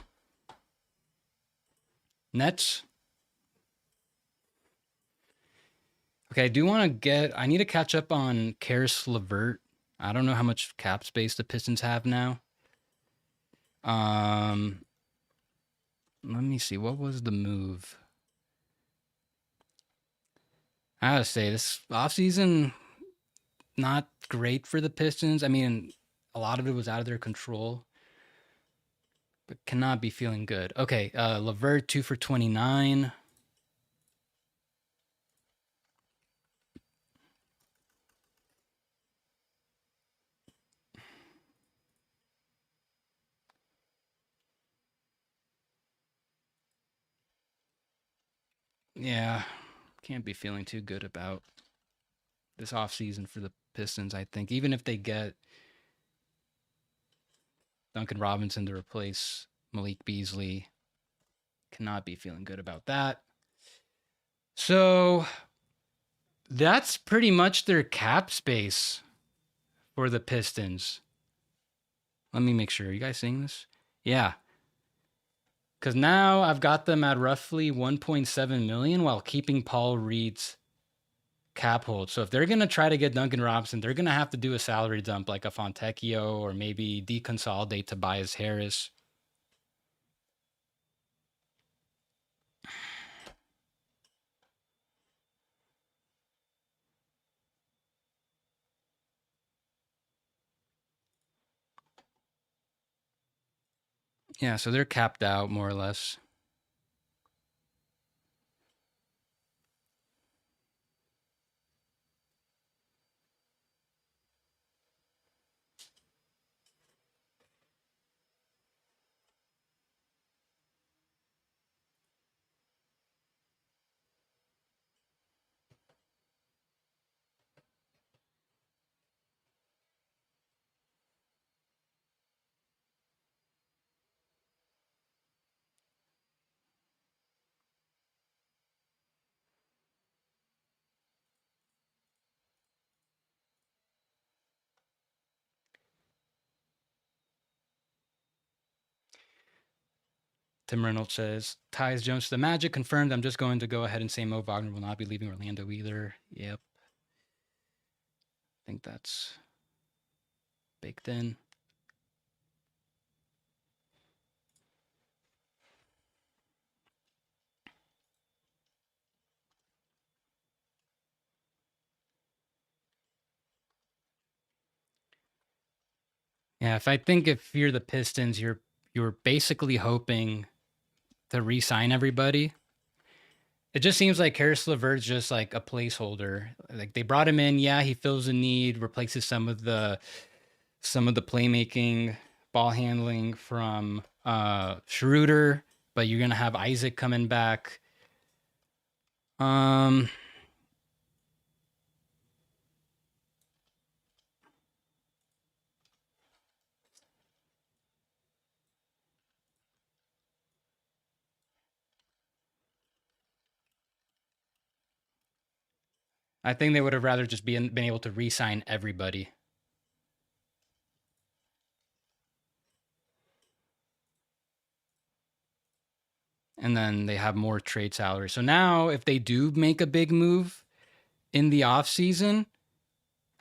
Nets. Okay, I need to catch up on Karis LeVert. I don't know how much cap space the Pistons have now. Let me see. What was the move? I gotta say, this offseason, not great for the Pistons. I mean, a lot of it was out of their control, but cannot be feeling good. Okay, LeVert 2 for 29. Yeah, can't be feeling too good about this offseason for the Pistons, I think. Even if they get Duncan Robinson to replace Malik Beasley, cannot be feeling good about that. So that's pretty much their cap space for the Pistons. Let me make sure. Are you guys seeing this? Yeah. Because now I've got them at roughly 1.7 million while keeping Paul Reed's cap hold. So if they're going to try to get Duncan Robinson, they're going to have to do a salary dump like a Fontecchio or maybe deconsolidate Tobias Harris. Yeah, so they're capped out more or less. Tim Reynolds says, Tyus Jones to the Magic confirmed. I'm just going to go ahead and say Mo Wagner will not be leaving Orlando either. Yep. I think that's baked in. Yeah, if you're the Pistons, you're basically hoping to re-sign everybody. It just seems like Karis LeVert's just like a placeholder. Like they brought him in, yeah, he fills a need, replaces some of the playmaking, ball handling from Schroeder, but you're gonna have Isaac coming back. Um, I think they would have rather just been able to re-sign everybody. And then they have more trade salary. So now if they do make a big move in the offseason,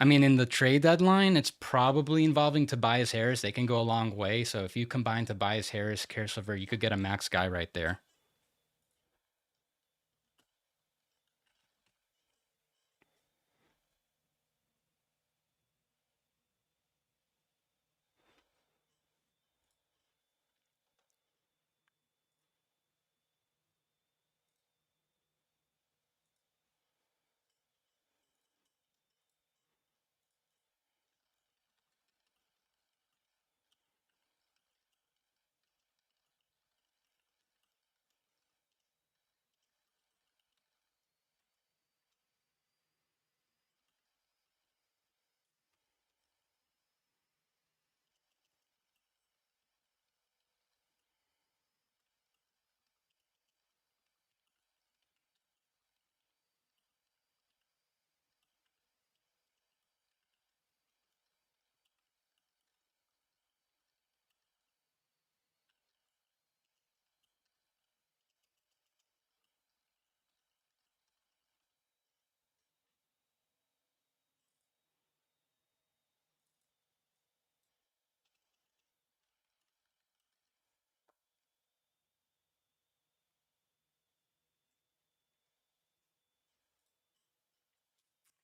I mean, in the trade deadline, it's probably involving Tobias Harris. They can go a long way. So if you combine Tobias Harris, Kerslivers, you could get a max guy right there.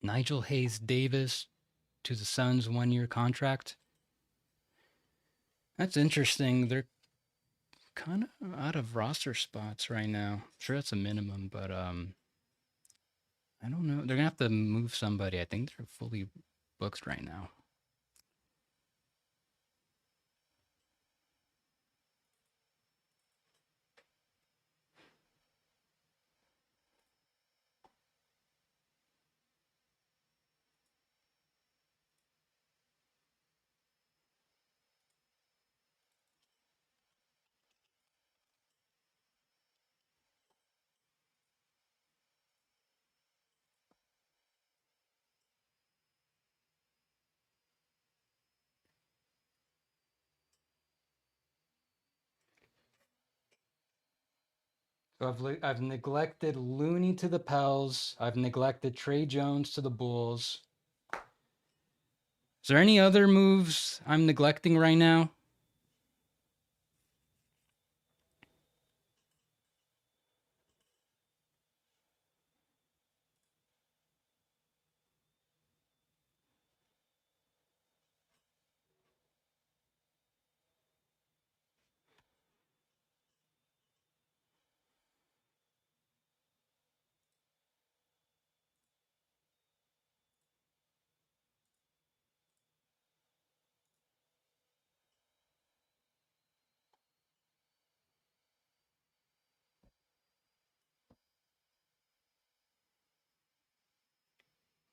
Nigel Hayes Davis to the Suns, 1 year contract. That's interesting. They're kind of out of roster spots right now. Sure, that's a minimum, but I don't know. They're gonna have to move somebody. I think they're fully booked right now. So I've neglected Looney to the Pels. I've neglected Trey Jones to the Bulls. Is there any other moves I'm neglecting right now?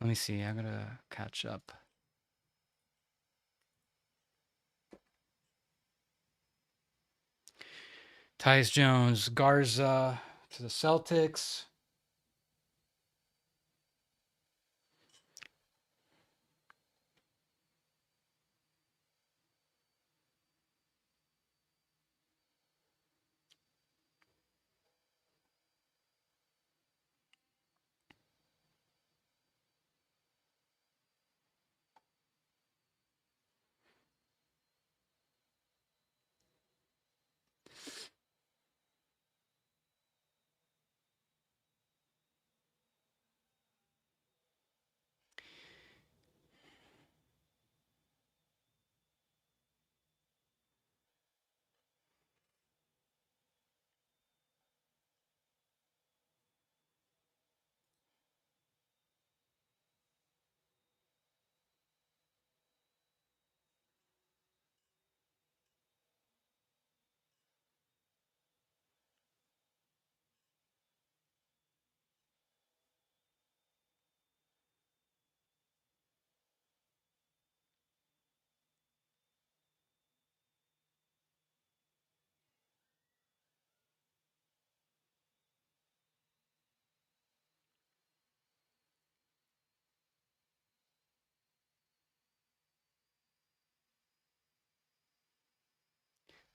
Let me see. I gotta catch up. Tyus Jones, Garza to the Celtics.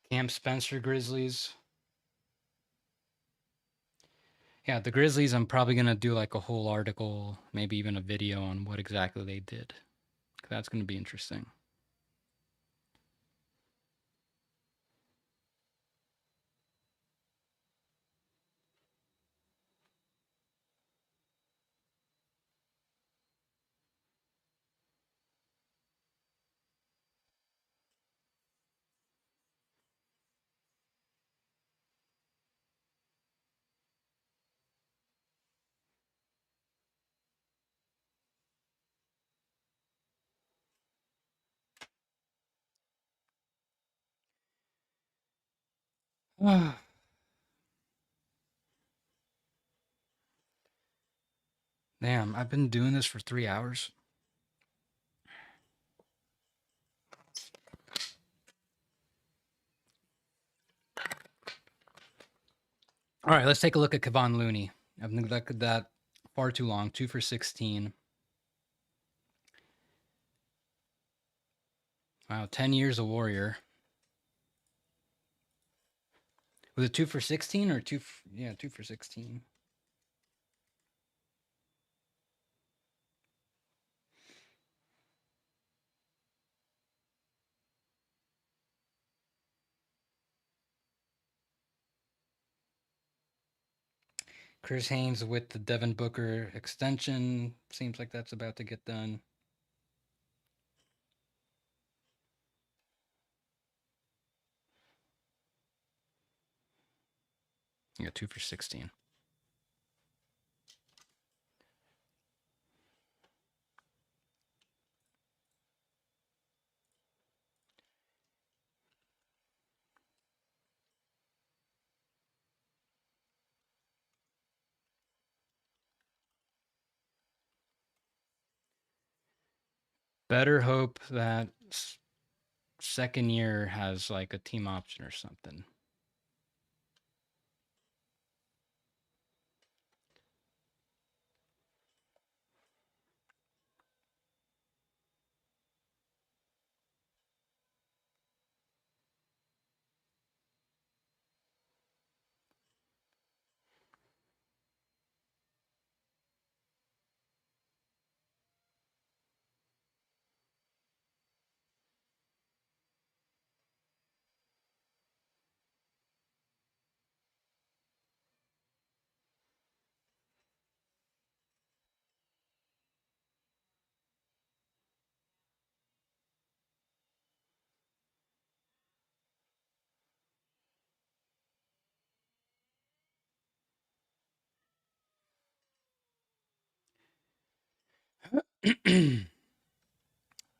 Cam Spencer Grizzlies. Yeah, the Grizzlies, I'm probably gonna do like a whole article, maybe even a video on what exactly they did. That's going to be interesting. Damn, I've been doing this for 3 hours. All right, let's take a look at Kevon Looney. I've neglected that far too long. 2 for 16. Wow, 10 years a Warrior. Was it 2 for 16 or 2? Yeah, 2 for 16. Chris Haynes with the Devin Booker extension. Seems like that's about to get done. Yeah, 2 for 16. Better hope that second year has like a team option or something.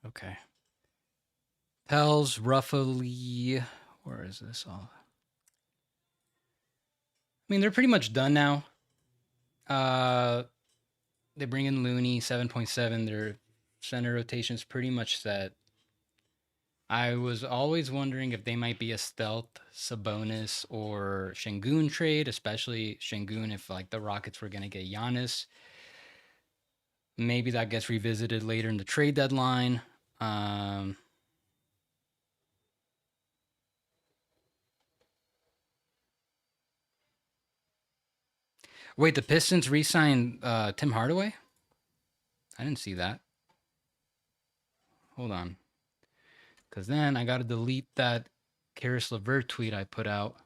Okay. Pels roughly. Where is this all? I mean, they're pretty much done now. They bring in Looney, 7.7. Their center rotation's pretty much set. I was always wondering if they might be a stealth Sabonis or Şengün trade, especially Şengün if like the Rockets were gonna get Giannis. Maybe that gets revisited later in the trade deadline. Wait, the Pistons re-signed Tim Hardaway? I didn't see that. Hold on. Because then I got to delete that Karis LeVert tweet I put out.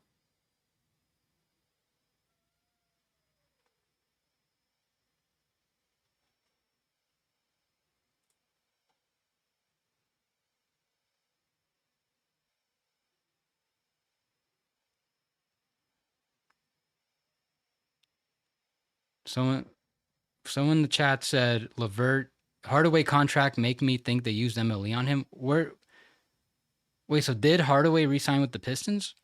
Someone in the chat said LeVert Hardaway contract make me think they used MLE on him. Wait, so did Hardaway re-sign with the Pistons?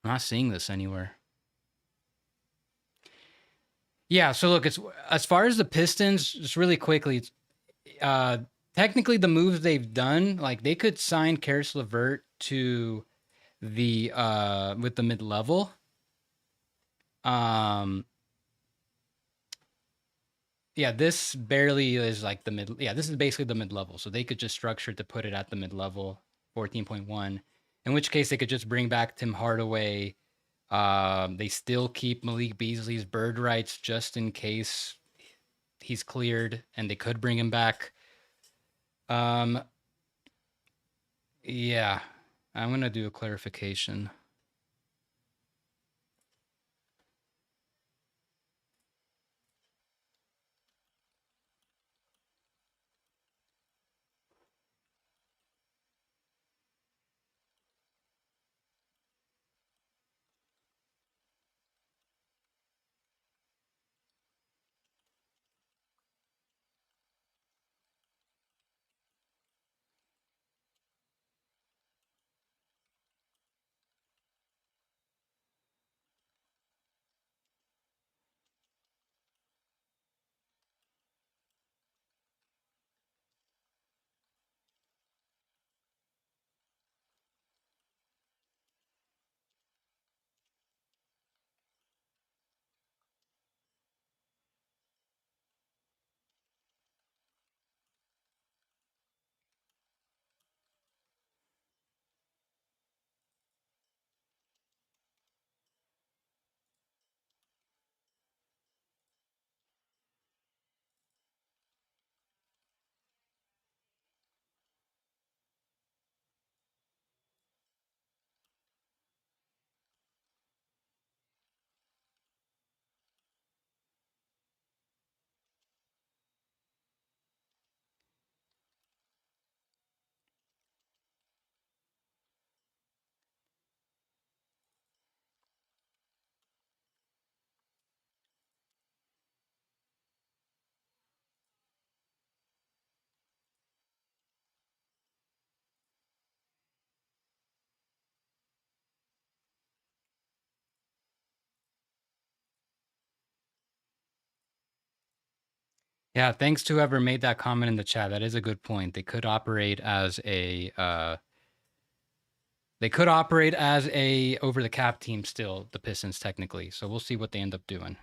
I'm not seeing this anywhere. Yeah, so look, it's as far as the Pistons, just really quickly, technically the moves they've done, like they could sign Karis LeVert to the with the mid-level. Yeah, this barely is like the mid. Yeah, this is basically the mid-level. So they could just structure it to put it at the mid-level. 14.1. In which case they could just bring back Tim Hardaway. They still keep Malik Beasley's bird rights just in case he's cleared, and they could bring him back. Um, yeah, I'm gonna do a clarification. Yeah, thanks to whoever made that comment in the chat. That is a good point. They could operate as a over the cap team still, the Pistons technically. So we'll see what they end up doing.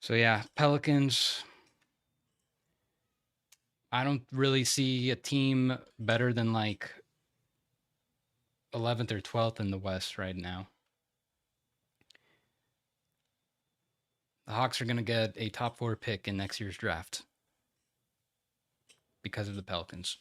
So yeah, Pelicans. I don't really see a team better than like 11th or 12th in the West right now. The Hawks are going to get a top 4 pick in next year's draft because of the Pelicans.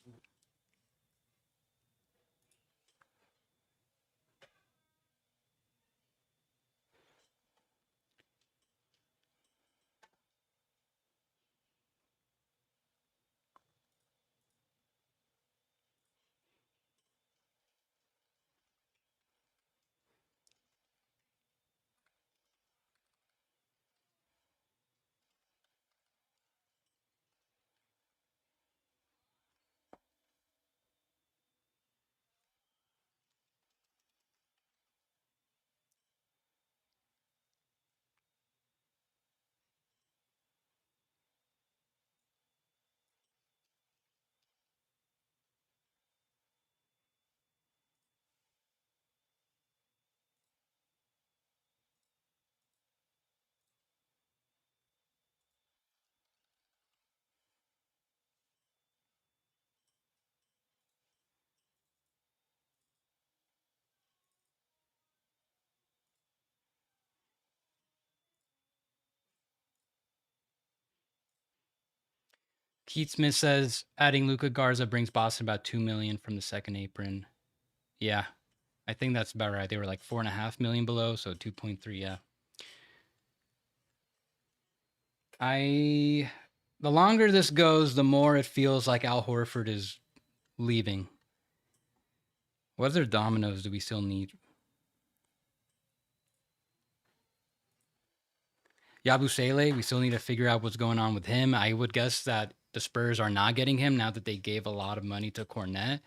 Keith Smith says adding Luka Garza brings Boston about $2 million from the second apron. Yeah, I think that's about right. They were like $4.5 million below, so 2.3. Yeah. The longer this goes, the more it feels like Al Horford is leaving. What other dominoes do we still need? Yabusele, we still need to figure out what's going on with him. I would guess that the Spurs are not getting him now that they gave a lot of money to Cornette.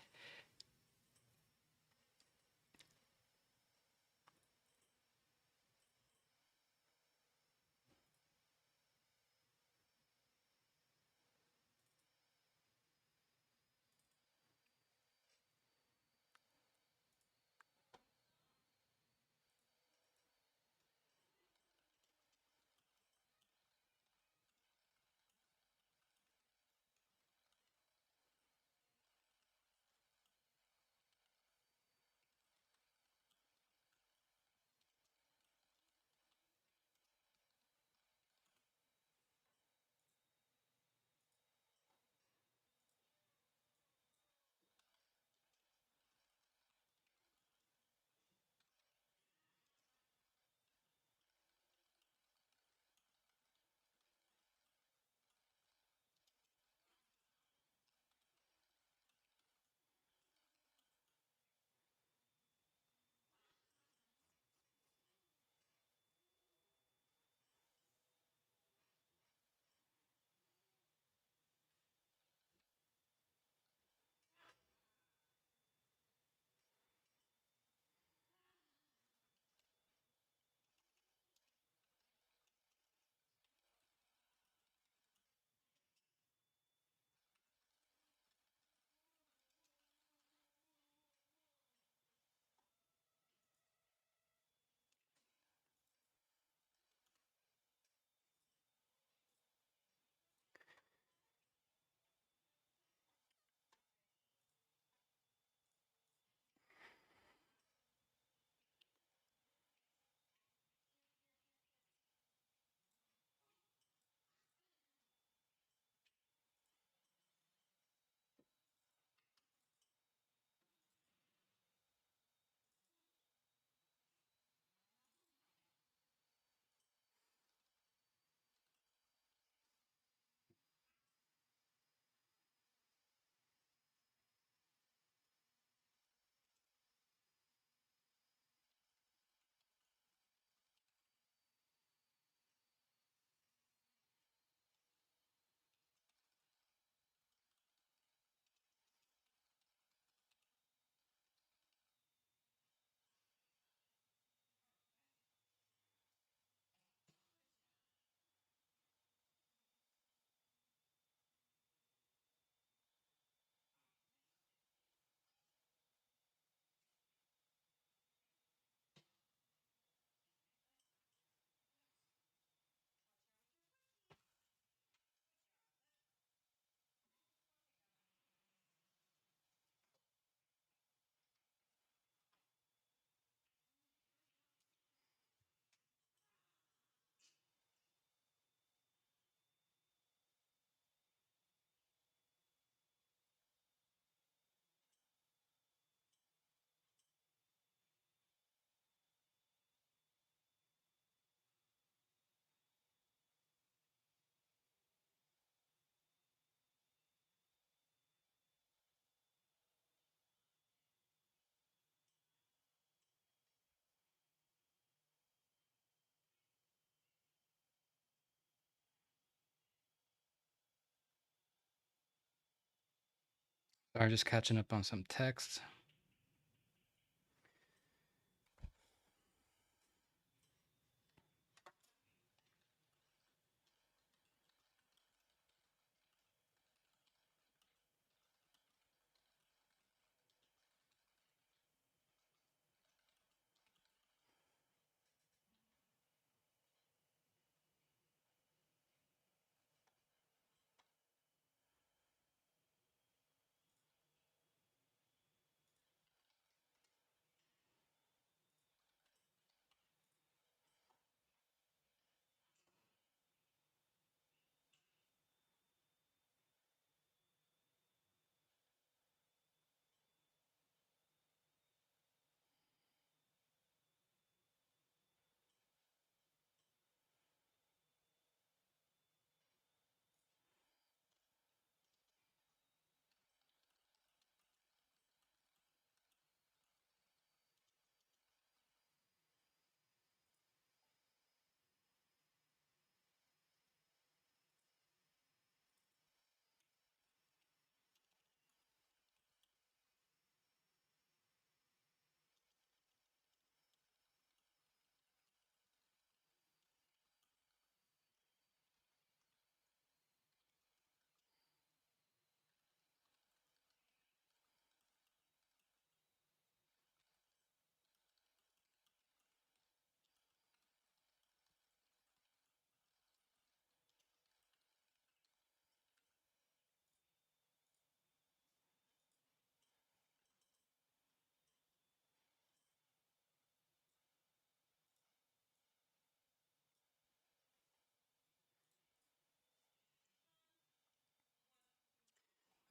Sorry, just catching up on some texts.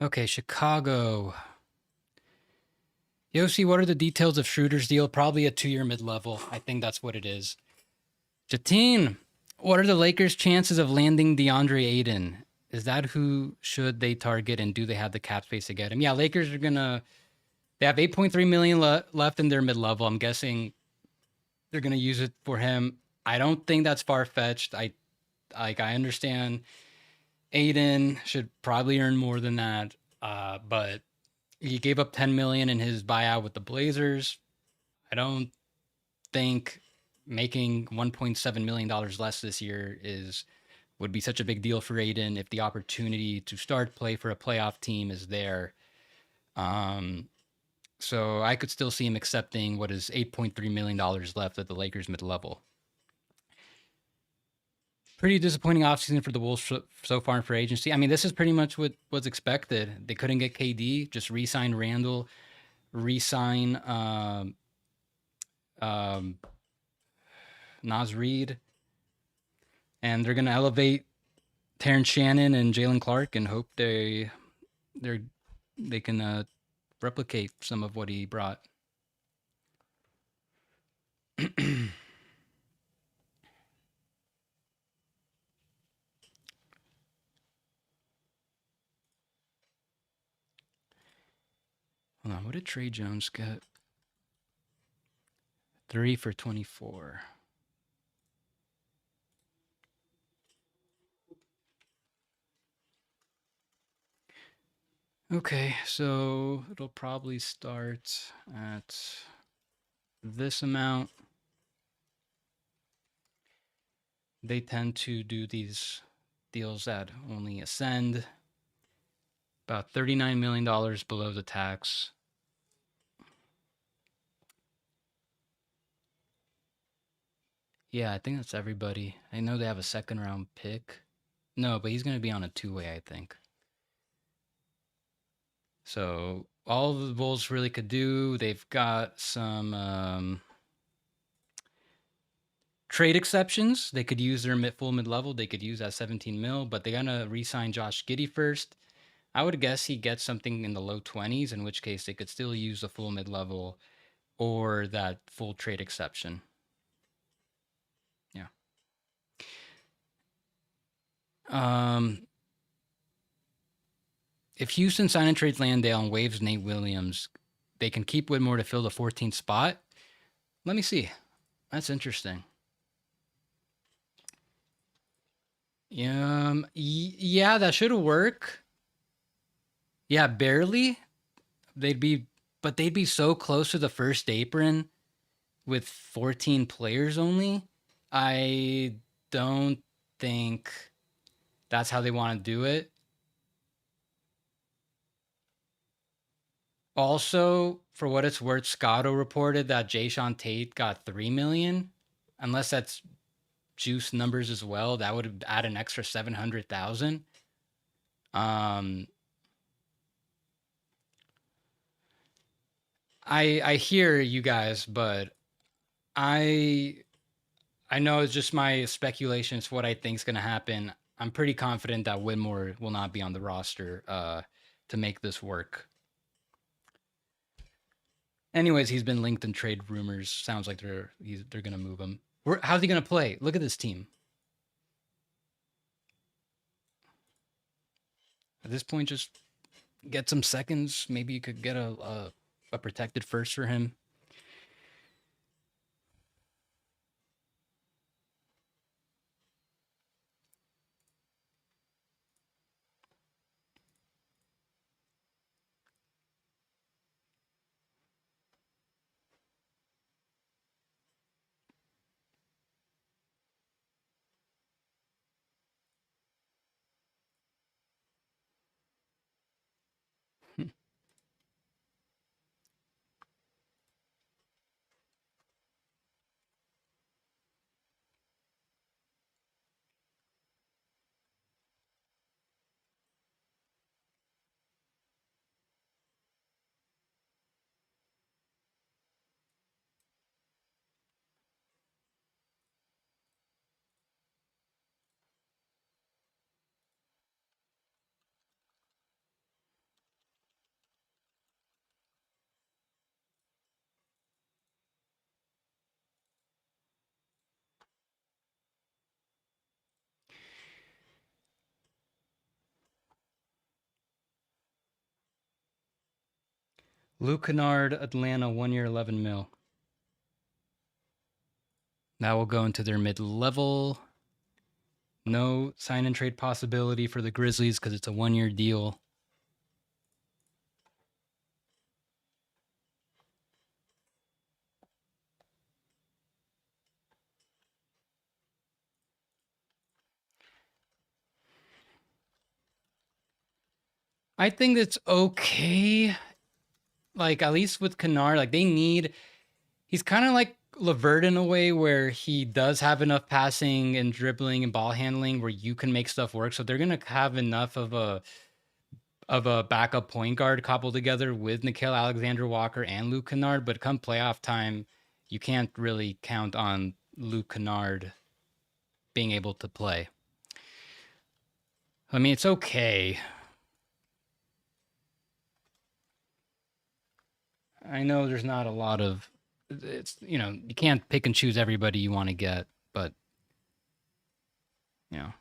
Okay, Chicago. Yossi, what are the details of Schroeder's deal? Probably a 2-year mid-level. I think that's what it is. Jatine, what are the Lakers' chances of landing DeAndre Ayton? Is that who should they target, and do they have the cap space to get him? Yeah, Lakers are gonna. They have 8.3 million left in their mid-level. I'm guessing they're gonna use it for him. I don't think that's far-fetched. I understand Ayton should probably earn more than that, but he gave up 10 million in his buyout with the Blazers. I don't think making 1.7 million dollars less this year would be such a big deal for Aiden if the opportunity to start play for a playoff team is there. So I could still see him accepting what is $8.3 million left at the Lakers mid-level. Pretty disappointing offseason for the Wolves so far in free agency. I mean, this is pretty much what was expected. They couldn't get KD, just re-sign Randall, re-sign Naz Reid, and they're going to elevate Terrence Shannon and Jalen Clark and hope they can replicate some of what he brought. Hold on, what did Trey Jones get? 3 for 24. Okay, so it'll probably start at this amount. They tend to do these deals that only ascend about $39 million below the tax. Yeah, I think that's everybody. I know they have a second round pick. No, but he's going to be on a 2-way, I think. So all the Bulls really could do, they've got some trade exceptions. They could use their full mid-level. They could use that 17 mil, but they're going to re-sign Josh Giddey first. I would guess he gets something in the low 20s, in which case they could still use the full mid-level or that full trade exception. Yeah. If Houston sign and trades Landale and waives Nate Williams, they can keep Whitmore to fill the 14th spot. Let me see. That's interesting. Yeah, that should work. Yeah, barely. they'd be, but they'd be so close to the first apron with 14 players only. I don't think that's how they want to do it. Also, for what it's worth, Scotto reported that Jayshawn Tate got 3 million. Unless that's juice numbers as well, that would add an extra 700,000. Um, I hear you guys, but I I know it's just my speculations for what I think is going to happen. I'm pretty confident that Whitmore will not be on the roster to make this work. Anyways, he's been linked in trade rumors. Sounds like they're going to move him. How's he going to play? Look at this team. At this point, just get some seconds. Maybe you could get a protected first for him. Luke Kennard, Atlanta, 1 year, 11 mil. That will go into their mid-level. No sign and trade possibility for the Grizzlies because it's a 1 year deal. I think it's okay. Like, at least with Kennard, like, he's kind of like Levert in a way where he does have enough passing and dribbling and ball handling where you can make stuff work. So they're going to have enough of a backup point guard cobbled together with Nickeil Alexander-Walker and Luke Kennard. But come playoff time, you can't really count on Luke Kennard being able to play. I mean, it's okay. I know there's not a lot of it's you can't pick and choose everybody you want to get, but you know.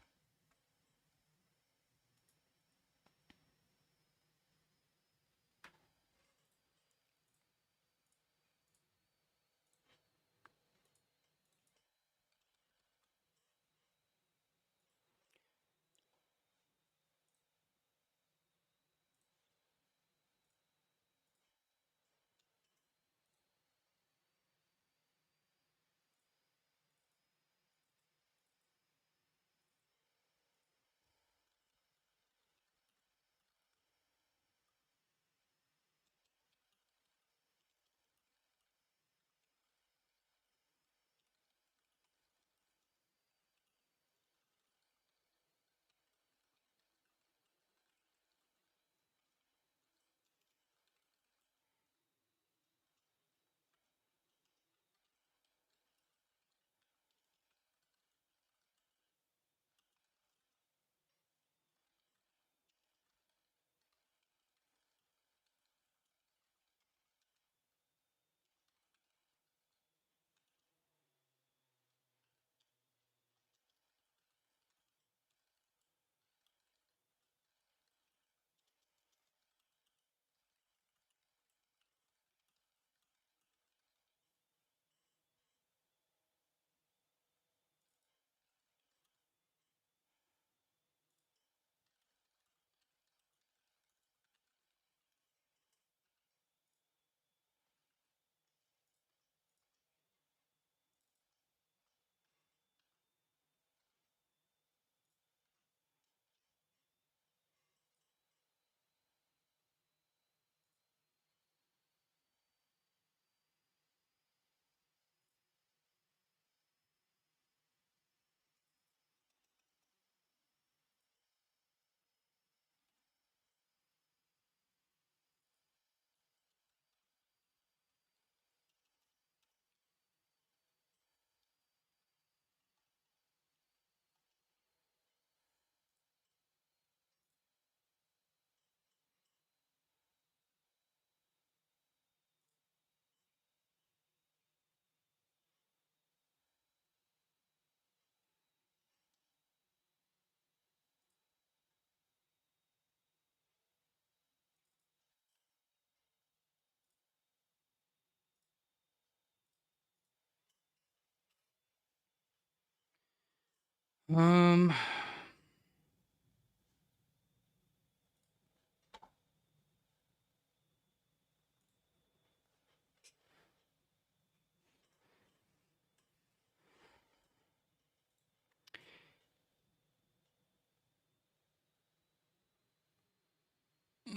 Um,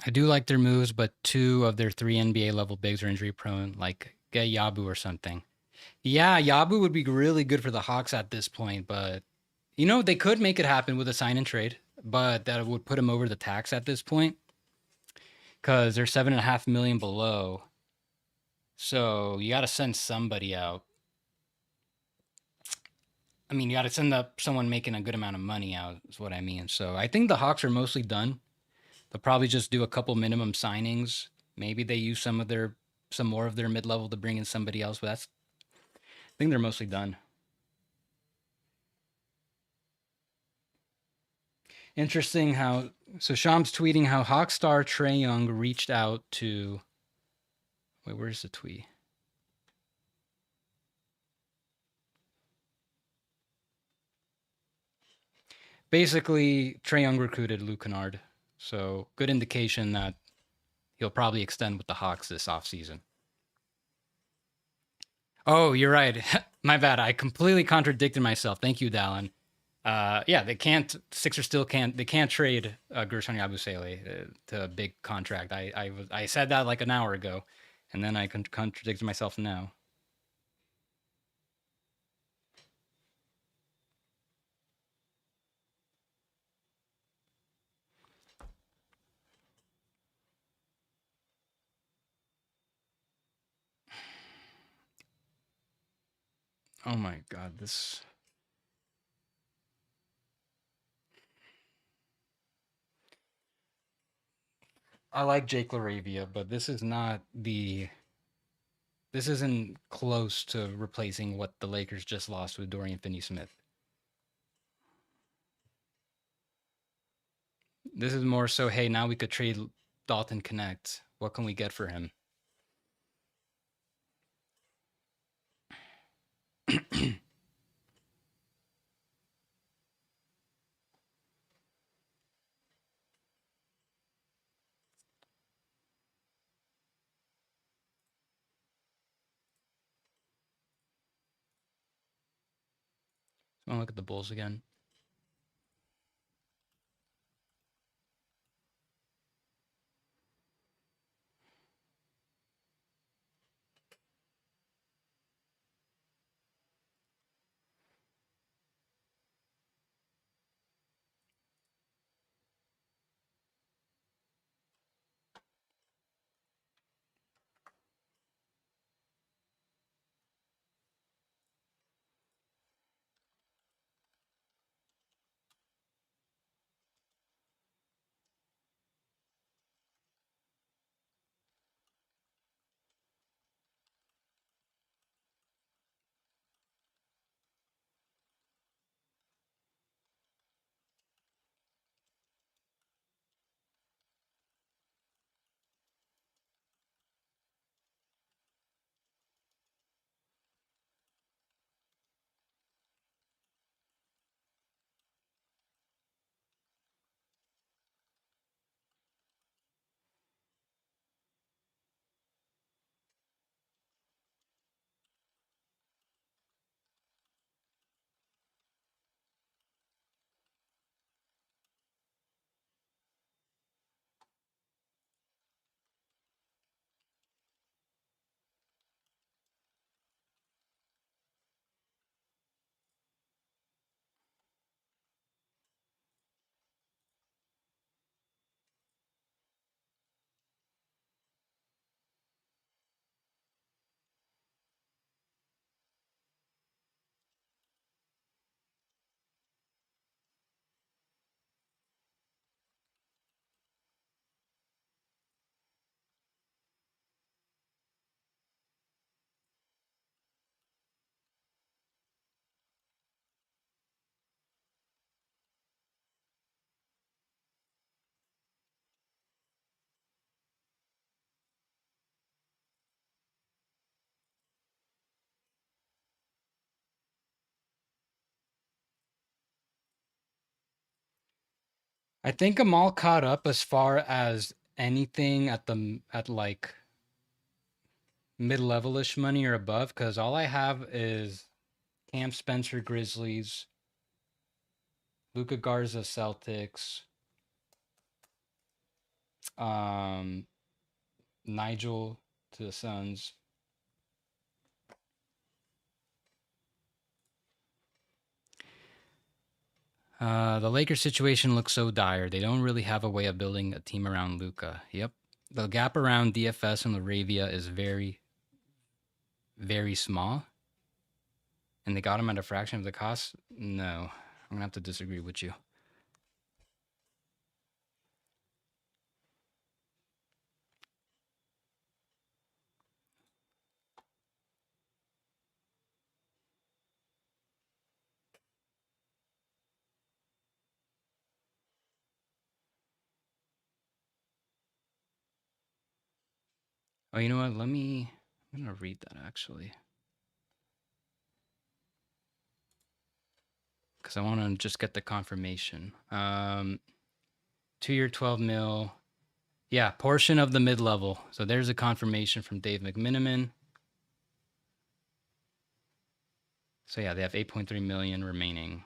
I do like their moves, but two of their three NBA level bigs are injury prone. Like get Yabu or something. Yeah, Yabu would be really good for the Hawks at this point, but they could make it happen with a sign and trade, but that would put him over the tax at this point because they're 7.5 million below. So you got to send somebody out. I mean, you got to send up someone making a good amount of money out, is what I mean. So I think the Hawks are mostly done. They'll probably just do a couple minimum signings. Maybe they use some more of their mid level to bring in somebody else, but I think they're mostly done. Interesting how so Sham's tweeting how Hawk star Trae Young reached out to wait, where's the tweet? Basically, Trae Young recruited Luke Kennard. So good indication that he'll probably extend with the Hawks this offseason. Oh, you're right. My bad. I completely contradicted myself. Thank you, Dallin. Yeah, they can't. Sixers still can't. They can't trade Gershon Yabusele to a big contract. I said that like an hour ago, and then I contradicted myself now. Oh my God, this. I like Jake Laravia, but this is not the. This isn't close to replacing what the Lakers just lost with Dorian Finney-Smith. This is more so, hey, now we could trade Dalton Connect. What can we get for him? Oh, look at the Bulls again. I think I'm all caught up as far as anything at like mid-levelish money or above, because all I have is Cam Spencer Grizzlies, Luka Garza Celtics, um, Nigel to the Suns. The Lakers situation looks so dire. They don't really have a way of building a team around Luka. Yep. The gap around DFS and Laravia is very, very small. And they got him at a fraction of the cost? No. I'm going to have to disagree with you. Oh, you know what? I'm going to read that actually. Because I want to just get the confirmation. 2-year 12 mil. Yeah, portion of the mid-level. So there's a confirmation from Dave McMiniman. So yeah, they have 8.3 million remaining.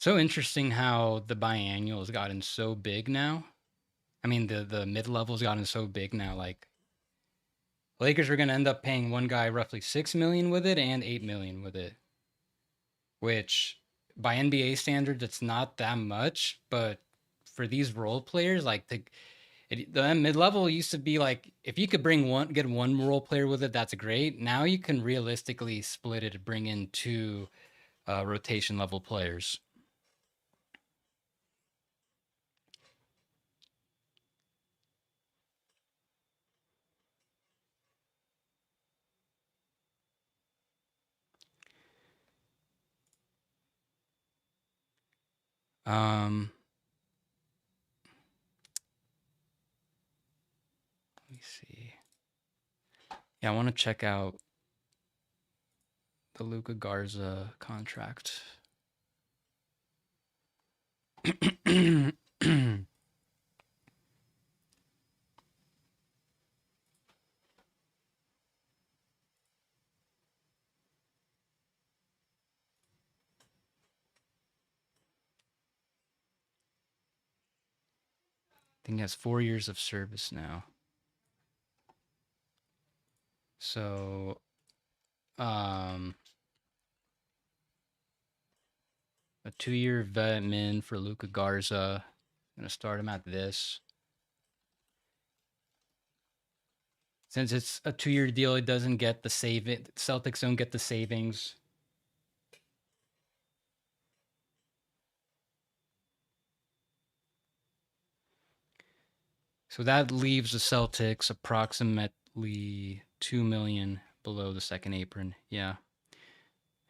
So interesting how the biannual has gotten so big now. I mean, the mid-level's gotten so big now. Like, Lakers are going to end up paying one guy roughly 6 million with it and 8 million with it, which by NBA standards, it's not that much. But for these role players, like the mid-level used to be like, if you could get one role player with it, that's great. Now you can realistically split it, bring in two rotation level players. Um, Let me see. Yeah, I want to check out the Luka Garza contract. I think he has 4 years of service now. So, a 2-year vet min for Luka Garza. I'm gonna start him at this. Since it's a 2-year deal, it doesn't get the Celtics don't get the savings. So that leaves the Celtics approximately 2 million below the second apron. Yeah.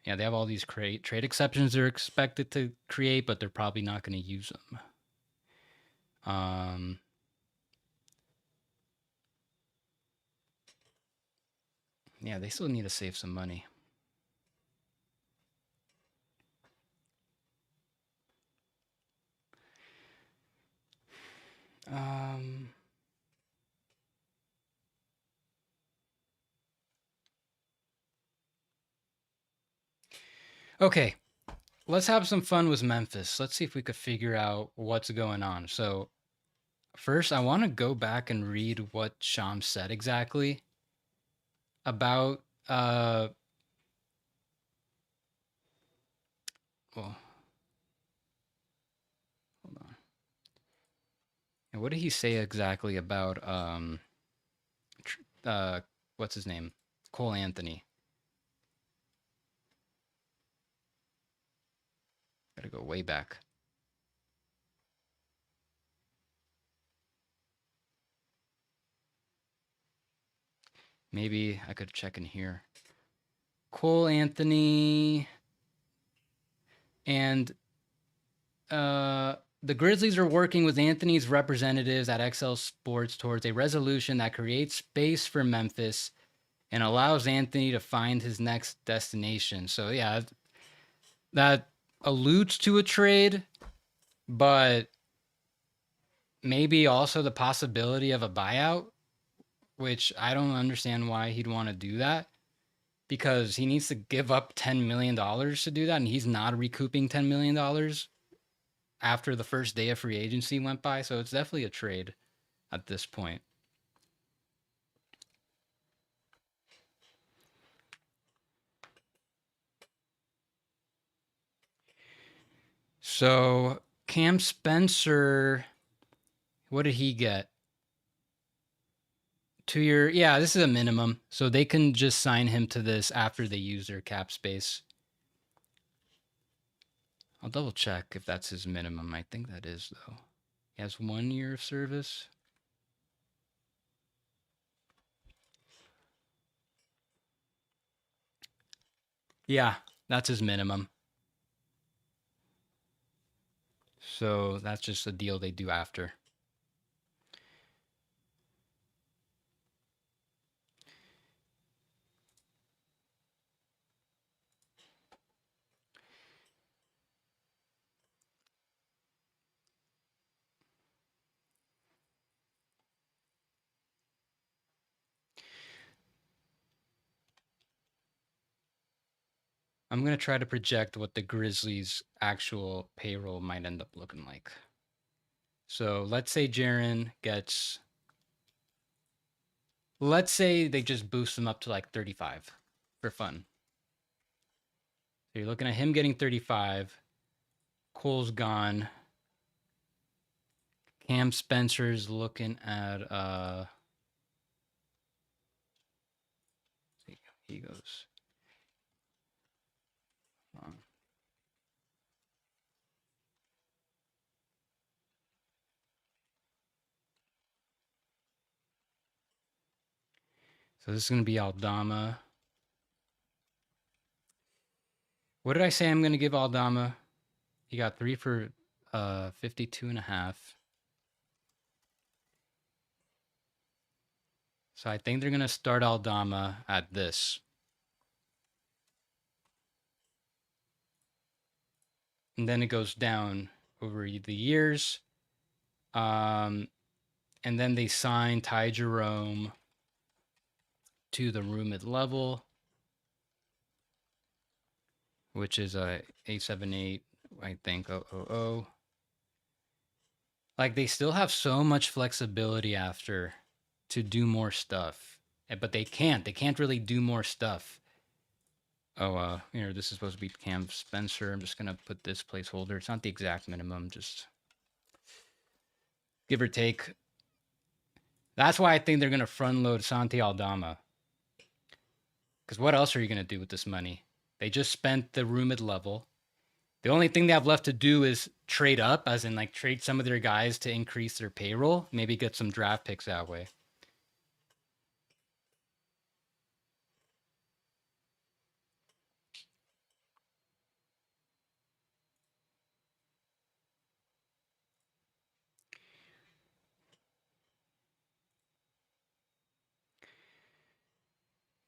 Yeah, they have all these trade exceptions they're expected to create, but they're probably not going to use them. Yeah, they still need to save some money. Okay, let's have some fun with Memphis. Let's see if we could figure out what's going on. So, first, I want to go back and read what Sham said exactly about well, hold on. And what did he say exactly about what's his name? Cole Anthony. Gotta go way back. Maybe I could check in here. Cole Anthony. And the Grizzlies are working with Anthony's representatives at XL Sports towards a resolution that creates space for Memphis and allows Anthony to find his next destination. So yeah, that alludes to a trade, but maybe also the possibility of a buyout, which I don't understand why he'd want to do that, because he needs to give up $10 million to do that, and he's not recouping $10 million after the first day of free agency went by. So it's definitely a trade at this point. So Cam Spencer, what did he get? 2 year. Yeah, this is a minimum. So they can just sign him to this after they use their cap space. I'll double check if that's his minimum. I think that is, though. He has 1 year of service. Yeah, that's his minimum. So that's just a deal they do after. I'm going to try to project what the Grizzlies' actual payroll might end up looking like. So let's say Jaren gets, let's say they just boost him up to like 35 for fun. So you're looking at him getting 35. Cole's gone. Cam Spencer's looking at he goes. So this is going to be Aldama. What did I say I'm going to give Aldama? He got 3 for 52.5. So I think they're going to start Aldama at this. And then it goes down over the years. And then they sign Ty Jerome to the room at level, which is a 878, I think, 000. Like, they still have so much flexibility after to do more stuff, but they can't. They can't really do more stuff. Oh, here, this is supposed to be Cam Spencer. I'm just going to put this placeholder. It's not the exact minimum, just give or take. That's why I think they're going to front load Santi Aldama. Because what else are you going to do with this money? They just spent the room at level. The only thing they have left to do is trade up, as in like trade some of their guys to increase their payroll. Maybe get some draft picks that way.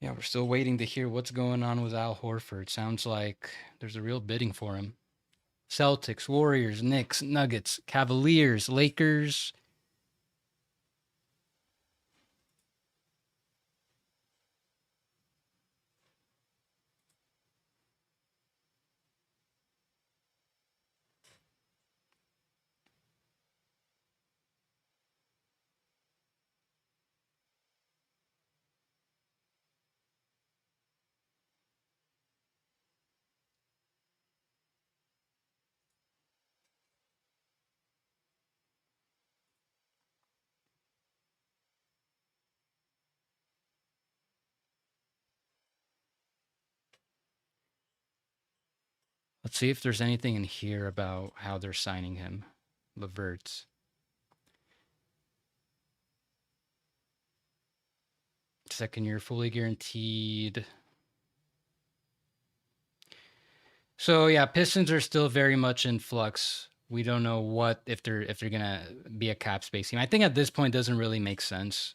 Yeah, we're still waiting to hear what's going on with Al Horford. Sounds like there's a real bidding for him. Celtics, Warriors, Knicks, Nuggets, Cavaliers, Lakers. Let's see if there's anything in here about how they're signing him. Levert's. Second year fully guaranteed. So yeah, Pistons are still very much in flux. We don't know what if they're gonna be a cap space team. I think at this point it doesn't really make sense.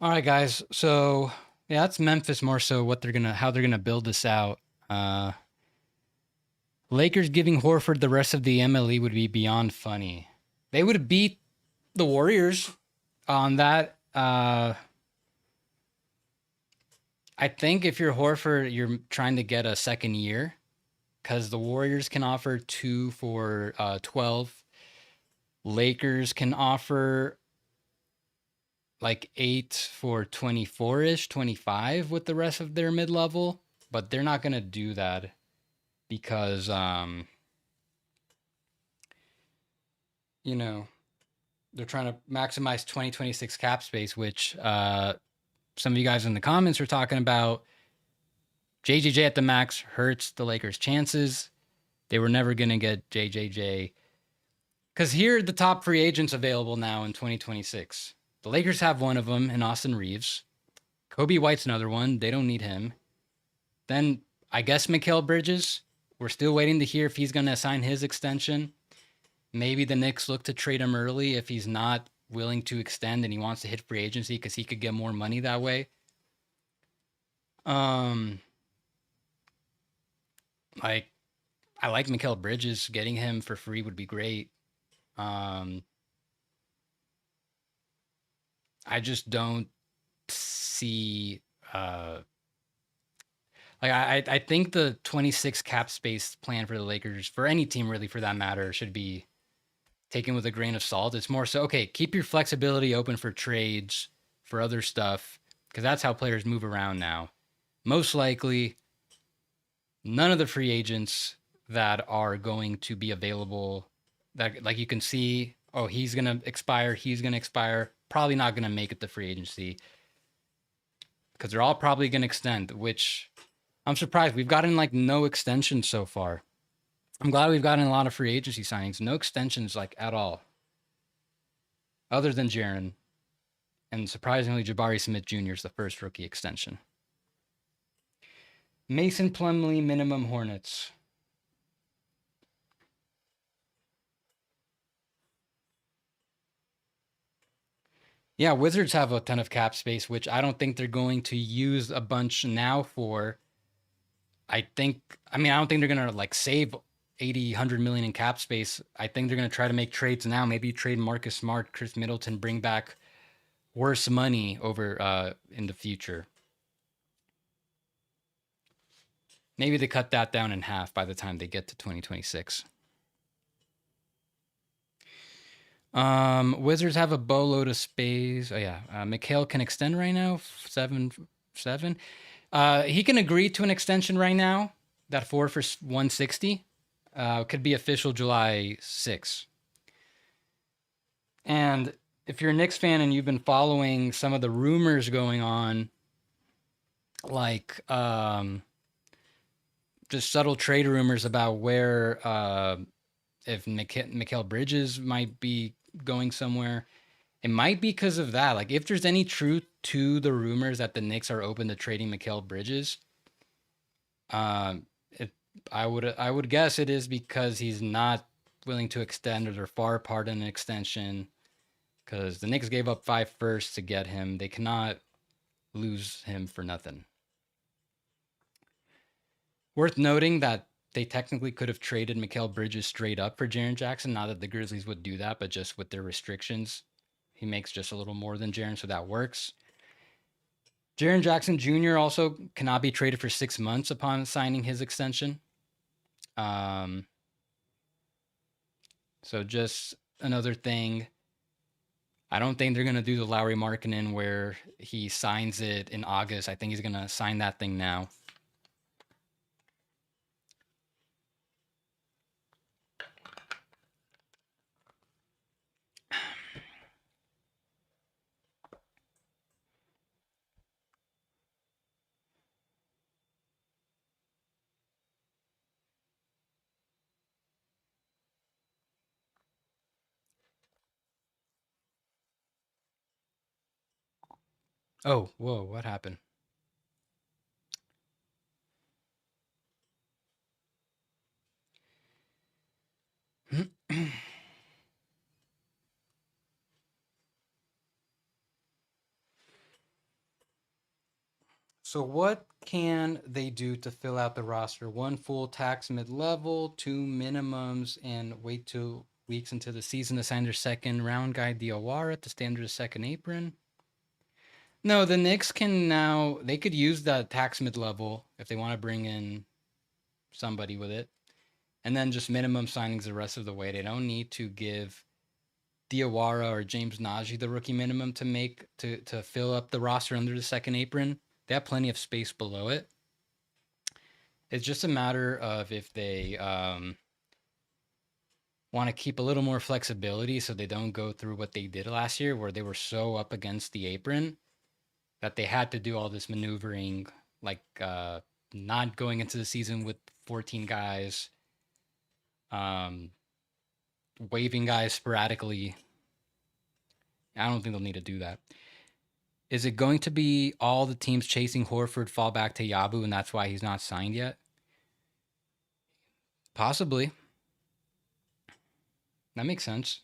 All right, guys. So yeah, that's Memphis more so what they're gonna how they're gonna build this out. Uh, Lakers giving Horford the rest of the MLE would be beyond funny. They would beat the Warriors on that. I think if you're Horford, you're trying to get a second year because the Warriors can offer 2 for 12. Lakers can offer like 8 for 24 ish, 25 with the rest of their mid level, but they're not going to do that because, you know, they're trying to maximize 2026 cap space, which some of you guys in the comments are talking about. JJJ at the max hurts the Lakers' chances. They were never going to get JJJ. Because here are the top free agents available now in 2026. The Lakers have one of them in Austin Reeves. Kobe White's another one. They don't need him. Then I guess Mikal Bridges. We're still waiting to hear if he's going to sign his extension. Maybe the Knicks look to trade him early if he's not willing to extend and he wants to hit free agency because he could get more money that way. Like I like Mikal Bridges. Getting him for free would be great. I just don't see I think the 26 cap space plan for the Lakers, for any team really for that matter, should be taken with a grain of salt. It's more so, okay, keep your flexibility open for trades, for other stuff, because that's how players move around now. Most likely, none of the free agents that are going to be available, that like you can see, oh, he's going to expire, probably not going to make it to free agency because they're all probably going to extend, which I'm surprised. We've gotten like no extensions so far. I'm glad we've gotten a lot of free agency signings. No extensions like at all. Other than Jaren. And surprisingly, Jabari Smith Jr. is the first rookie extension. Mason Plumlee minimum Hornets. Yeah, Wizards have a ton of cap space, which I don't think they're going to use a bunch now for. I don't think they're going to like save 80, 100 million in cap space. I think they're going to try to make trades now. Maybe trade Marcus Smart, Chris Middleton, bring back worse money over in the future. Maybe they cut that down in half by the time they get to 2026. Wizards have a boatload of space. Oh yeah, Mikal can extend right now. 7. He can agree to an extension right now. That 4 for 160 could be official July 6th. And if you're a Knicks fan and you've been following some of the rumors going on, like just subtle trade rumors about where if Mikal Bridges might be going somewhere, it might be because of that. Like, if there's any truth to the rumors that the Knicks are open to trading Mikal Bridges, um, it, I would guess it is because he's not willing to extend, or they're far apart in an extension. Because the Knicks gave up 5 firsts to get him, they cannot lose him for nothing. Worth noting that they technically could have traded Mikal Bridges straight up for Jaren Jackson. Not that the Grizzlies would do that, but just with their restrictions, he makes just a little more than Jaren, so that works. Jaren Jackson Jr. also cannot be traded for 6 months upon signing his extension. Um, so just another thing. I don't think they're going to do the Lowry Markkanen where he signs it in August. I think he's going to sign that thing now. Oh, whoa, what happened? So what can they do to fill out the roster? One full tax mid-level, two minimums, and wait 2 weeks into the season to sign their second round guy Diawara to stand under the second apron. No, the Knicks can now, they could use that tax mid-level if they want to bring in somebody with it. And then just minimum signings the rest of the way. They don't need to give Diawara or James Najee the rookie minimum to make to fill up the roster under the second apron. They have plenty of space below it. It's just a matter of if they want to keep a little more flexibility so they don't go through what they did last year where they were so up against the apron that they had to do all this maneuvering, like not going into the season with 14 guys, um, waiving guys sporadically. I don't think they'll need to do that. Is it going to be all the teams chasing Horford fall back to Yabu and that's why he's not signed yet? Possibly. That makes sense.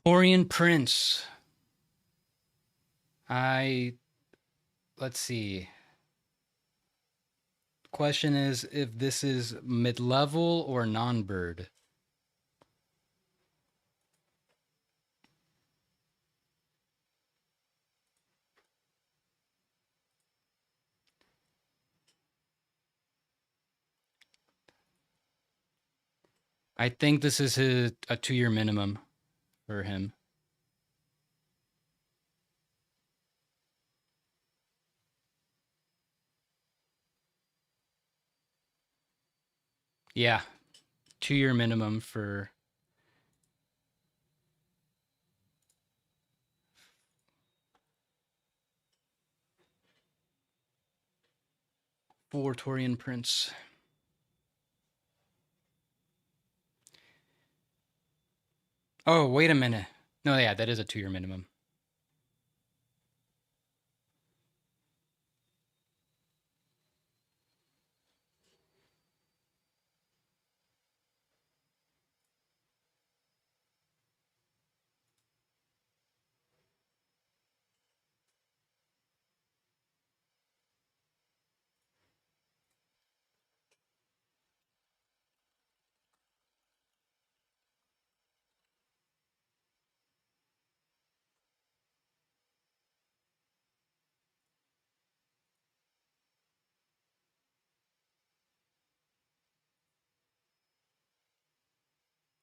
Dorian Prince. I let's see. Question is if this is mid-level or non-bird. I think this is a 2-year minimum for him. Yeah, 2-year minimum for Torian Prince. Oh, wait a minute. No, yeah, that is a 2-year minimum.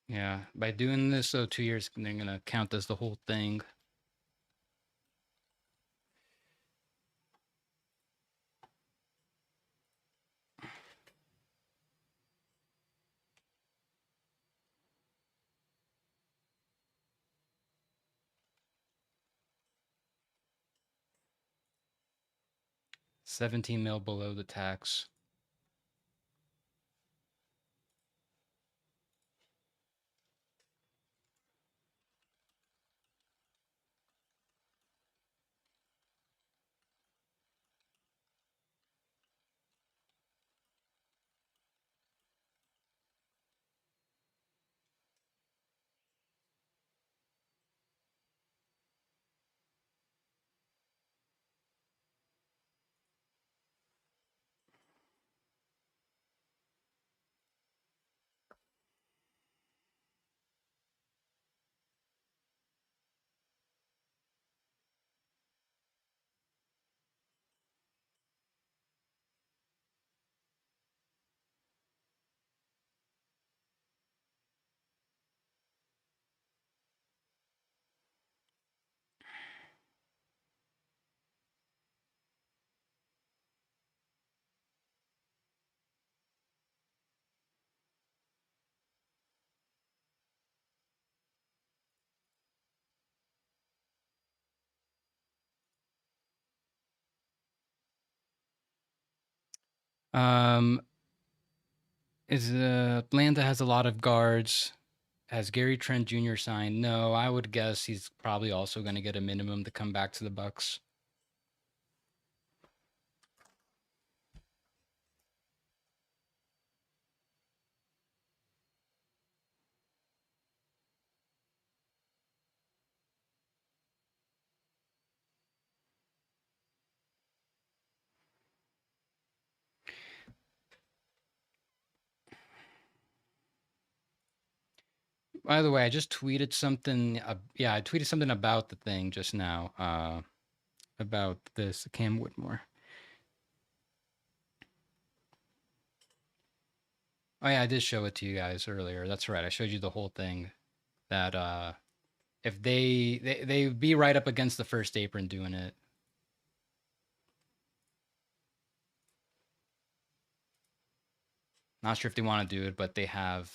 Yeah, by doing this, so 2 years, they're gonna count as the whole thing. 17 mil below the tax. Um, is Atlanta has a lot of guards. Has Gary Trent Jr. signed? No, I would guess he's probably also going to get a minimum to come back to the Bucks. By the way, I just tweeted something. Yeah, I tweeted something about the thing just now. About this Cam Whitmore. Oh yeah, I did show it to you guys earlier. That's right. I showed you the whole thing. That if they would be right up against the first apron doing it. Not sure if they want to do it, but they have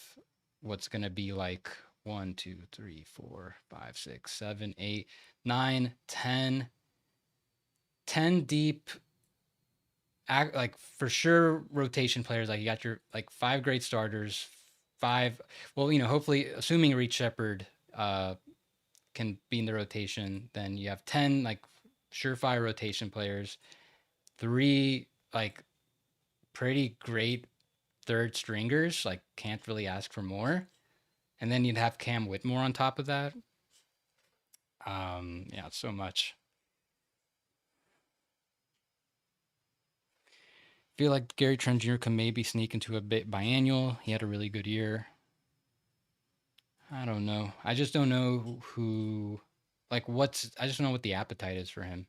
what's gonna be like 1, 2, 3, 4, 5, 6, 7, 8, 9, 10, 10 deep. Like for sure, rotation players. Like you got your like 5 great starters, 5. Well, hopefully, assuming Reed Shepard can be in the rotation, then you have 10 like surefire rotation players, 3 like pretty great third stringers. Like can't really ask for more. And then you'd have Cam Whitmore on top of that. Yeah, so much. Feel like Gary Trent Jr. can maybe sneak into a bit biannual. He had a really good year. I don't know. I just don't know who, like, I just don't know what the appetite is for him.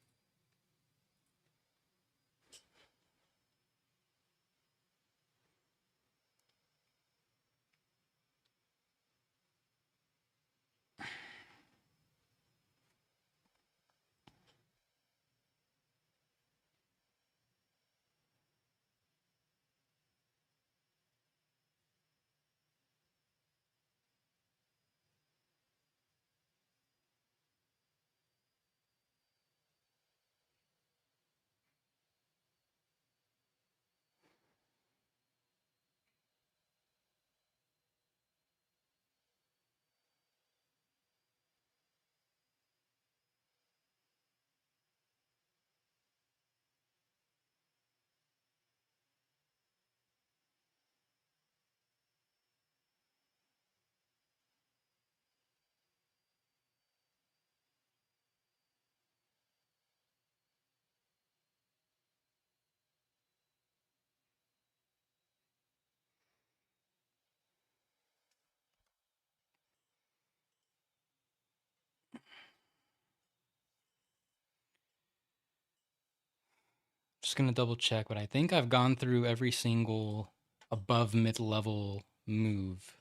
Just gonna double check, but I think I've gone through every single above mid-level move.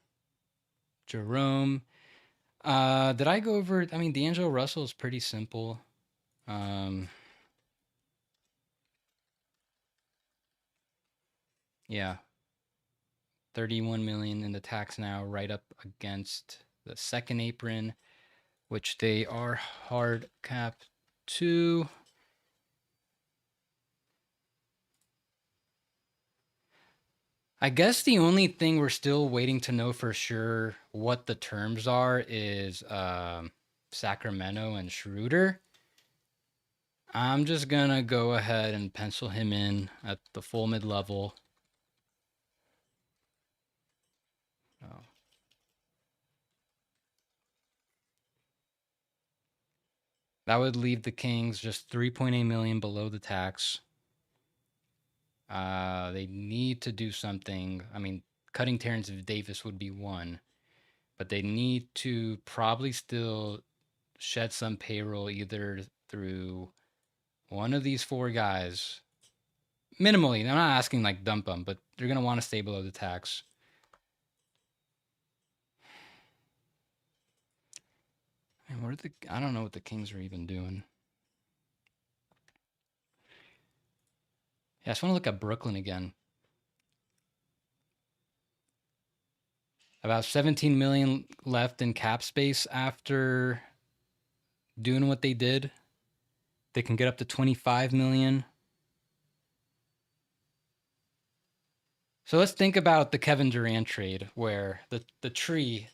Jerome. Did I go over? I mean, D'Angelo Russell is pretty simple. Um, yeah, 31 million in the tax now, right up against the second apron, which they are hard cap to. I guess the only thing we're still waiting to know for sure what the terms are is Sacramento and Schroeder. I'm just gonna go ahead and pencil him in at the full mid level. Oh. That would leave the Kings just 3.8 million below the tax. They need to do something. I mean, cutting Terrence Davis would be one, but they need to probably still shed some payroll either through one of these four guys. Minimally, I'm not asking like dump them, but they're gonna want to stay below the tax. And I don't know what the Kings are even doing. Yeah, I just want to look at Brooklyn again. About 17 million left in cap space after doing what they did. They can get up to 25 million. So let's think about the Kevin Durant trade where the tree,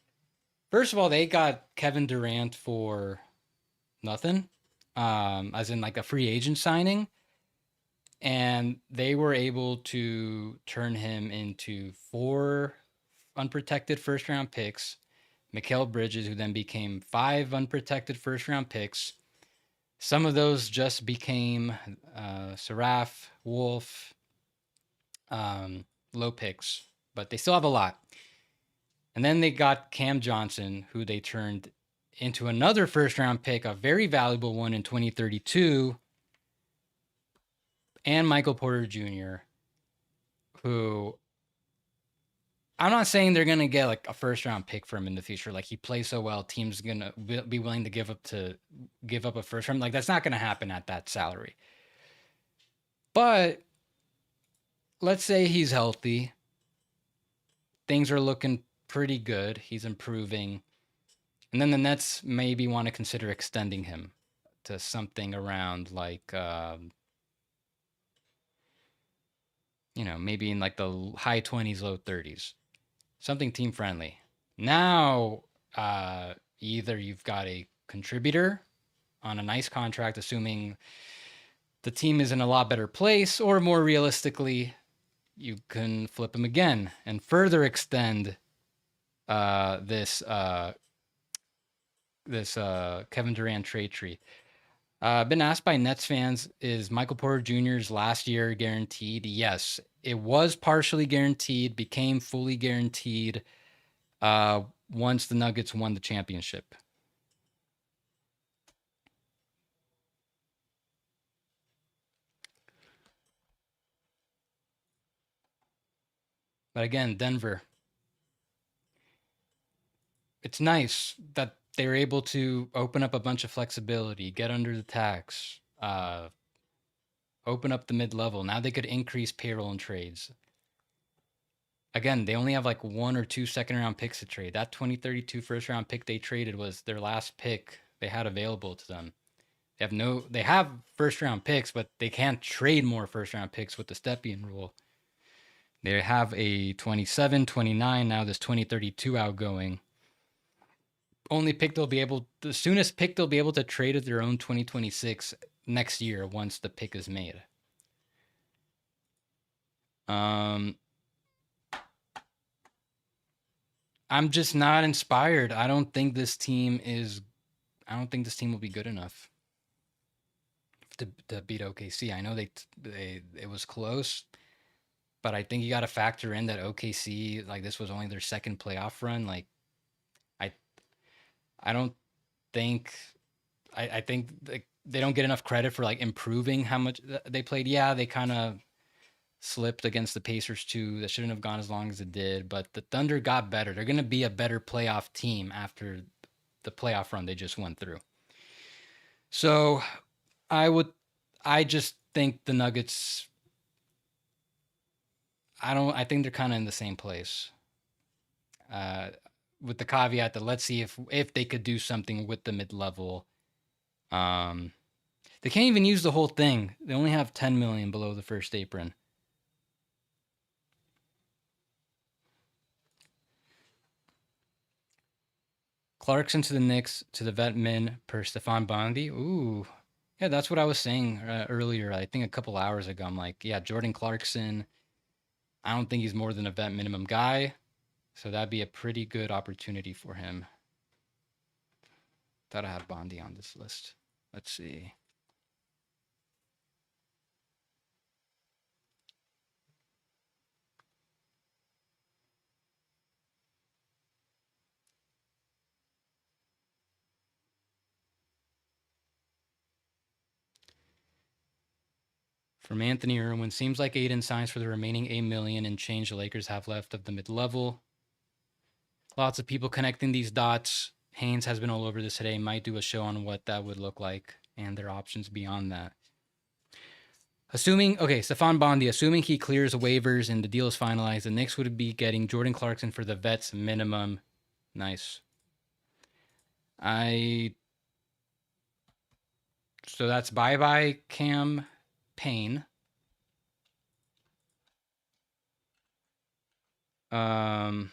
first of all, they got Kevin Durant for nothing, as in like a free agent signing. And they were able to turn him into 4 unprotected first round picks, Mikal Bridges, who then became 5 unprotected first round picks. Some of those just became Seraph, Wolf, low picks, but they still have a lot. And then they got Cam Johnson, who they turned into another first round pick, a very valuable one in 2032, and Michael Porter Jr., who I'm not saying they're gonna get like a first round pick for him in the future. Like he plays so well, teams gonna be willing to give up a first round. Like that's not gonna happen at that salary. But let's say he's healthy. Things are looking pretty good. He's improving. And then the Nets maybe want to consider extending him to something around like, maybe in like the high 20s, low 30s, something team friendly. Now, either you've got a contributor on a nice contract, assuming the team is in a lot better place, or more realistically, you can flip him again and further extend this Kevin Durant trade tree. I've been asked by Nets fans, is Michael Porter Jr.'s last year guaranteed? Yes, it was partially guaranteed, became fully guaranteed once the Nuggets won the championship. But again, Denver, it's nice that they're able to open up a bunch of flexibility, get under the tax, open up the mid level. Now they could increase payroll and trades. Again, they only have like 1 or 2 second round picks to trade. That 2032 first round pick they traded was their last pick they had available to them. They have first round picks, but they can't trade more first round picks with the Stepien rule. They have a 27, 29, now this 2032 outgoing. The soonest pick they'll be able to trade is their own 2026 next year once the pick is made. I'm just not inspired. I don't think this team will be good enough to beat OKC. I know it was close, but I think you got to factor in that OKC, like, this was only their second playoff run. Like, I I don't think I think like they don't get enough credit for like improving how much they played. Yeah, they kind of slipped against the Pacers too. That shouldn't have gone as long as it did, but the Thunder got better. They're going to be a better playoff team after the playoff run they just went through. So, I would I just think the Nuggets I think they're kind of in the same place. Uh with the caveat that let's see if they could do something with the mid-level. Um they can't even use the whole thing. They only have 10 million below the first apron. Clarkson to the Knicks to the vet min per Stefan Bondi. Ooh. Yeah, that's what I was saying earlier. I think a couple hours ago. I'm like, yeah, Jordan Clarkson. I don't think he's more than a vet minimum guy. So that'd be a pretty good opportunity for him. Thought I had Bondi on this list. Let's see. From Anthony Irwin, seems like Aiden signs for the remaining 8 million and change the Lakers have left of the mid-level. Lots of people connecting these dots. Haynes has been all over this today. Might do a show on what that would look like and their options beyond that. Stefan Bondi, assuming he clears waivers and the deal is finalized, the Knicks would be getting Jordan Clarkson for the vets minimum. Nice. So that's bye-bye Cam Payne. Um,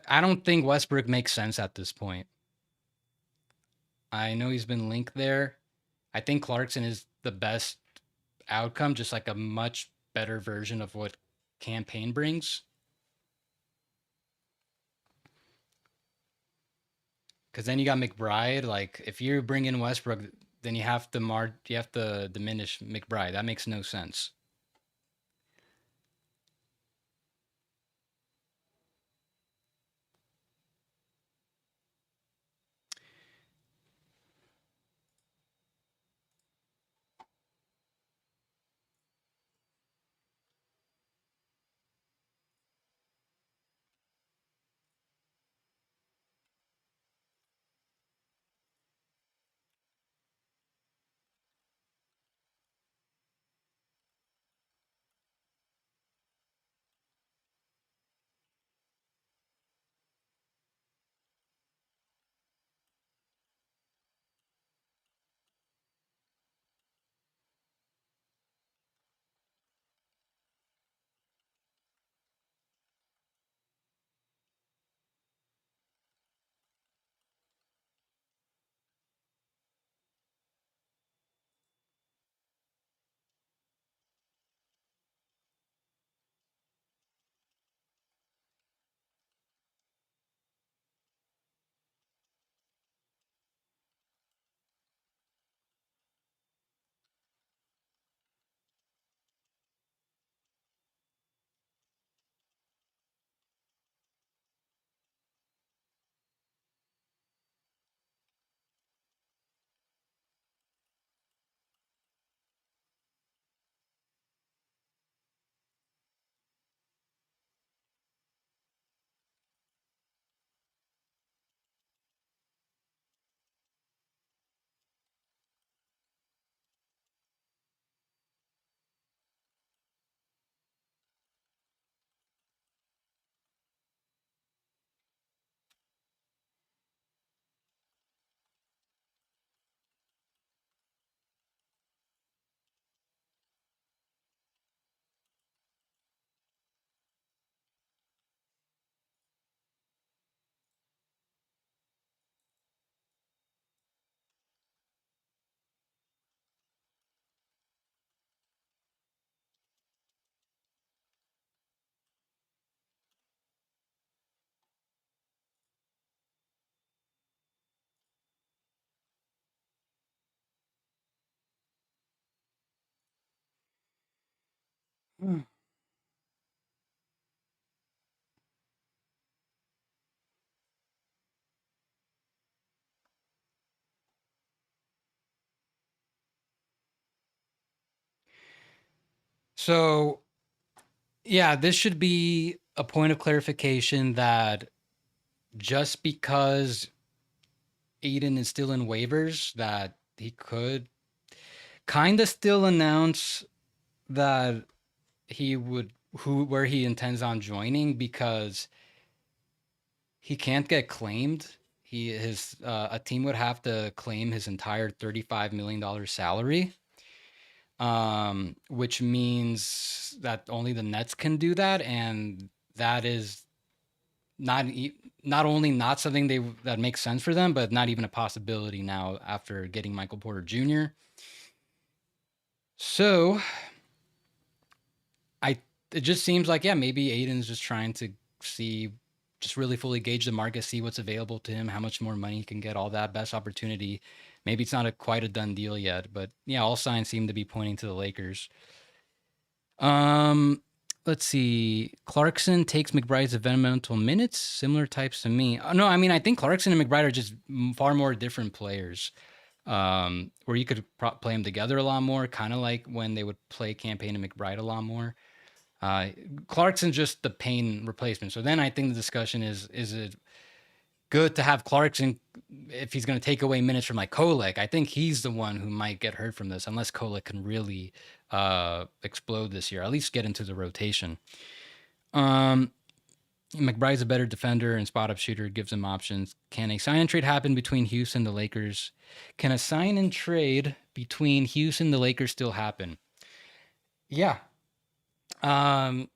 I don't think Westbrook makes sense at this point. I know he's been linked there. I think Clarkson is the best outcome, just like a much better version of what Cam Payne brings. Because then you got McBride. Like, if you bring in Westbrook, then you have to diminish McBride. That makes no sense. So, yeah, this should be a point of clarification that just because Aiden is still in waivers, that he could kind of still announce that he would where he intends on joining, because he can't get claimed. His a team would have to claim his entire $35 million salary, which means that only the Nets can do that, and that is not not only not something that makes sense for them, but not even a possibility now after getting Michael Porter Jr. So I it just seems like, yeah, maybe Aiden's just trying to see, just really fully gauge the market, see what's available to him, how much more money he can get, all that, best opportunity. Maybe it's not quite a done deal yet, but yeah, all signs seem to be pointing to the Lakers. Um, let's see. Clarkson takes McBride's developmental minutes. Similar types to me. No, I mean, I think Clarkson and McBride are just far more different players. Where you could play them together a lot more, kind of like when they would play Campaign and McBride a lot more. Uh, Clarkson's just the Payne replacement. So then I think the discussion is it good to have Clarkson if he's going to take away minutes from like Kolek? I think he's the one who might get hurt from this unless Kolek can really explode this year, at least get into the rotation. McBride's a better defender and spot up shooter, gives him options. Can a sign and trade happen between Houston and the Lakers? Can a sign and trade between Houston and the Lakers still happen? Yeah. Um,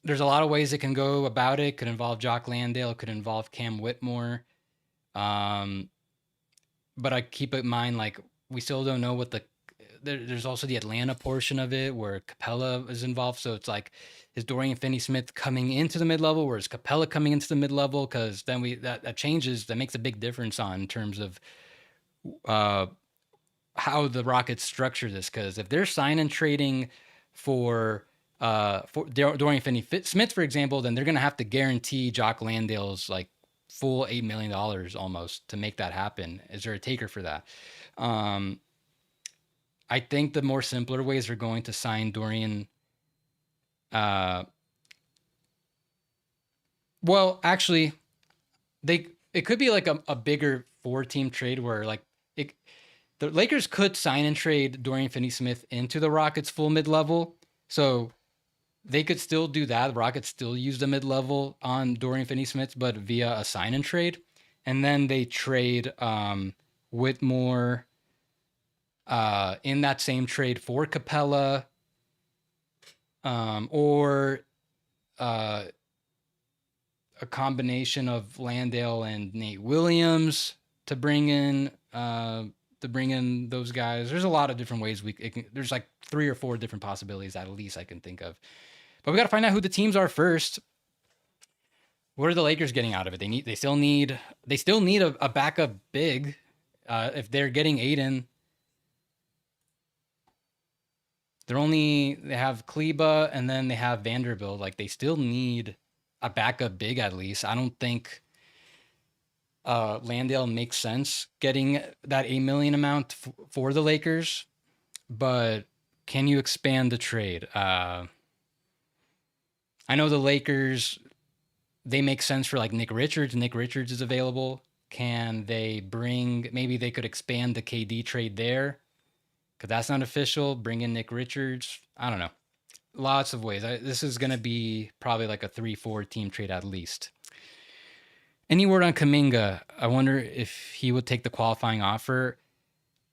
there's a lot of ways it can go about it. Could involve Jock Landale, could involve Cam Whitmore. But I keep in mind, like, we still don't know what there's also the Atlanta portion of it where Capella is involved. So it's like, is Dorian Finney-Smith coming into the mid-level, or is Capella coming into the mid-level? Because then that changes, that makes a big difference in terms of uh, how the Rockets structure this. Because if they're sign and trading for Dorian Finney-Smith, for example, then they're going to have to guarantee Jock Landale's like full $8 million almost to make that happen. Is there a taker for that? I think the more simpler ways are going to sign Dorian. Well, actually, it could be like a bigger 4-team trade where like the Lakers could sign and trade Dorian Finney-Smith into the Rockets full mid-level. So they could still do that. The Rockets still use the mid-level on Dorian Finney-Smith, but via a sign and trade. And then they trade Whitmore in that same trade for Capella, or a combination of Landale and Nate Williams to bring in those guys. There's a lot of different ways there's like 3 or 4 different possibilities at least I can think of. But we got to find out who the teams are first. What are the Lakers getting out of it? They still need a backup big. If they're getting Aiden, they have Kleba and then they have Vanderbilt. Like, they still need a backup big at least. I don't think Landale makes sense getting that $8 million amount for the Lakers, but can you expand the trade? I know the Lakers, they make sense for like Nick Richards. Nick Richards is available. Maybe they could expand the KD trade there, because that's not official. Bring in Nick Richards. I don't know. Lots of ways. This is going to be probably like a 3-4 team trade at least. Any word on Kuminga? I wonder if he would take the qualifying offer.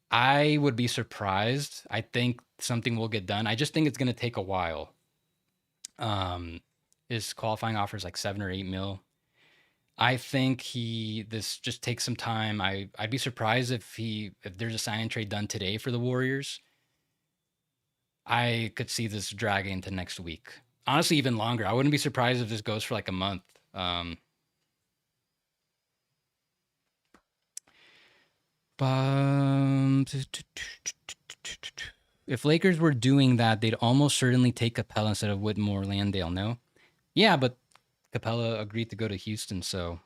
I would be surprised. I think something will get done. I just think it's going to take a while. His qualifying offer is like 7 or 8 mil. I think this just takes some time. I'd be surprised if there's a sign and trade done today for the Warriors. I could see this dragging into next week. Honestly, even longer. I wouldn't be surprised if this goes for like a month. if Lakers were doing that, they'd almost certainly take Capella instead of Whitmore Landale, no? Yeah, but Capella agreed to go to Houston, so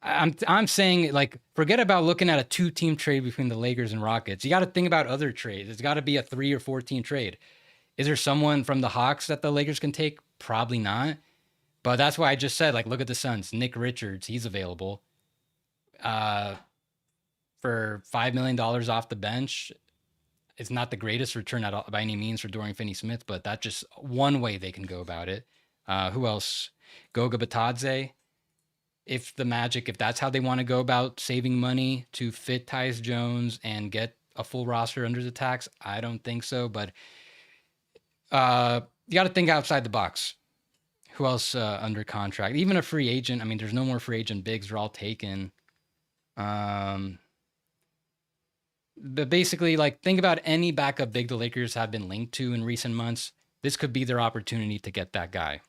I'm saying, like, forget about looking at a 2-team trade between the Lakers and Rockets. You got to think about other trades. It's got to be a 3 or 4-team trade. Is there someone from the Hawks that the Lakers can take? Probably not. But that's why I just said, like, look at the Suns. Nick Richards, he's available. For $5 million off the bench, it's not the greatest return at all, by any means, for Dorian Finney-Smith, but that's just one way they can go about it. Who else? Goga Batadze. If the Magic, if that's how they want to go about saving money to fit Tyus Jones and get a full roster under the tax, I don't think so. But you got to think outside the box. Who else under contract? Even a free agent. I mean, there's no more free agent bigs. They're all taken. But basically, like, think about any backup big the Lakers have been linked to in recent months. This could be their opportunity to get that guy.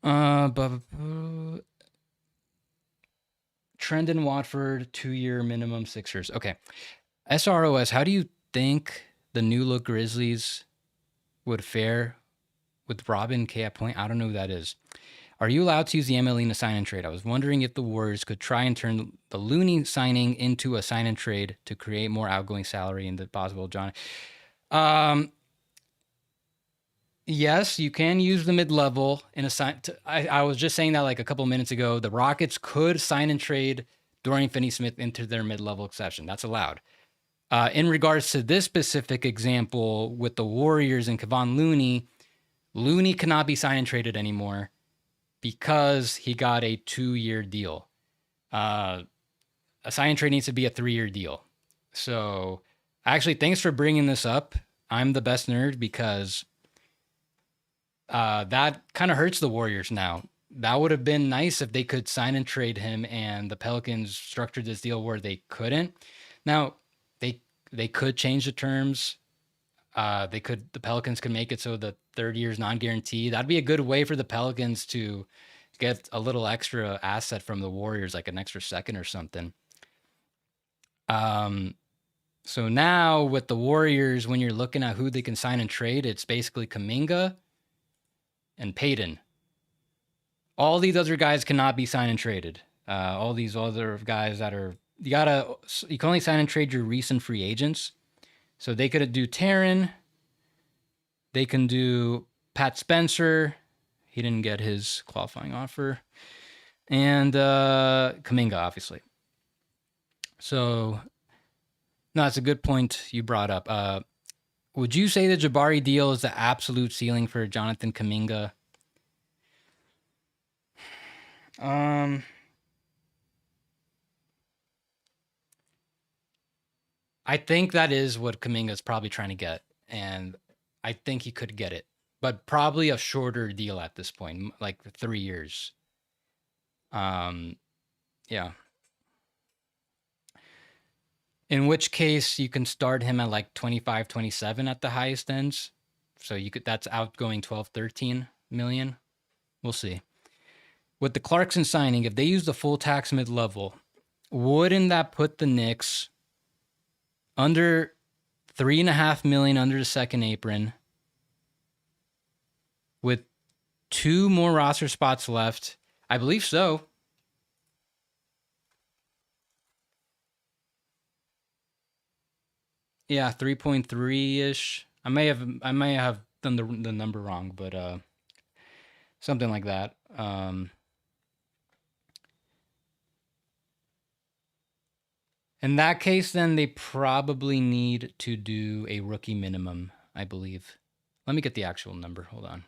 Trendon Watford, 2-year minimum Sixers. Okay. SROS, how do you think the new look Grizzlies would fare with Robin K at point? I don't know who that is. Are you allowed to use the MLE in a sign and trade? I was wondering if the Warriors could try and turn the Looney signing into a sign and trade to create more outgoing salary and the possible John. Yes, you can use the mid-level in a sign. I was just saying that like a couple minutes ago. The Rockets could sign and trade Dorian Finney-Smith into their mid-level exception. That's allowed. In regards to this specific example with the Warriors and Kevon Looney, Looney cannot be signed and traded anymore because he got a 2-year deal. A sign and trade needs to be a 3-year deal. So actually, thanks for bringing this up. I'm the best nerd because that kind of hurts the Warriors now. That would have been nice if they could sign and trade him and the Pelicans structured this deal where they couldn't. Now, they could change the terms. The Pelicans could make it so the 3rd year is non-guaranteed. That'd be a good way for the Pelicans to get a little extra asset from the Warriors, like an extra second or something. So now with the Warriors, when you're looking at who they can sign and trade, it's basically Kuminga and Payton. All these other guys cannot be signed and traded. All these other guys that are, you can only sign and trade your recent free agents. So they could do Taryn. They can do Pat Spencer. He didn't get his qualifying offer. And Kuminga, obviously. So, no, that's a good point you brought up. Would you say the Jabari deal is the absolute ceiling for Jonathan Kuminga? I think that is what Kuminga's probably trying to get, and I think he could get it, but probably a shorter deal at this point, like 3 years. Yeah. In which case you can start him at like 25, 27 at the highest ends. So you could, that's outgoing 12, 13 million. We'll see. With the Clarkson signing, if they use the full tax mid-level, wouldn't that put the Knicks under $3.5 million under the second apron with 2 more roster spots left? I believe so. Yeah, 3.3-ish. I may have done the number wrong, but something like that. In that case, then they probably need to do a rookie minimum, I believe. Let me get the actual number. Hold on.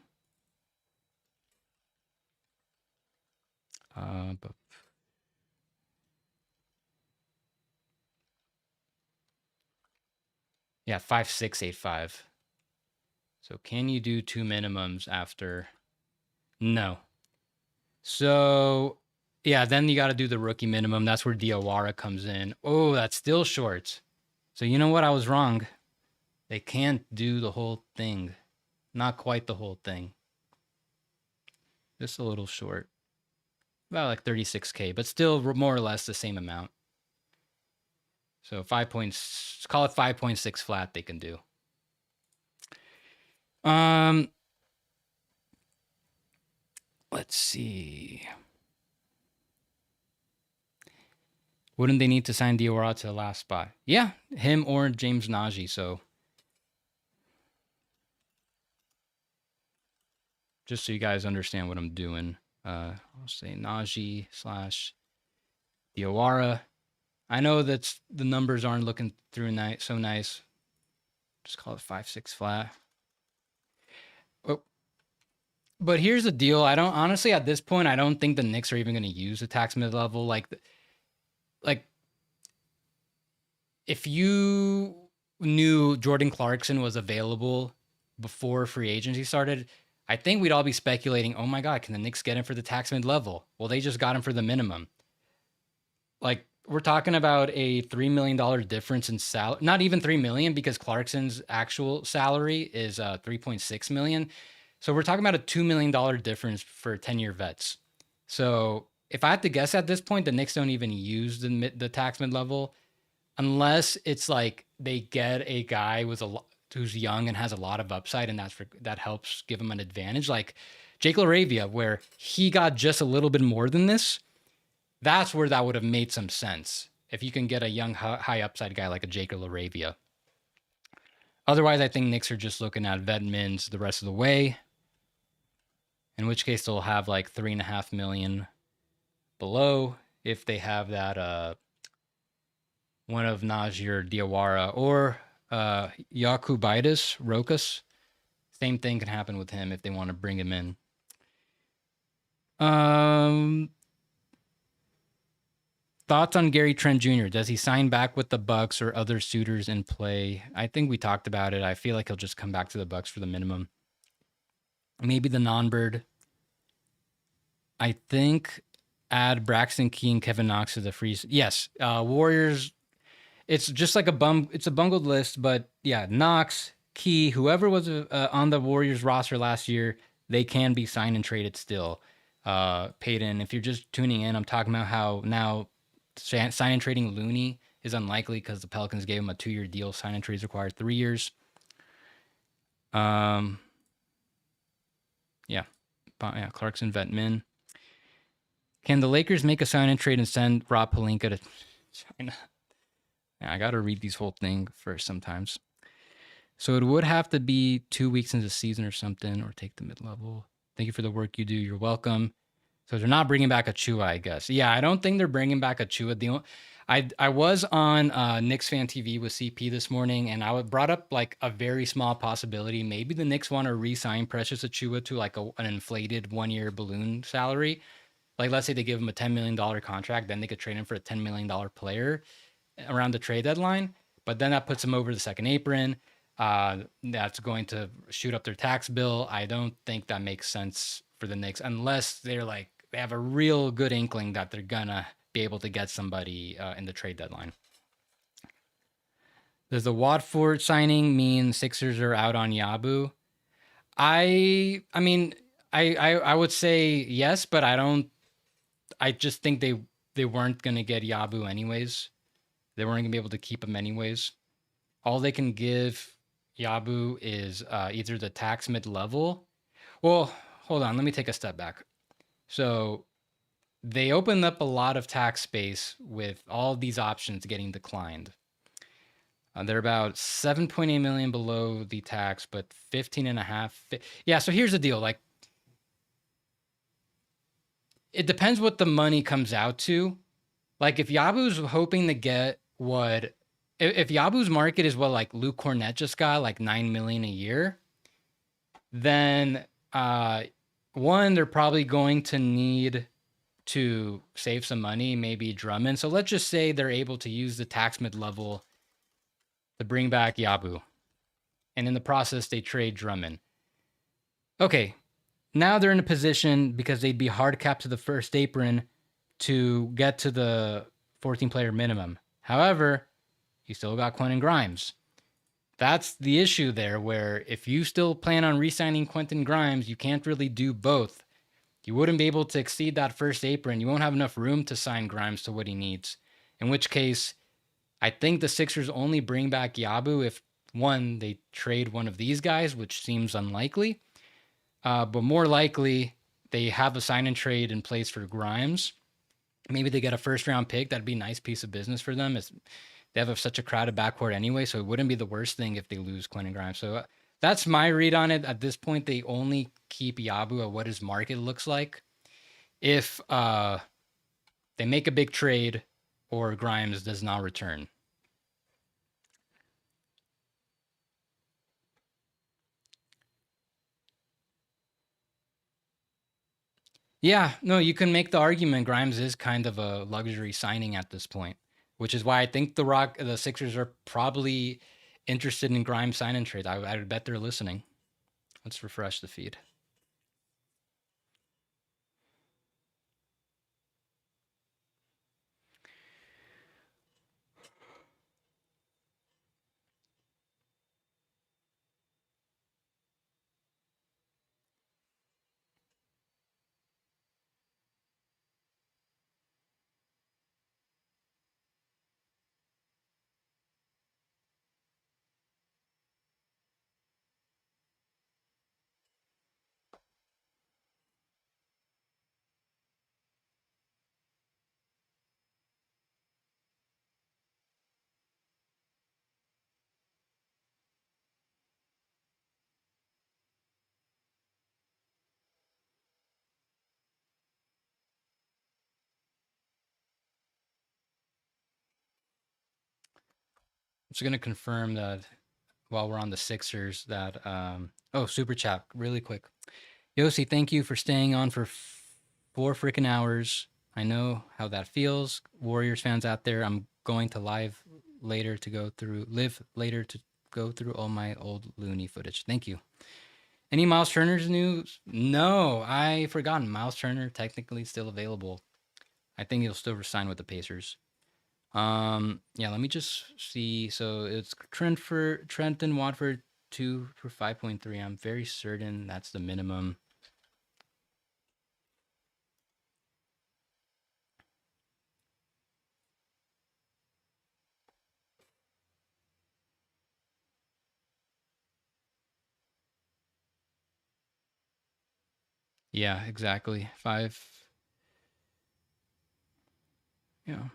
Yeah, 5.685. So can you do 2 minimums after? No. So yeah, then you got to do the rookie minimum. That's where Diawara comes in. Oh, that's still short. So you know what? I was wrong. They can't do the whole thing. Not quite the whole thing. Just a little short. About like 36K, but still more or less the same amount. So call it 5.6 flat they can do. Let's see. Wouldn't they need to sign Diawara to the last spot? Yeah, him or James Najee. So just so you guys understand what I'm doing, I'll say Najee / Diawara. I know that the numbers aren't looking through so nice. Just call it 5.6 flat. Oh, but here's the deal. I don't honestly at this point. I don't think the Knicks are even going to use the tax mid level. Like if you knew Jordan Clarkson was available before free agency started, I think we'd all be speculating, oh my God, can the Knicks get him for the tax mid level? Well, they just got him for the minimum. Like, we're talking about a $3 million difference in salary. Not even $3 million, because Clarkson's actual salary is $3.6 million. So we're talking about a $2 million difference for 10-year vets. So if I had to guess at this point, the Knicks don't even use the tax mid level, unless it's like they get a guy who's young and has a lot of upside, and that helps give him an advantage. Like Jake LaRavia, where he got just a little bit more than this. That's where that would have made some sense, if you can get a young, high upside guy like a Jake LaRavia. Otherwise, I think Knicks are just looking at vet mins the rest of the way, in which case they'll have like $3.5 million below if they have that one of Najee or Diawara or Yakubaitis, Rokas. Same thing can happen with him if they want to bring him in. Thoughts on Gary Trent Jr.? Does he sign back with the Bucks or other suitors in play? I think we talked about it. I feel like he'll just come back to the Bucks for the minimum. Maybe the non-bird. I think add Braxton Key and Kevin Knox to the freeze. Yes, Warriors. It's just like it's a bungled list, but yeah, Knox, Key, whoever was on the Warriors roster last year, they can be signed and traded still. Peyton, if you're just tuning in, I'm talking about how now sign and trading Looney is unlikely because the Pelicans gave him a 2-year deal. Sign and trades require 3 years. Yeah, Clarkson, vet min. Can the Lakers make a sign and trade and send Rob Pelinka to China? Yeah, I got to read these whole thing first sometimes. So it would have to be 2 weeks into the season or something, or take the mid-level. Thank you for the work you do. You're welcome. So they're not bringing back Achua, I guess. Yeah, I don't think they're bringing back Achua. I was on Knicks Fan TV with CP this morning, and I brought up like a very small possibility. Maybe the Knicks want to re-sign Precious Achua to like an inflated 1-year balloon salary. Like, let's say they give him a $10 million contract, then they could trade him for a $10 million player around the trade deadline. But then that puts him over the second apron. That's going to shoot up their tax bill. I don't think that makes sense for the Knicks, unless they have a real good inkling that they're gonna be able to get somebody in the trade deadline. Does the Watford signing mean Sixers are out on Yabu? I mean, I would say yes, but I just think they weren't gonna get Yabu anyways. They weren't gonna be able to keep him anyways. All they can give Yabu is either the tax mid-level. Well, hold on, let me take a step back. So they opened up a lot of tax space with all these options getting declined. They're about 7.8 million below the tax, but 15.5. Yeah, so here's the deal. Like, it depends what the money comes out to. Like, if Yabu's hoping to get if Yabu's market is what like Luke Cornett just got, like $9 million a year, then one, they're probably going to need to save some money, maybe Drummond. So let's just say they're able to use the tax mid-level to bring back Yabu. And in the process, they trade Drummond. Okay, now they're in a position, because they'd be hard capped to the first apron, to get to the 14-player minimum. However, you still got Quentin Grimes. That's the issue there, where if you still plan on re-signing Quentin Grimes, you can't really do both. You wouldn't be able to exceed that first apron. You won't have enough room to sign Grimes to what he needs, in which case I think the Sixers only bring back Yabu if one, they trade one of these guys, which seems unlikely. But more likely, they have a sign and trade in place for Grimes. Maybe they get a first round pick. That'd be a nice piece of business for them. They have such a crowded backcourt anyway, so it wouldn't be the worst thing if they lose Quentin Grimes. So that's my read on it. At this point, they only keep Yabu at what his market looks like. If they make a big trade or Grimes does not return. Yeah, no, you can make the argument Grimes is kind of a luxury signing at this point, which is why I think the Sixers are probably interested in Grimes sign and trade. I would bet they're listening. Let's refresh the feed. I'm just gonna confirm that while we're on the Sixers that super chat really quick. Yossi, thank you for staying on for 4 freaking hours. I know how that feels. Warriors fans out there, I'm going to live later to go through all my old Looney footage. Thank you. Any Miles Turner's news? No, I forgotten. Miles Turner technically still available. I think he'll still resign with the Pacers. Yeah, let me just see. So it's Trenton Watford 2 for 5.3. I'm very certain that's the minimum. Yeah, exactly. 5. Yeah.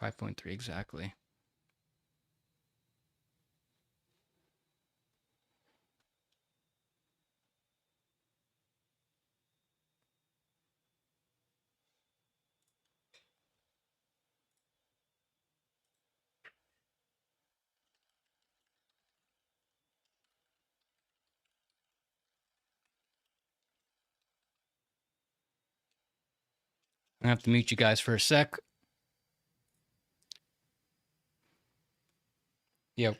5.3 exactly. I have to mute you guys for a sec. Yep.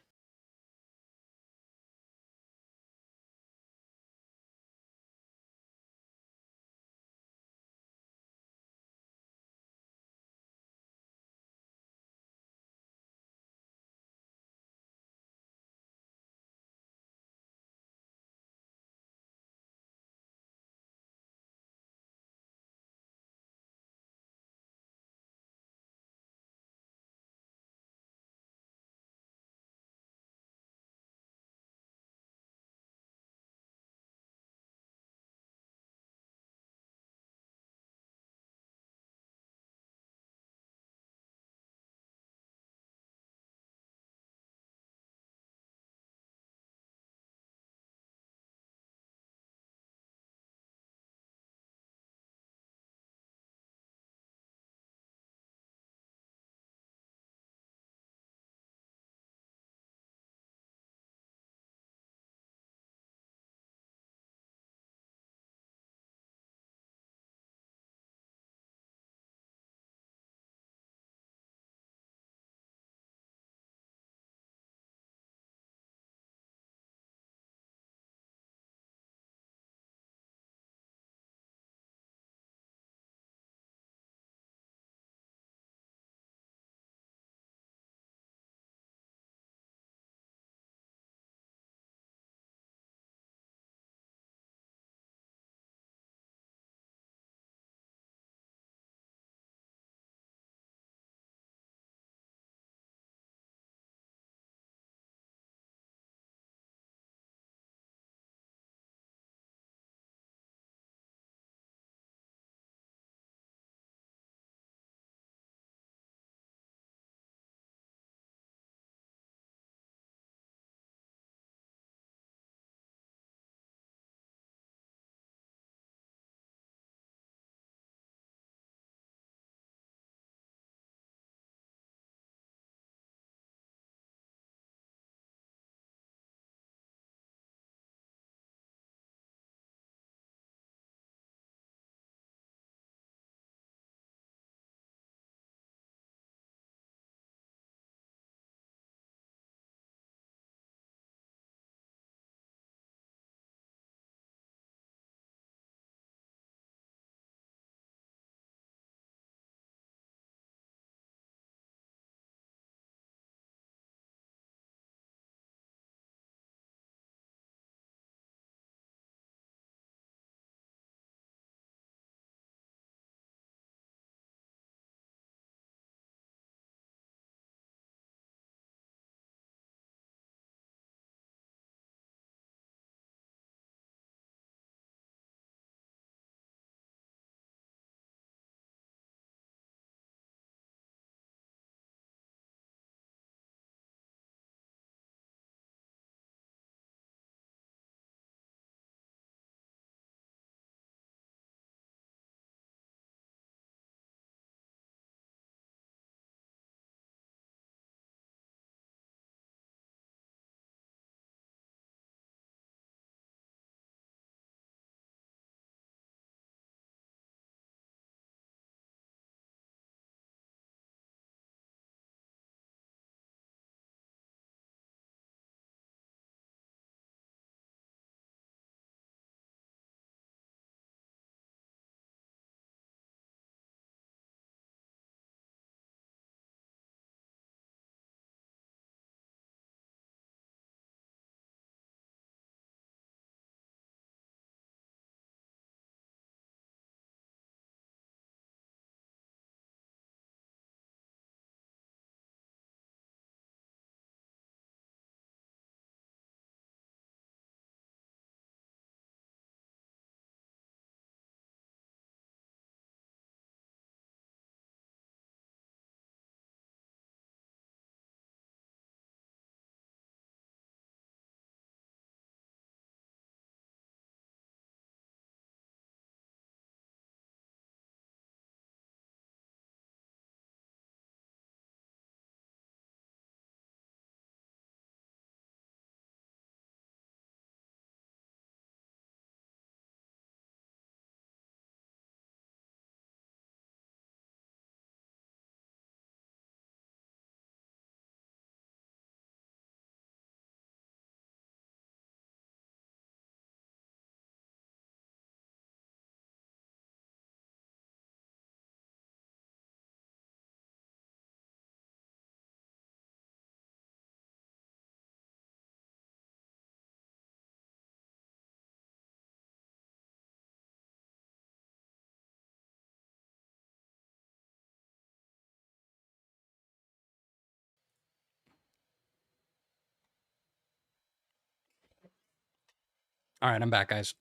All right, I'm back, guys.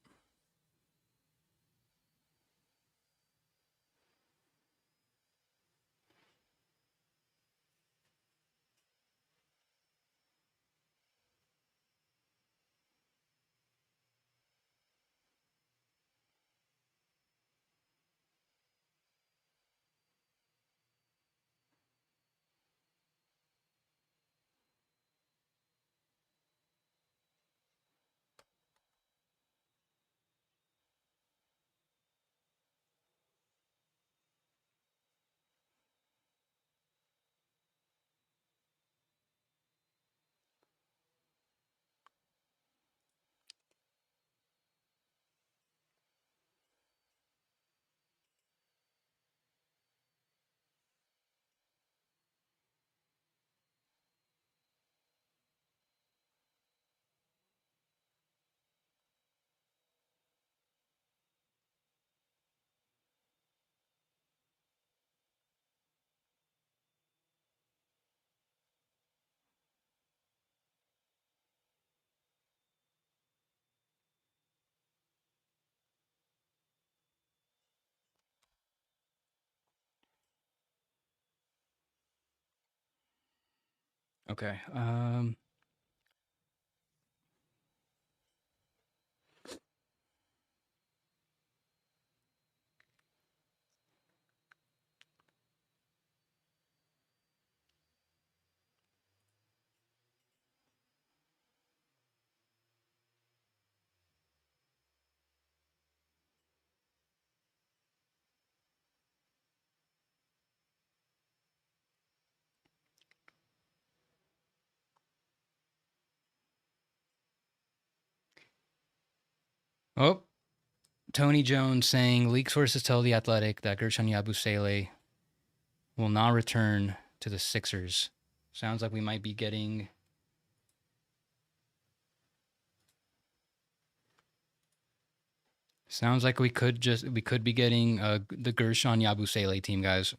Okay. Oh, Tony Jones saying leak sources tell the Athletic that Gershon Yabusele will not return to the Sixers. Sounds like we might be getting. Sounds like we could be getting the Gershon Yabusele team, guys.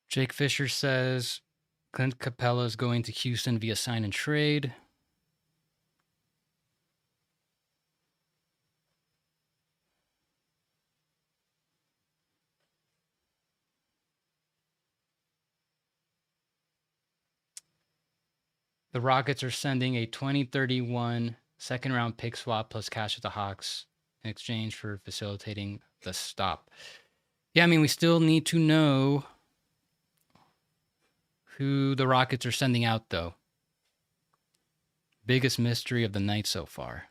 Jake Fisher says Clint Capella is going to Houston via sign and trade. The Rockets are sending a 2031 second round pick swap plus cash to the Hawks in exchange for facilitating the stop. Yeah, I mean, we still need to know who the Rockets are sending out, though. Biggest mystery of the night so far.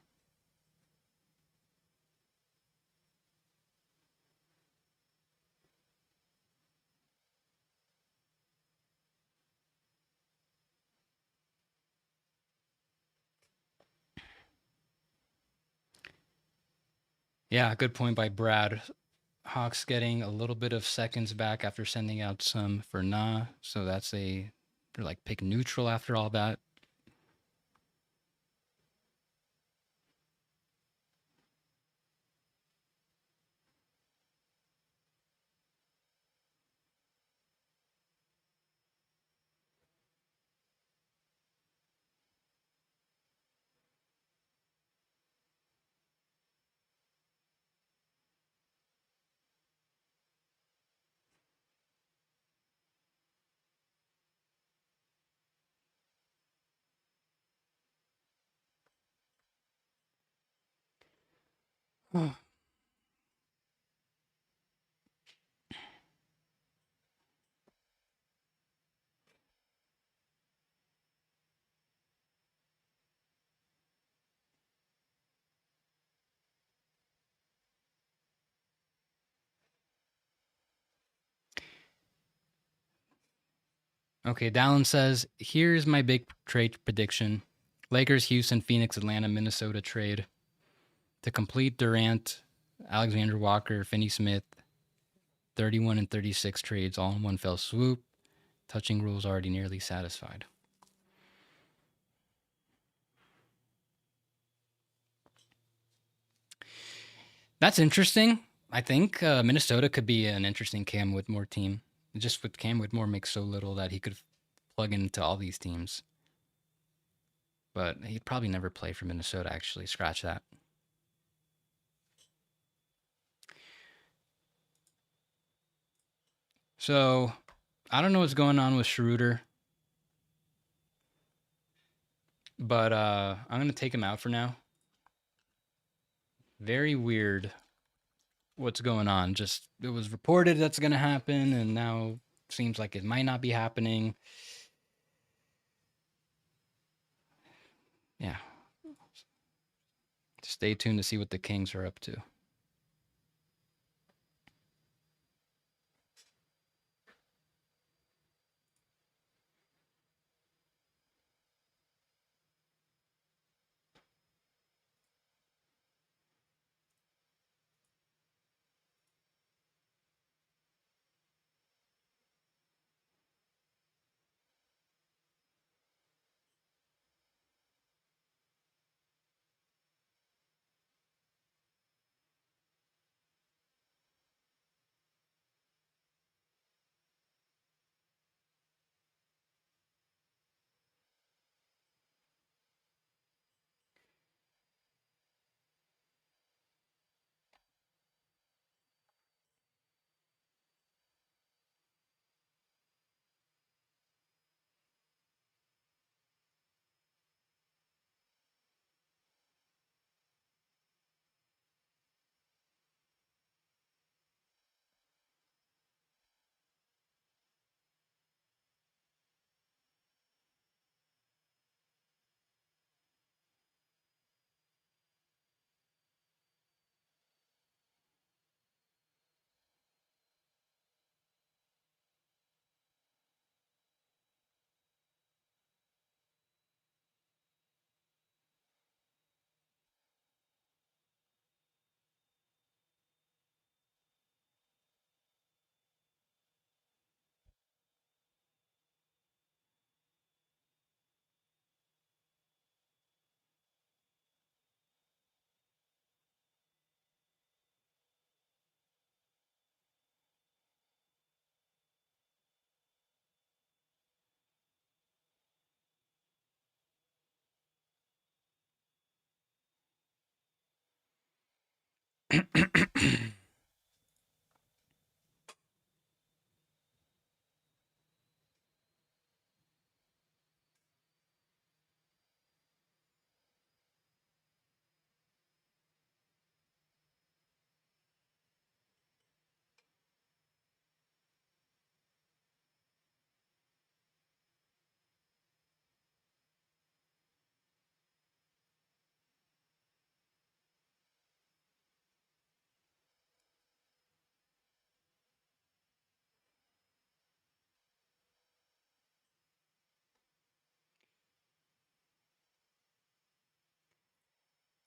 Yeah, good point by Brad. Hawks getting a little bit of seconds back after sending out some for Nah. So they're like pick neutral after all that. Okay, Dallin says, here's my big trade prediction. Lakers, Houston, Phoenix, Atlanta, Minnesota trade to complete Durant, Alexander Walker, Finney-Smith, 31 and 36 trades all in one fell swoop. Touching rules already nearly satisfied. That's interesting. I think Minnesota could be an interesting Cam Whitmore team. Just with Cam Whitmore makes so little that he could plug into all these teams. But he'd probably never play for Minnesota, actually. Scratch that. So, I don't know what's going on with Schroeder. But I'm going to take him out for now. Very weird what's going on. Just, it was reported that's going to happen, and now seems like it might not be happening. Yeah. Stay tuned to see what the Kings are up to.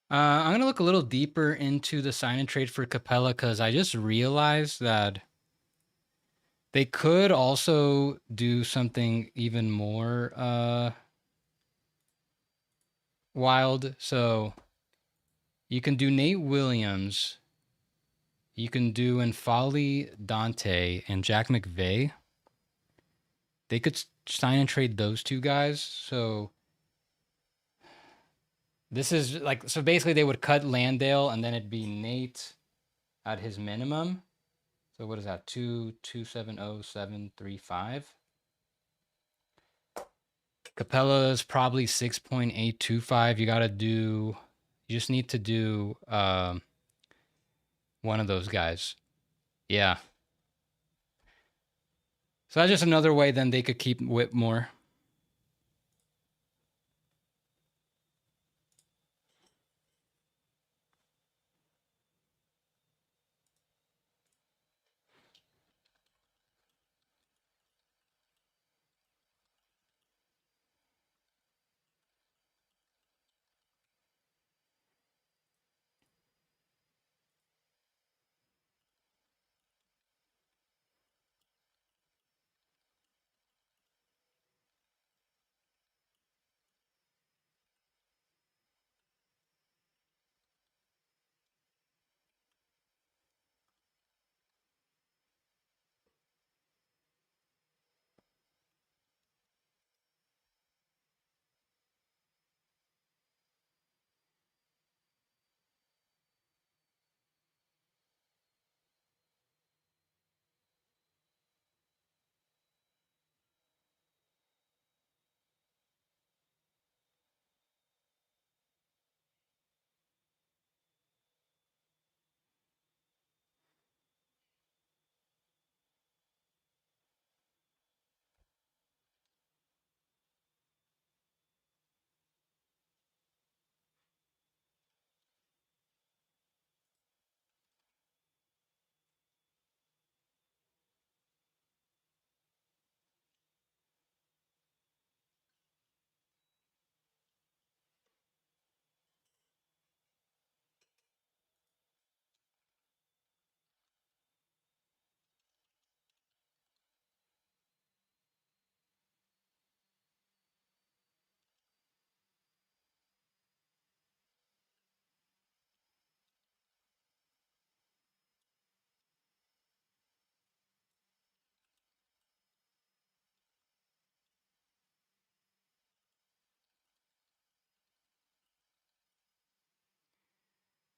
I'm going to look a little deeper into the sign and trade for Capella because I just realized that they could also do something even more wild. So you can do Nate Williams. You can do N'Faly Dante and Jack McVeigh. They could sign and trade those two guys. So this is like, so basically they would cut Landale and then it'd be Nate at his minimum. So what is that? 270,735. Capella is probably 6.825. You just need to do One of those guys. Yeah. So that's just another way then they could keep Whip more.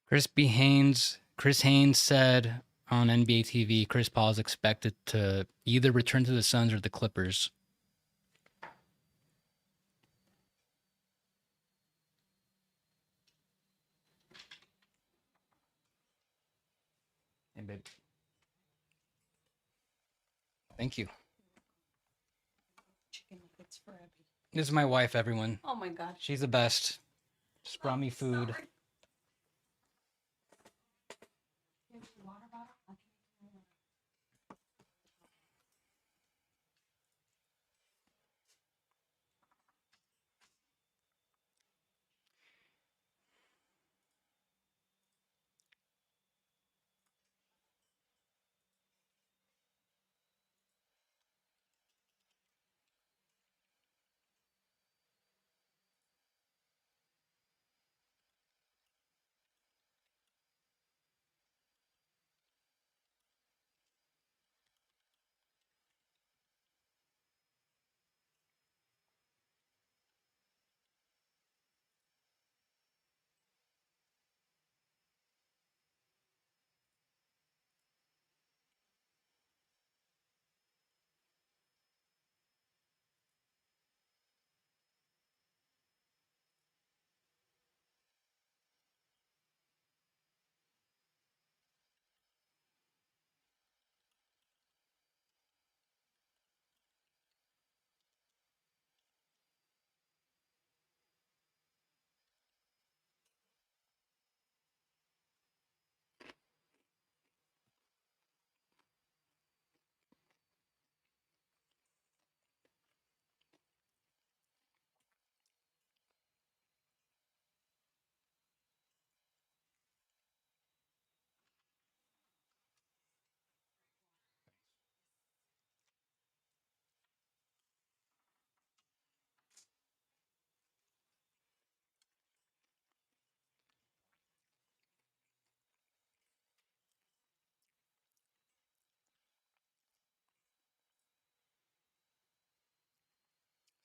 Chris Haynes said on NBA TV, Chris Paul is expected to either return to the Suns or the Clippers. Hey, babe. Thank you. Chicken nuggets for Abby. This is my wife, everyone. Oh my God. She's the best. Just brought me food. Sorry. Water bottle?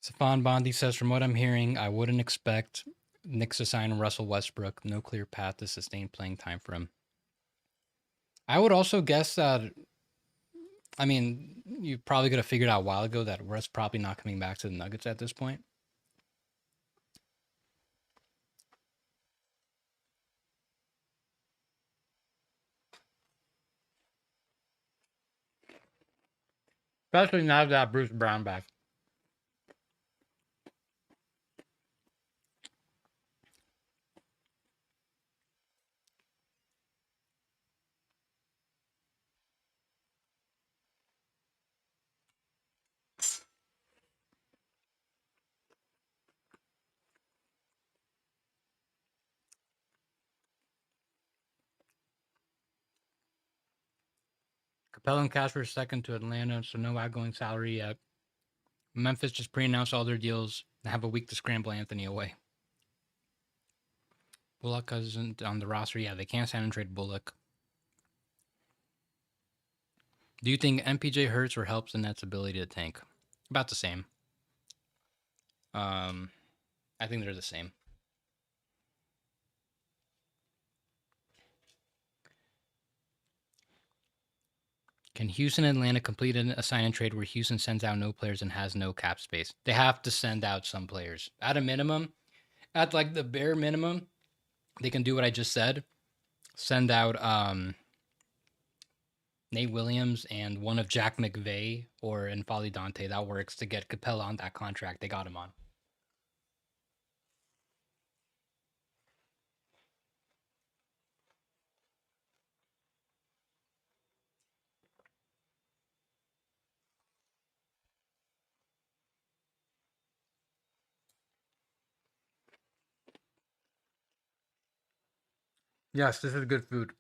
Stefan Bondi says, from what I'm hearing, I wouldn't expect Knicks to sign Russell Westbrook. No clear path to sustain playing time for him. I would also guess that, I mean, you probably could have figured out a while ago that Russ probably not coming back to the Nuggets at this point. Especially now that Bruce Brown back. Capella and Casper second to Atlanta, so no outgoing salary yet. Memphis just pre-announced all their deals and have a week to scramble Anthony away. Bullock isn't on the roster. Yeah, they can't sign and trade Bullock. Do you think MPJ hurts or helps the Nets' ability to tank? About the same. I think they're the same. Can Houston and Atlanta complete a sign and trade where Houston sends out no players and has no cap space? They have to send out some players. At a minimum, at like the bare minimum, they can do what I just said. Send out Nate Williams and one of Jack McVay or N'Faly Dante. That works to get Capella on that contract. They got him on. Yes, this is good food.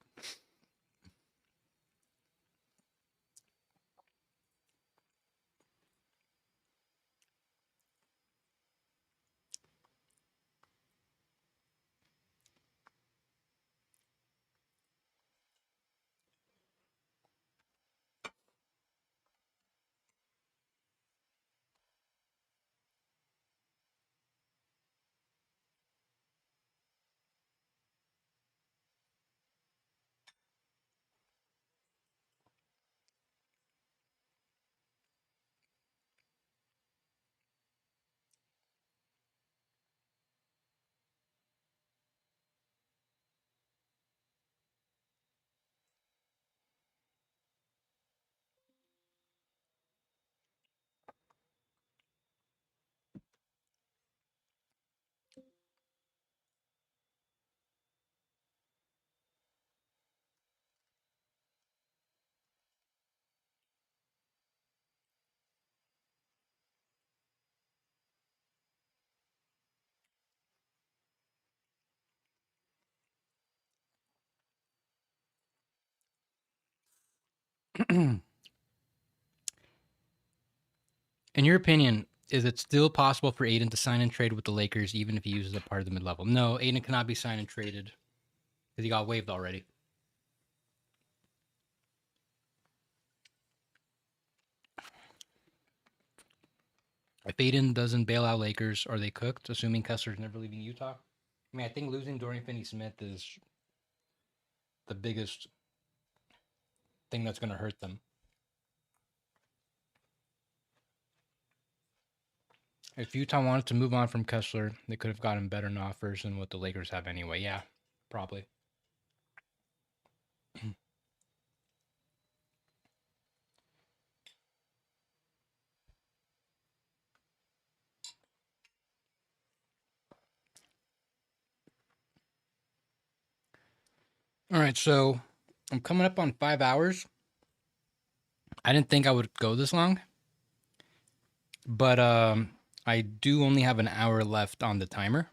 In your opinion, is it still possible for Aiden to sign and trade with the Lakers even if he uses a part of the mid-level? No, Aiden cannot be signed and traded because he got waived already. If Aiden doesn't bail out Lakers, are they cooked, assuming Kessler's never leaving Utah? I mean, I think losing Dorian Finney-Smith is the biggest thing that's going to hurt them. If Utah wanted to move on from Kessler, they could have gotten better offers than what the Lakers have anyway. Yeah, probably. All right, so I'm coming up on 5 hours. I didn't think I would go this long, but I do only have an hour left on the timer.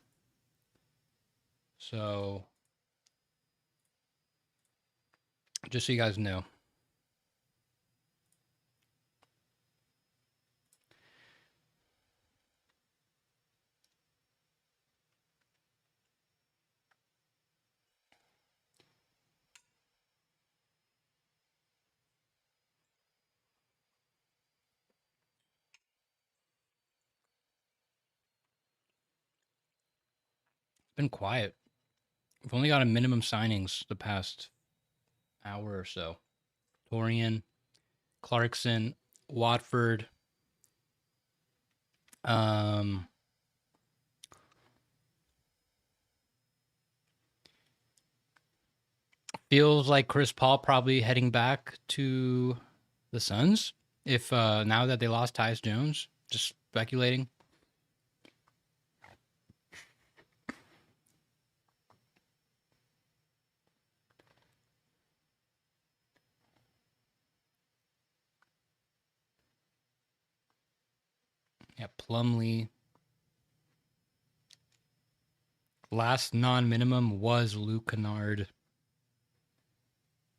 So just so you guys know. It's been quiet. We've only got a minimum signings the past hour or so. Dorian, Clarkson, Watford. Feels like Chris Paul probably heading back to the Suns. If now that they lost Tyus Jones, just speculating. Yeah, Plumlee. Last non-minimum was Luke Kennard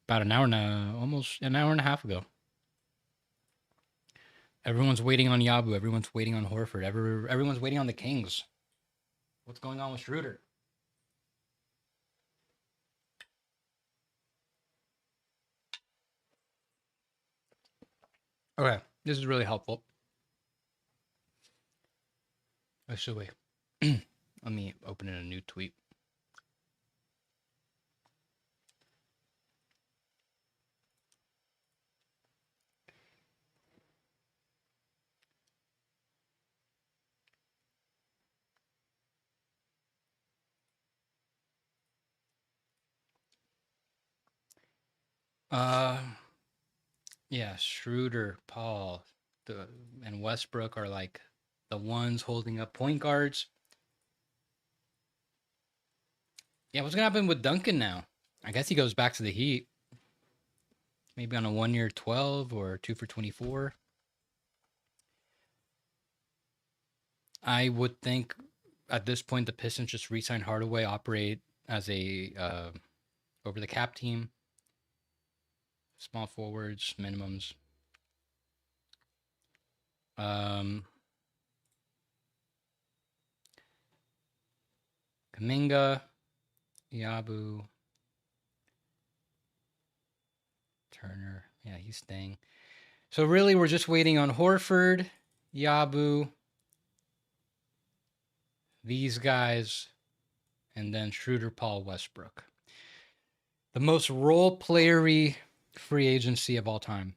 about almost an hour and a half ago. Everyone's waiting on Yabu. Everyone's waiting on Horford. Everyone's waiting on the Kings. What's going on with Schroeder? Okay, this is really helpful. Actually, let me open in a new tweet. Yeah, Schroeder, Paul, and Westbrook are like the ones holding up point guards. Yeah, what's gonna happen with Duncan now? I guess he goes back to the Heat. Maybe on a 1-year 12 or 2 for 24. I would think at this point the Pistons just re-sign Hardaway, operate as a over the cap team, small forwards, minimums. Kaminga, Yabu, Turner. Yeah, he's staying. So really, we're just waiting on Horford, Yabu, these guys, and then Schroeder, Paul, Westbrook. The most role playery free agency of all time.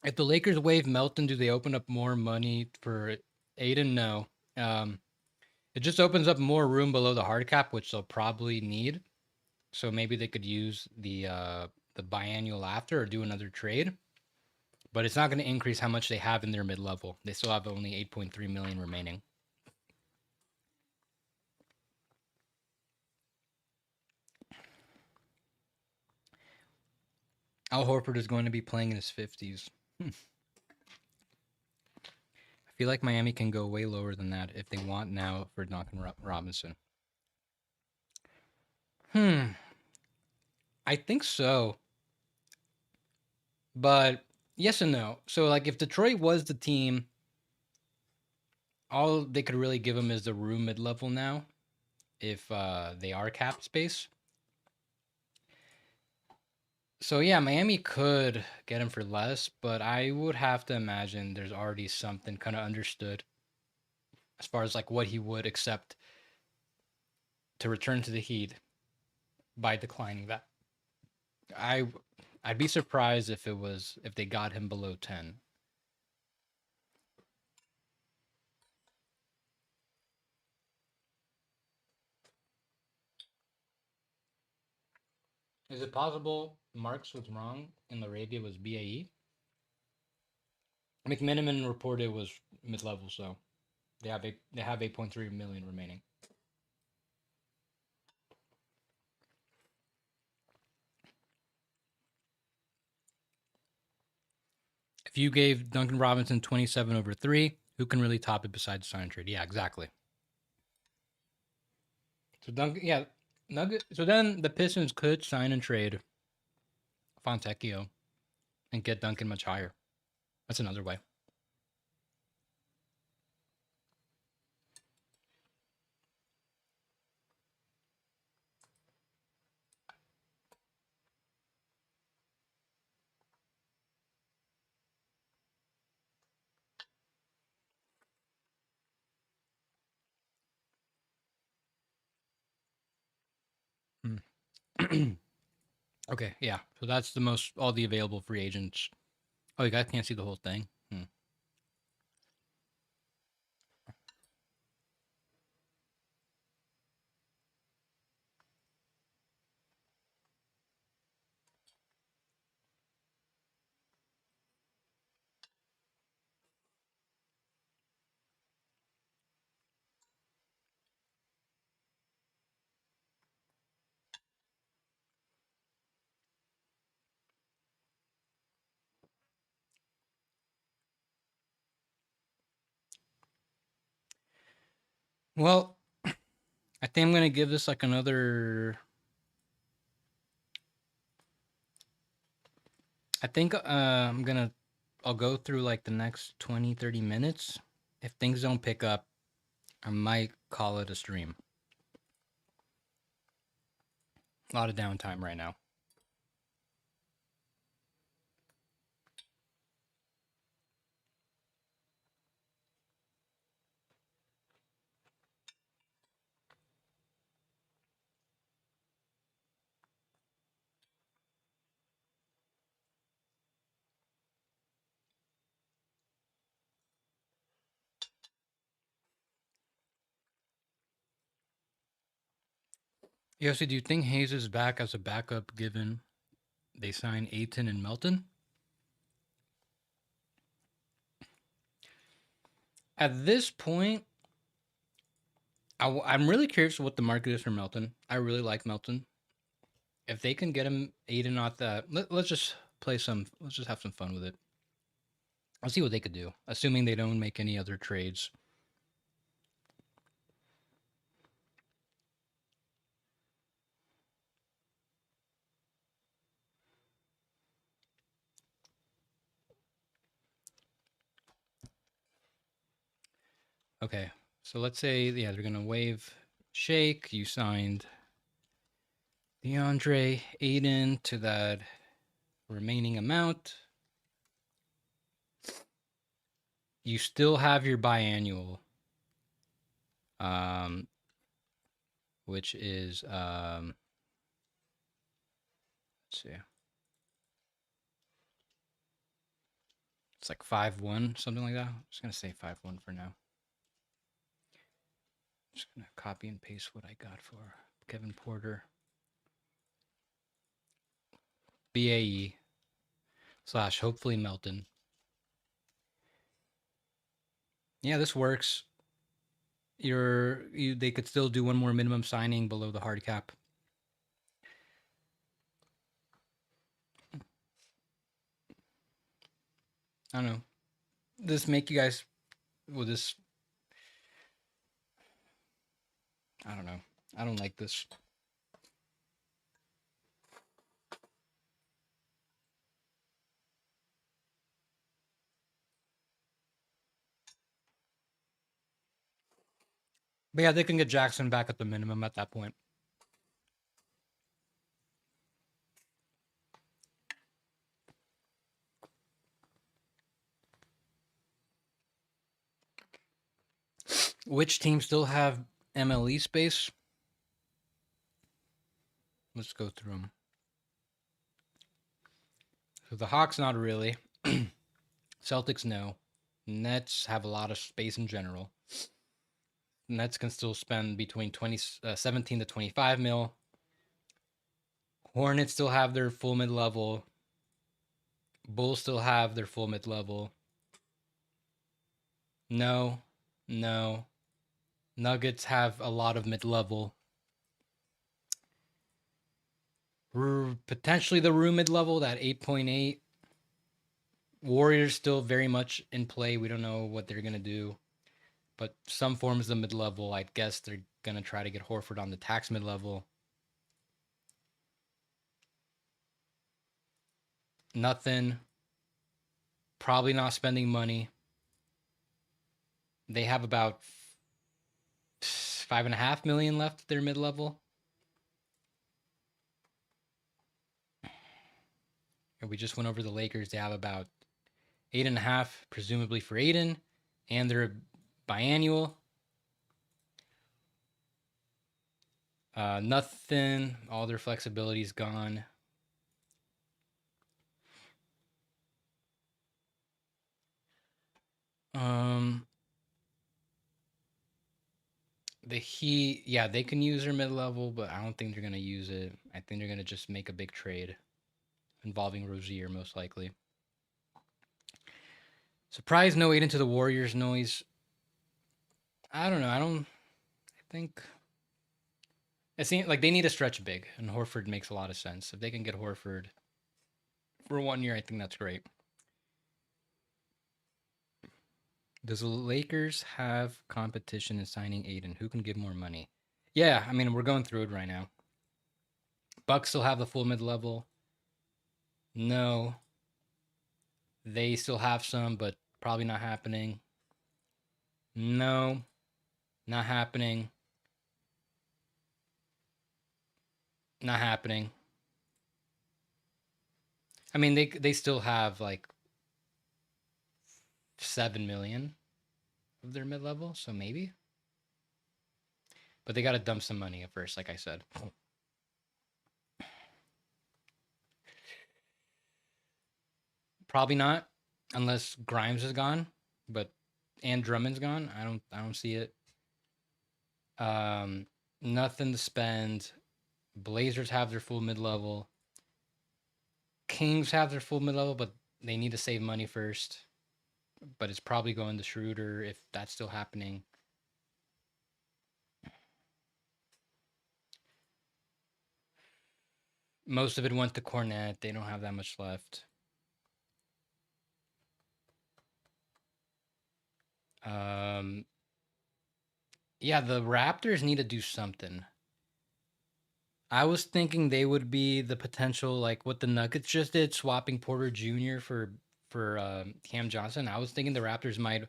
If the Lakers waive Melton, do they open up more money for Aiden? No. It just opens up more room below the hard cap, which they'll probably need. So maybe they could use the biannual after or do another trade. But it's not going to increase how much they have in their mid level. They still have only 8.3 million remaining. Al Horford is going to be playing in his 50s. I feel like Miami can go way lower than that if they want now for Duncan Robinson. I think so. But yes and no. So like if Detroit was the team, all they could really give him is the room mid level now if they are cap space. So yeah, Miami could get him for less, but I would have to imagine there's already something kind of understood as far as like what he would accept to return to the Heat by declining that. I'd be surprised if they got him below 10. Is it possible Marks was wrong and Laravia was BAE? McMiniman reported it was mid level, so they have 8.3 million remaining. If you gave Duncan Robinson 27 over 3, who can really top it besides sign and trade? Yeah, exactly. So Duncan, yeah, Nugget. So then the Pistons could sign and trade Fontecchio and get Duncan much higher. That's another way. Okay, yeah. So that's all the available free agents. Oh, you guys can't see the whole thing? Well, I think I'm gonna give this like another. I think I'll go through like the next 20, 30 minutes. If things don't pick up, I might call it a stream. A lot of downtime right now. Yossi, do you think Hayes is back as a backup given they sign Ayton and Melton? At this point, I'm really curious what the market is for Melton. I really like Melton. If they can get him Aiden off that, let's just play some. Let's just have some fun with it. I'll see what they could do, assuming they don't make any other trades. Okay, so let's say yeah they're gonna waive Shake. You signed DeAndre Aiden to that remaining amount. You still have your biannual, which is let's see, it's like 5-1, something like that. I'm just gonna say 5-1 for now. Just gonna copy and paste what I got for Kevin Porter. BAE / hopefully Melton. Yeah, this works. They could still do one more minimum signing below the hard cap. I don't know. Does this make you guys will this I don't know. I don't like this. But yeah, they can get Jackson back at the minimum at that point. Which teams still have MLE space? Let's go through them. So the Hawks, not really. Celtics, no. Nets have a lot of space in general. Nets can still spend between 17 to 25 mil. Hornets still have their full mid level. Bulls still have their full mid level. No. Nuggets have a lot of mid level. Potentially the room mid level, that 8.8. Warriors still very much in play. We don't know what they're gonna do, but some forms of mid level. I guess they're gonna try to get Horford on the tax mid level. Nothing. Probably not spending money. They have about 5.5 million left at their mid level. And we just went over the Lakers. They have about 8.5, presumably for Aiden, and their biannual. Nothing. All their flexibility's gone. Um, the Heat, yeah, they can use their mid level, but I don't think they're gonna use it. I think they're gonna just make a big trade involving Rozier, most likely. Surprise, no Aiden to the Warriors noise. I don't know. I think it seems like they need a stretch big, and Horford makes a lot of sense. If they can get Horford for 1 year, I think that's great. Does the Lakers have competition in signing Aiden? Who can give more money? Yeah, I mean, we're going through it right now. Bucks still have the full mid level. No. They still have some, but probably not happening. No. Not happening. Not happening. I mean, they still have like 7 million of their mid level, so maybe. But they got to dump some money at first, like I said. Probably not, unless Grimes is gone, but and Drummond's gone. I don't see it. Um, Nothing to spend. Blazers have their full mid level. Kings have their full mid level, but they need to save money first. But it's probably going to Schroeder if that's still happening. Most of it went to Cornet. They don't have that much left. Um, yeah, the Raptors need to do something. I was thinking they would be the potential, like what the Nuggets just did, swapping Porter Jr. for Cam Johnson. I was thinking the Raptors might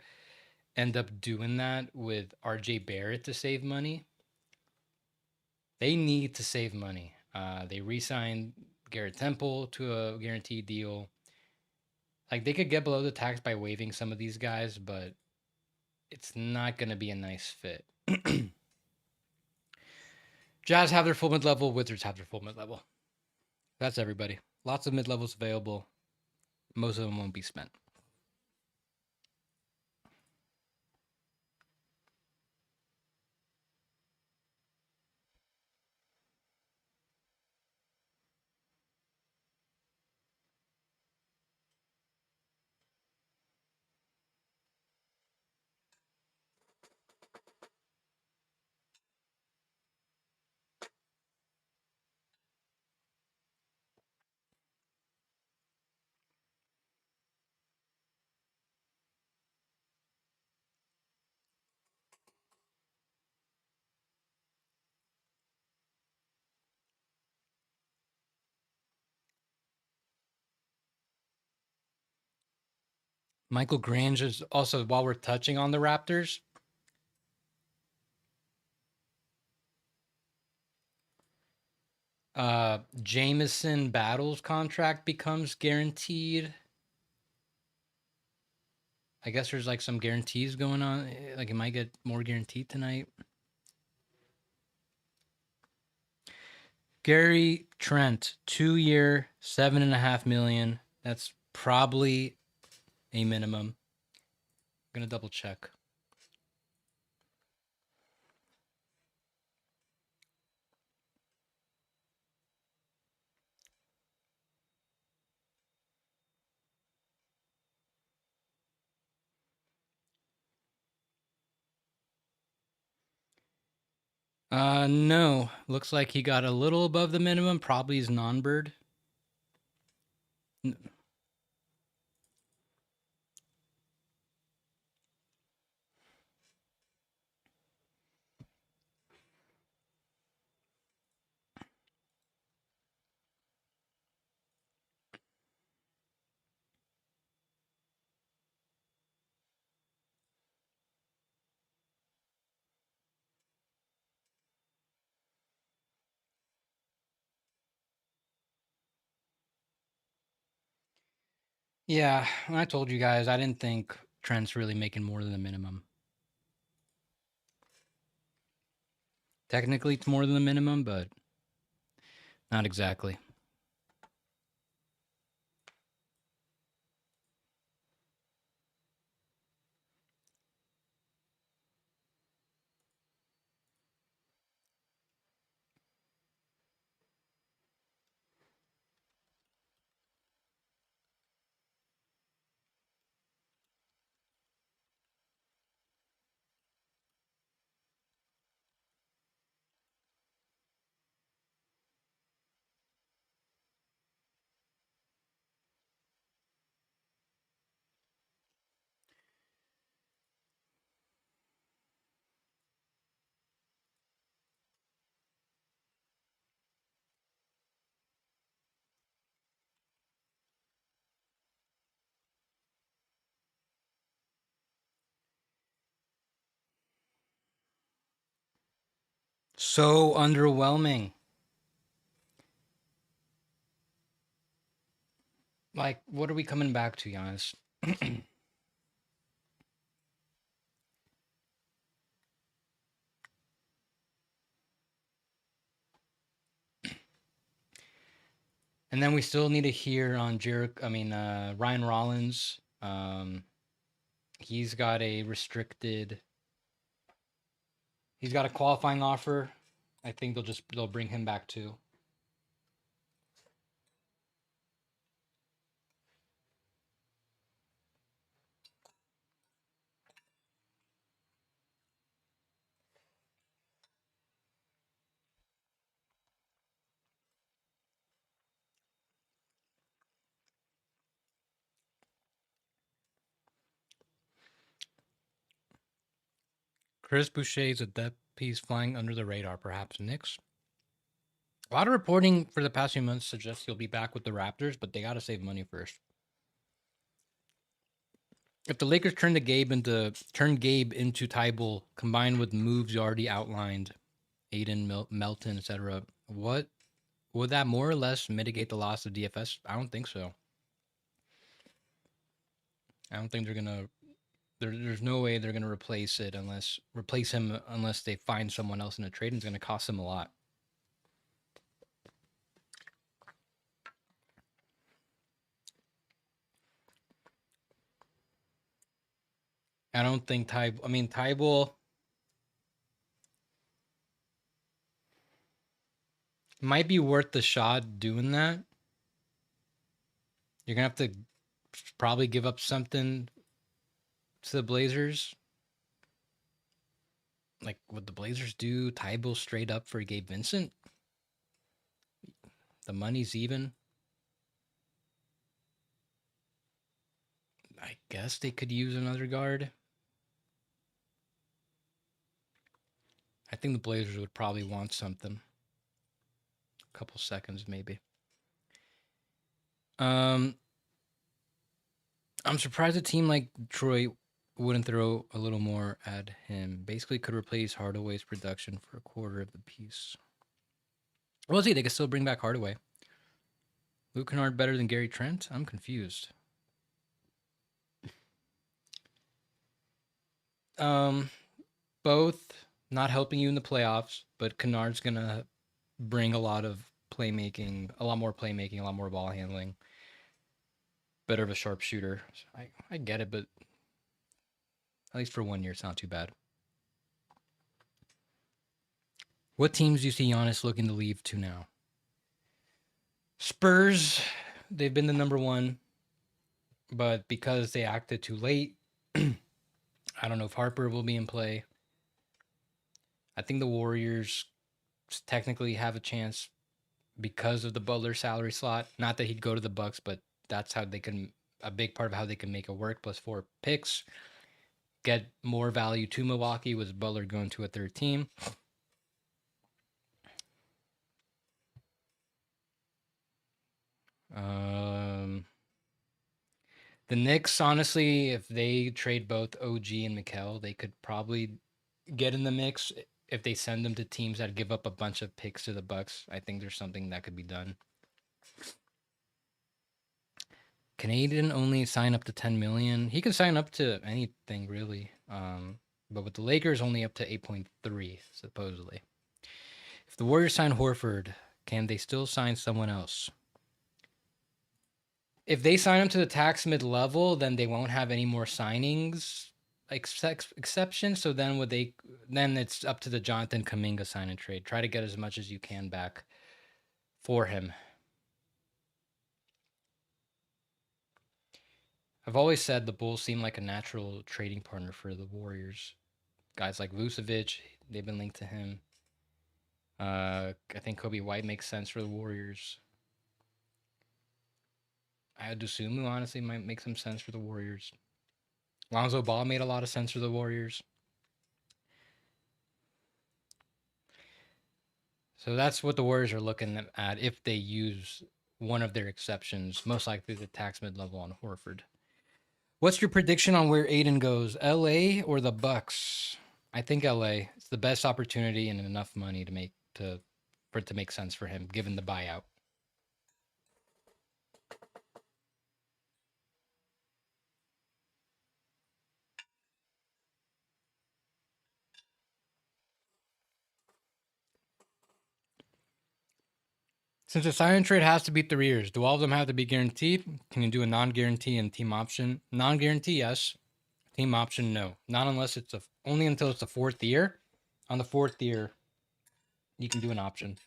end up doing that with RJ Barrett to save money. They need to save money. They re-signed Garrett Temple to a guaranteed deal. Like they could get below the tax by waiving some of these guys, but it's not going to be a nice fit. Jazz have their full mid level. Wizards have their full mid level. That's everybody. Lots of mid levels available. Most of them won't be spent. Michael Grange is also, while we're touching on the Raptors, Jameson Battles contract becomes guaranteed. I guess there's like some guarantees going on. Like it might get more guaranteed tonight. Gary Trent, 2 year, 7.5 million. That's probably a minimum. I'm gonna double check. No. Looks like he got a little above the minimum. Probably his non-bird. Yeah, I told you guys I didn't think Trent's really making more than the minimum. Technically, it's more than the minimum, but not exactly. So underwhelming. Like, what are we coming back to, Giannis? And then we still need to hear on Ryan Rollins. He's got a restricted. He's got a qualifying offer. I think they'll bring him back too. Chris Boucher's a depth piece flying under the radar, perhaps Knicks. A lot of reporting for the past few months suggests he'll be back with the Raptors, but they got to save money first. If the Lakers turn Gabe into Tybal, combined with moves you already outlined, Aiden, Melton, etc., what would that more or less mitigate the loss of DFS? I don't think so. I don't think they're gonna. There's no way they're gonna replace him unless they find someone else in a trade, and it's gonna cost them a lot. I don't think Tybal might be worth the shot doing that. You're gonna have to probably give up something to the Blazers. Like, would the Blazers do Tybal straight up for Gabe Vincent? The money's even. I guess they could use another guard. I think the Blazers would probably want something. A couple seconds, maybe. I'm surprised a team like Detroit wouldn't throw a little more at him. Basically, could replace Hardaway's production for a quarter of the piece. Well, see, they could still bring back Hardaway. Luke Kennard better than Gary Trent? I'm confused. Both not helping you in the playoffs, but Kennard's gonna bring a lot of playmaking, a lot more playmaking, a lot more ball handling. Better of a sharpshooter. I get it, but at least for 1 year, it's not too bad. What teams do you see Giannis looking to leave to now? Spurs, they've been the number one, but because they acted too late, I don't know if Harper will be in play. I think the Warriors technically have a chance because of the Butler salary slot. Not that he'd go to the Bucks, but that's how they can, a big part of how they can make it work. Plus 4 picks, get more value to Milwaukee with Butler going to a third team. The Knicks, honestly, if they trade both OG and Mikal, they could probably get in the mix. If they send them to teams that give up a bunch of picks to the Bucks, I think there's something that could be done. Canadian only sign up to 10 million. He can sign up to anything really. But with the Lakers, only up to 8.3 supposedly. If the Warriors sign Horford, can they still sign someone else? If they sign him to the tax mid-level, then they won't have any more signings exceptions. So then then it's up to the Jonathan Kuminga sign and trade. Try to get as much as you can back for him. I've always said the Bulls seem like a natural trading partner for the Warriors. Guys like Vucevic, they've been linked to him. I think Kobe White makes sense for the Warriors. Adusumu honestly might make some sense for the Warriors. Lonzo Ball made a lot of sense for the Warriors. So that's what the Warriors are looking at if they use one of their exceptions, most likely the tax mid-level on Horford. What's your prediction on where Aiden goes, LA or the Bucks? I think LA. It's the best opportunity and enough money for it to make sense for him given the buyout. Since a sign and trade has to be 3 years, do all of them have to be guaranteed? Can you do a non-guarantee and team option? Non-guarantee, yes. Team option, no. Not unless it's only until it's the 4th year. On the 4th year, you can do an option.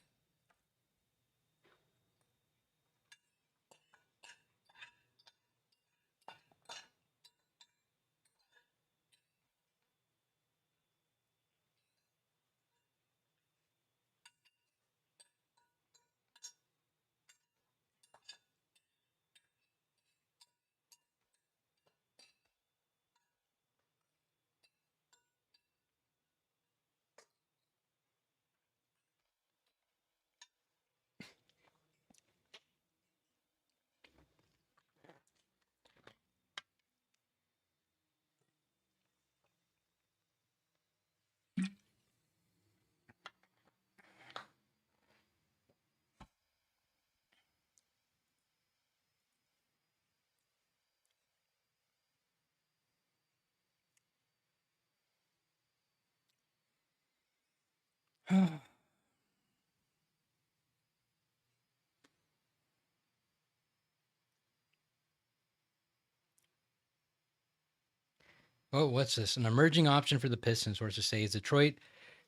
Oh, what's this? An emerging option for the Pistons. Sources say is Detroit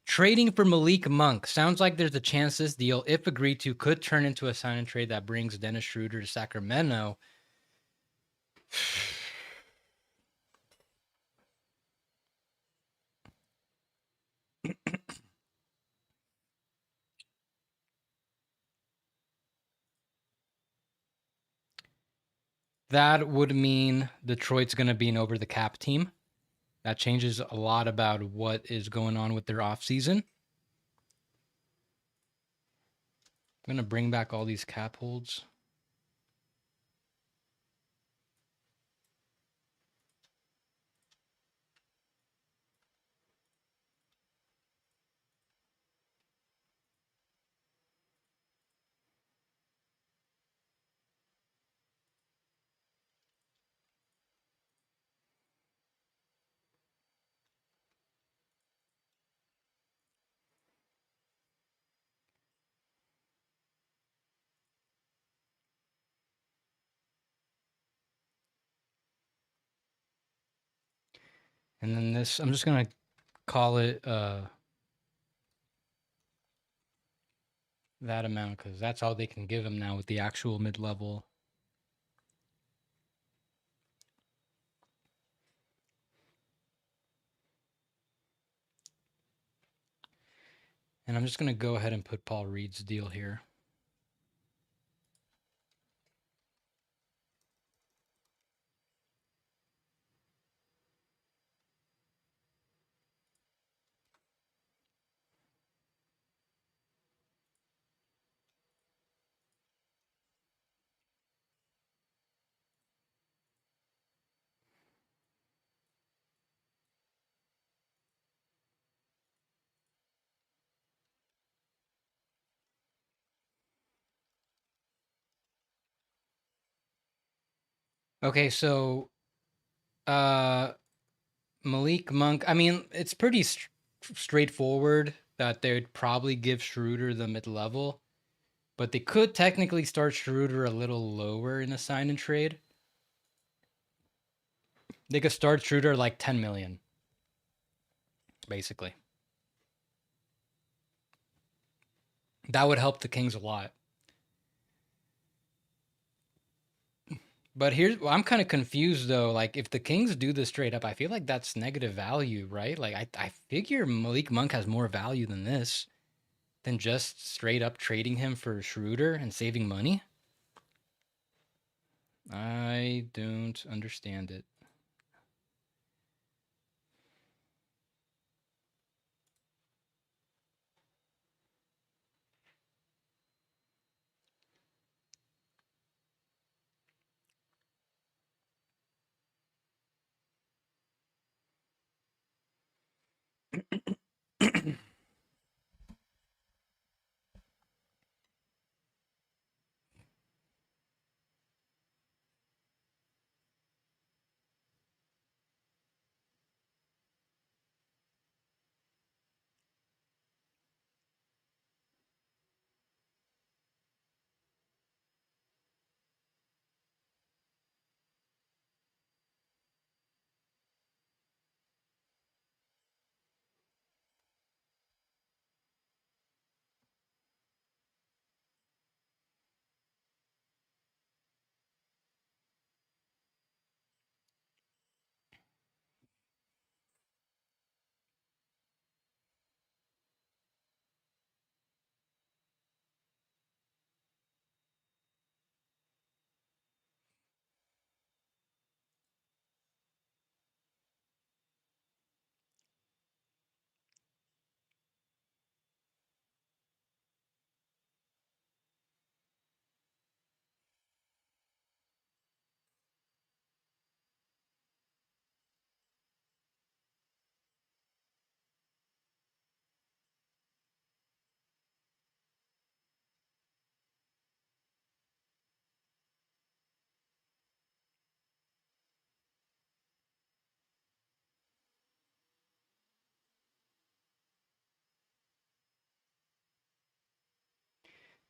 trading for Malik Monk. Sounds like there's a chance this deal, if agreed to, could turn into a sign and trade that brings Dennis Schroeder to Sacramento. That would mean Detroit's going to be an over the cap team. That changes a lot about what is going on with their offseason. I'm going to bring back all these cap holds. And then this, I'm just going to call it that amount because that's all they can give him now with the actual mid-level. And I'm just going to go ahead and put Paul Reed's deal here. Okay, so Malik Monk, I mean, it's pretty straightforward. that they'd probably give Schroeder the mid-level, but they could technically start Schroeder a little lower in a sign and trade. They could start Schroeder like 10 million, basically. That would help the Kings a lot. But here's well, I'm kind of confused though. Like if the Kings do this straight up, I feel like that's negative value, right? Like I figure Malik Monk has more value than this, than just straight up trading him for Schroeder and saving money. I don't understand it.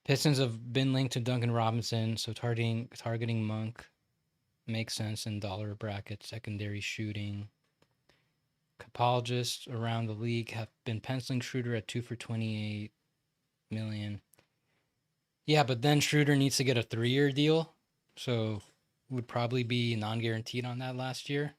Pistons have been linked to Duncan Robinson, so targeting Monk makes sense in dollar bracket secondary shooting. Capologists around the league have been penciling Schroeder at 2 for 28 million. Yeah, but then Schroeder needs to get a 3-year deal, so would probably be non-guaranteed on that last year.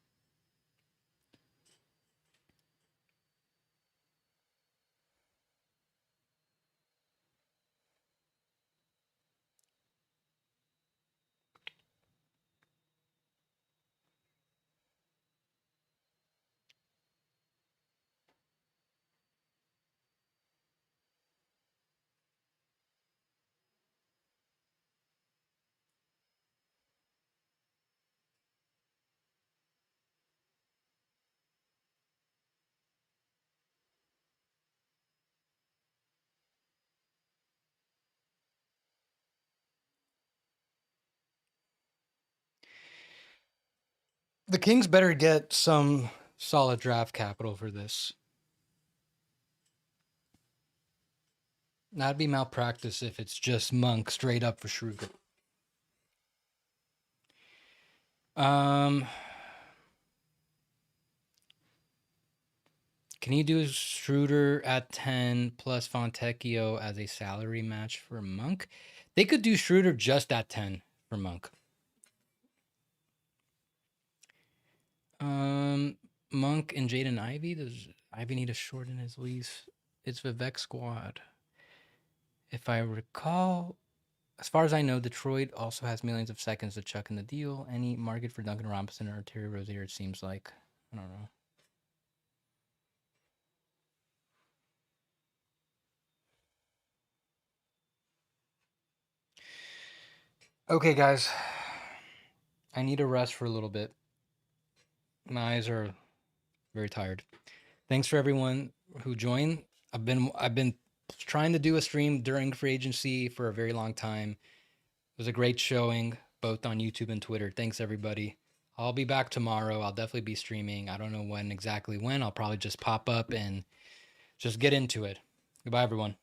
The Kings better get some solid draft capital for this. That'd be malpractice if it's just Monk straight up for Schroeder. Can you do Schroeder at 10 plus Fontecchio as a salary match for Monk? They could do Schroeder just at 10 for Monk. Monk and Jaden Ivey. Does Ivey need to shorten his lease? It's Vivek squad. If I recall, as far as I know, Detroit also has millions of seconds to chuck in the deal. Any market for Duncan Robinson or Terry Rozier, it seems like. I don't know. Okay, guys. I need a rest for a little bit. My eyes are very tired. Thanks for everyone who joined. I've been trying to do a stream during free agency for a very long time. It was a great showing both on YouTube and Twitter. Thanks everybody. I'll be back tomorrow. I'll definitely be streaming. I don't know when exactly when. I'll probably just pop up and just get into it. Goodbye, everyone.